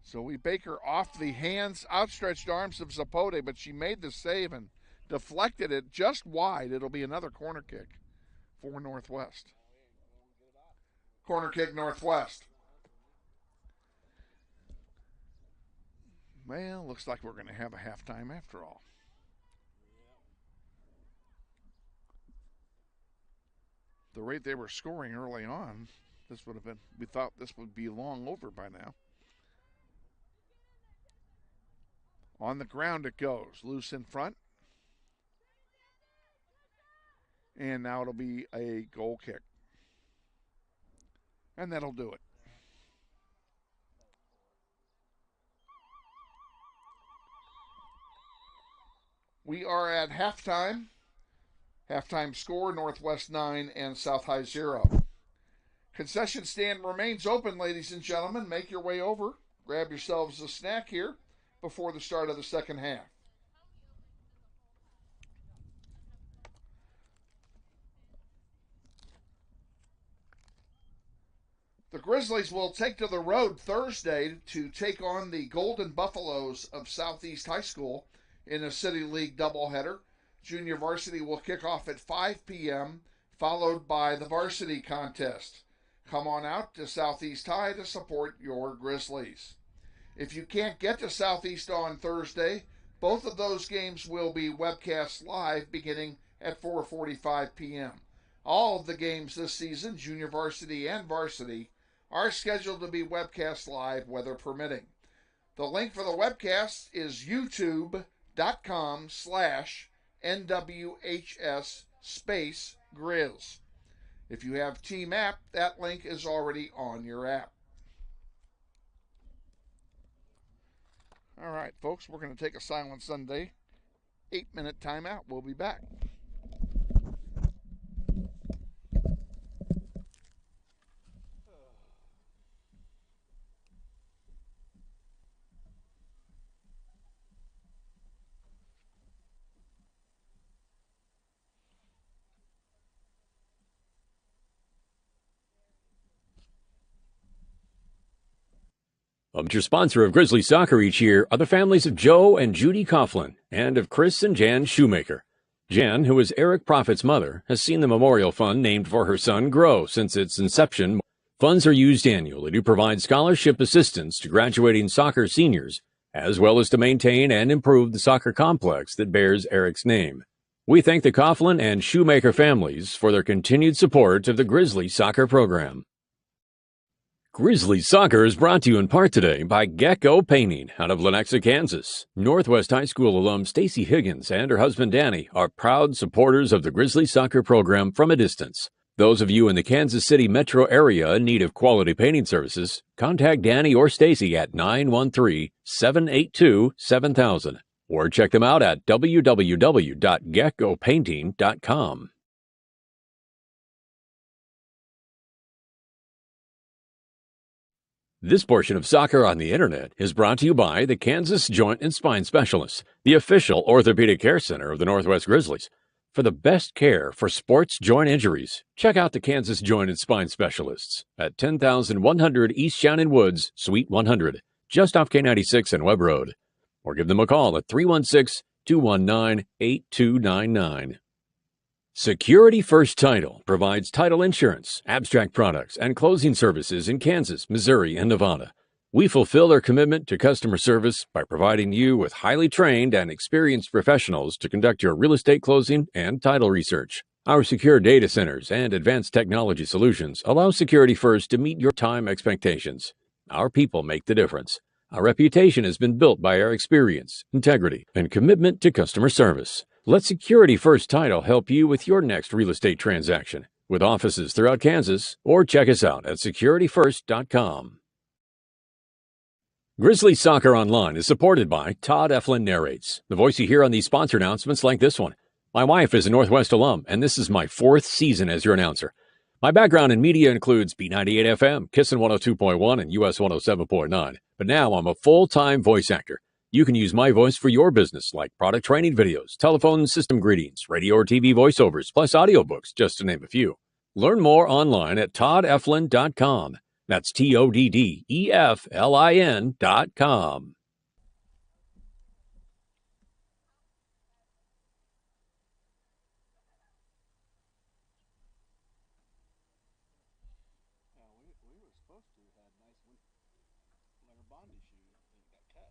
Zoe Baker off the hands, outstretched arms of Zapote, but she made the save and deflected it just wide. It'll be another corner kick for Northwest. Corner kick, Northwest. Well, looks like we're going to have a halftime after all. The rate they were scoring early on, this would have been, we thought this would be long over by now. On the ground it goes, loose in front. And now it'll be a goal kick. And that'll do it. We are at halftime. Halftime score, Northwest 9 and South High 0. Concession stand remains open, ladies and gentlemen. Make your way over. Grab yourselves a snack here before the start of the second half. The Grizzlies will take to the road Thursday to take on the Golden Buffaloes of Southeast High School in a City League doubleheader. Junior varsity will kick off at 5 p.m., followed by the varsity contest. Come on out to Southeast High to support your Grizzlies. If you can't get to Southeast on Thursday, both of those games will be webcast live beginning at 4:45 p.m. All of the games this season, junior varsity and varsity, are scheduled to be webcast live, weather permitting. The link for the webcast is youtube.com/NWHS_Grizz. If you have Team App, that link is already on your app. All right, folks, we're going to take a Silent Sunday 8-minute timeout. We'll be back. A major sponsor of Grizzly Soccer each year are the families of Joe and Judy Coughlin and of Chris and Jan Shoemaker. Jan, who is Eric Prophet's mother, has seen the memorial fund named for her son grow since its inception. Funds are used annually to provide scholarship assistance to graduating soccer seniors as well as to maintain and improve the soccer complex that bears Eric's name. We thank the Coughlin and Shoemaker families for their continued support of the Grizzlies soccer program. Grizzlies Soccer is brought to you in part today by Gecko Painting out of Lenexa, Kansas. Northwest High School alum Stacy Higgins and her husband Danny are proud supporters of the Grizzlies Soccer program from a distance. Those of you in the Kansas City metro area in need of quality painting services, contact Danny or Stacy at 913-782-7000 or check them out at www.geckopainting.com. This portion of Soccer on the Internet is brought to you by the Kansas Joint and Spine Specialists, the official orthopedic care center of the Northwest Grizzlies. For the best care for sports joint injuries, check out the Kansas Joint and Spine Specialists at 10,100 East Shannon Woods, Suite 100, just off K96 and Webb Road. Or give them a call at 316-219-8299. Security First Title provides title insurance, abstract products, and closing services in Kansas, Missouri, and Nevada. We fulfill their commitment to customer service by providing you with highly trained and experienced professionals to conduct your real estate closing and title research. Our secure data centers and advanced technology solutions allow Security First to meet your time expectations. Our people make the difference. Our reputation has been built by our experience, integrity, and commitment to customer service. Let Security First Title help you with your next real estate transaction with offices throughout Kansas, or check us out at securityfirst.com. Grizzlies Soccer Online is supported by Todd Eflin Narrates, the voice you hear on these sponsor announcements like this one. My wife is a Northwest alum, and this is my 4th season as your announcer. My background in media includes B98 FM, Kissin 102.1, and US 107.9, but now I'm a full-time voice actor. You can use my voice for your business, like product training videos, telephone system greetings, radio or TV voiceovers, plus audiobooks, just to name a few. Learn more online at toddeflin.com. That's TODDEFLIN.com. We were supposed to have nice one, like a bond issue that got cut.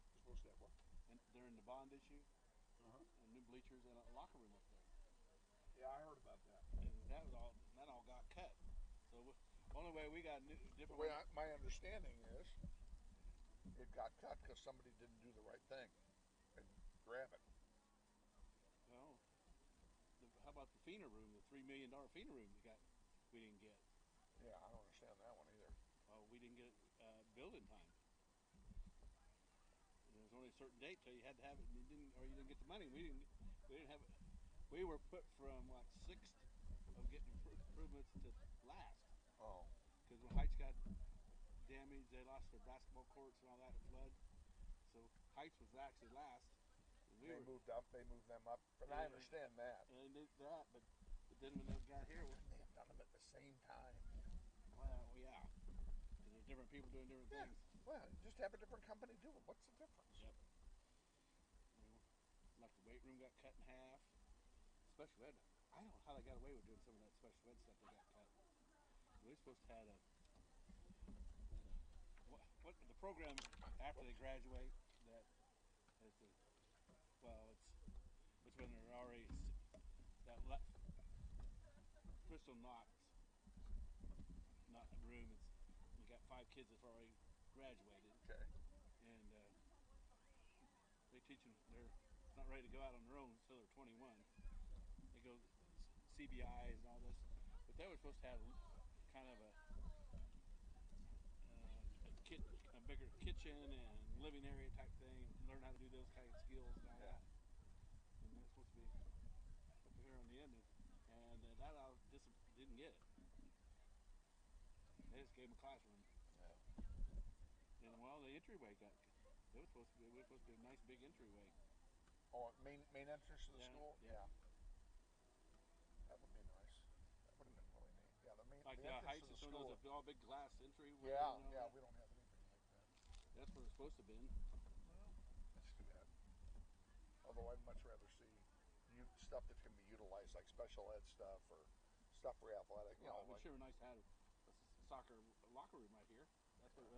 You're supposed to have what? And during the bond issue, and new bleachers and a locker room up there. Yeah, I heard about that. And that all got cut. So only way we got different. The way my understanding is, it got cut because somebody didn't do the right thing and grab it. Well, how about the FINA room, the $3 million FINA room we didn't get? Yeah, I don't understand that one either. We didn't get it billed in time. There was only a certain date, so you had to have it, and you didn't get the money. We didn't have it. We were put from like 6th of getting improvements to last. Oh. Because when Heights got damaged, they lost their basketball courts and all that flood. So Heights was actually last. They moved them up, but I understand that. And they did that, but then when they got here, they have done them at the same time. Well, yeah. There's different people doing different things. Well, just have a different company do it. What's the difference? Yep. Like the weight room got cut in half. Special ed. I don't know how they got away with doing some of that special ed stuff they got cut. We were supposed to have what the program after they graduate that is it's when they're already that Crystal Knox room is you got 5 kids that's already graduated. Okay. And they teach them they're not ready to go out on their own until they're 21. They go CBIs and all this, but they were supposed to have kind of a bigger kitchen and living area type thing, learn how to do those kind of skills and all that. And that's supposed to be up here on the end, and that all just didn't get it. They just gave them a classroom. Yeah. And well, the entryway we were supposed to be a nice big entryway. Oh, main entrance to the school? Yeah. That would be nice. That would have been really neat. Yeah, the like the Heights and some of those all big glass entry. Yeah, we don't have anything like that. That's what it's supposed to be. Well, that's too bad. Although I'd much rather see stuff that can be utilized, like special ed stuff or stuff for athletic. Well, it would sure be nice to have a soccer locker room right here. That's what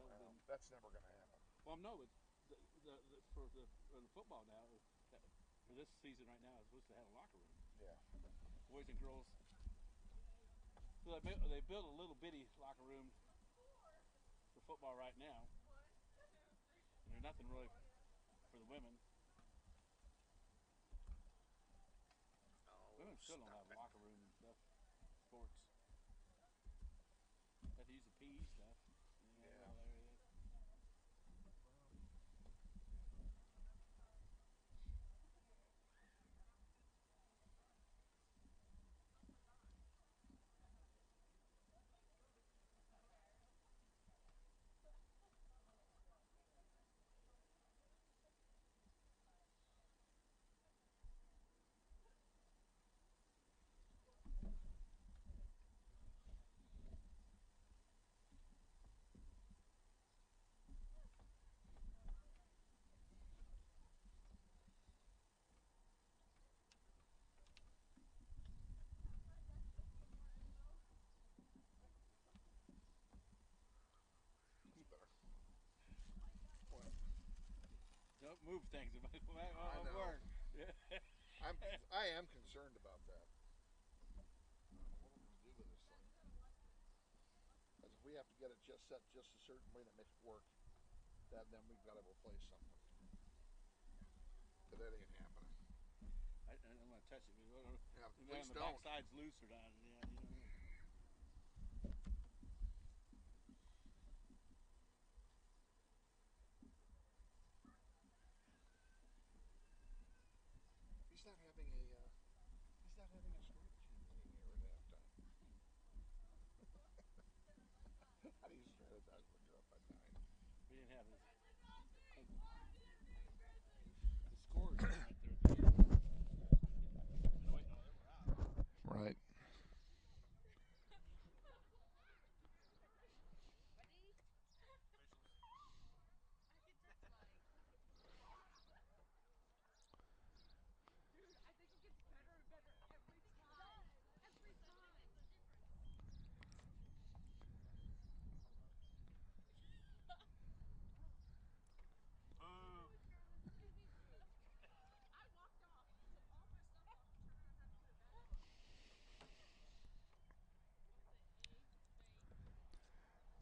that's never going to happen. Well, no, but for the football now, for this season right now, it's supposed to have a locker room. Yeah. Boys and girls. So they built a little bitty locker room for football right now. And there's nothing really for the women. Women still don't have a locker room and stuff. Sports. They have to use the PE stuff. Yeah. Don't move things. I know. Work. I am concerned about that. What am I going to do with this thing? Because if we have to get it just set just a certain way to make it work, then we've got to replace something. But that ain't happening. I don't want to touch it. Yeah, please don't. The back side's loose or not. Yeah, you know. He's not having a strategy meeting here at halftime. How do you strategize when you're up by 9? We didn't have this. The scores right there. Right.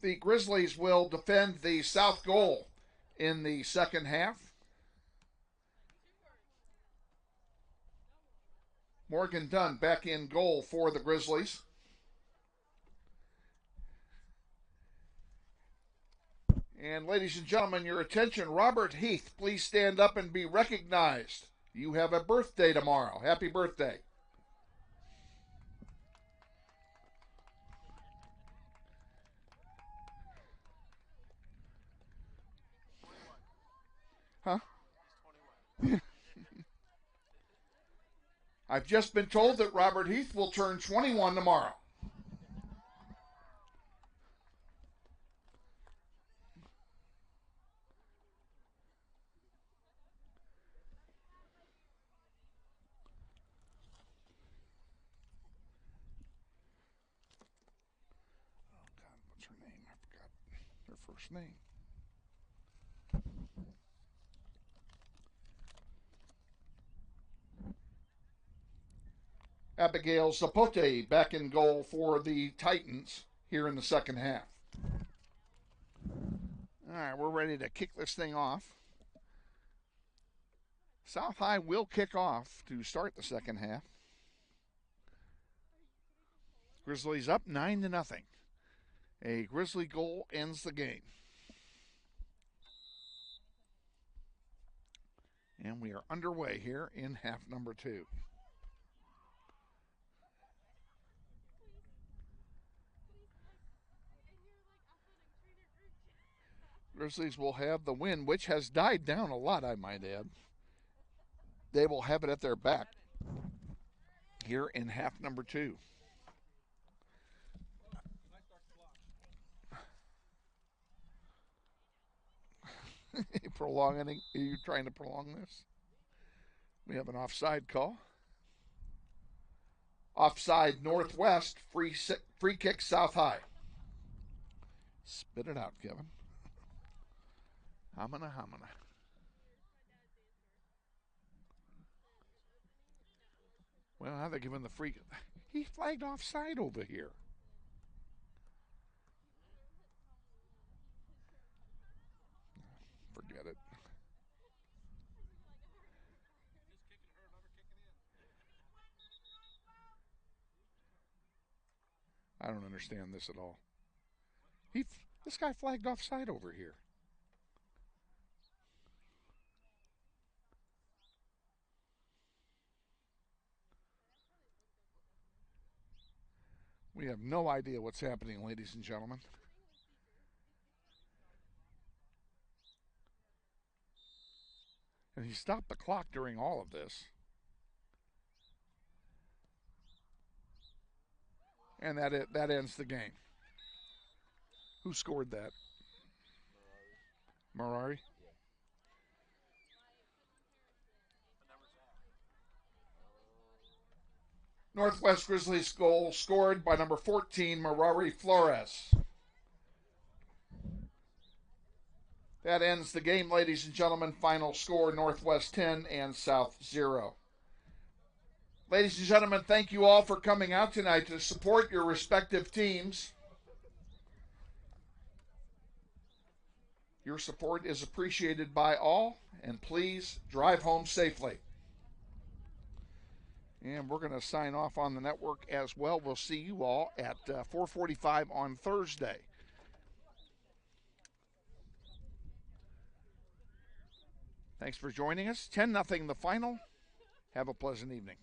The Grizzlies will defend the south goal in the second half. Morgan Dunn back in goal for the Grizzlies. And ladies and gentlemen, your attention, Robert Heath, please stand up and be recognized. You have a birthday tomorrow. Happy birthday. Huh? I've just been told that Robert Heath will turn 21 tomorrow. Oh, God, what's her name? I forgot her first name. Abigail Zapote back in goal for the Titans here in the second half. All right, we're ready to kick this thing off. South High will kick off to start the second half. Grizzlies up 9-0. A Grizzly goal ends the game. And we are underway here in half number 2. Grizzlies will have the wind, which has died down a lot, I might add. They will have it at their back here in half number 2. Prolonging? Are you trying to prolong this? We have an offside call. Offside northwest, free kick South High. Spit it out, Kevin. Hamana, hamana. Well, now they're giving the free. He flagged offside over here. Forget it. I don't understand this at all. This guy flagged offside over here. We have no idea what's happening, ladies and gentlemen. And he stopped the clock during all of this. And that ends the game. Who scored that? Marari? Northwest Grizzlies goal scored by number 14, Marari Flores. That ends the game, ladies and gentlemen. Final score, Northwest 10 and South 0. Ladies and gentlemen, thank you all for coming out tonight to support your respective teams. Your support is appreciated by all, and please drive home safely. And we're going to sign off on the network as well. We'll see you all at 4:45 on Thursday. Thanks for joining us. 10-0 the final. Have a pleasant evening.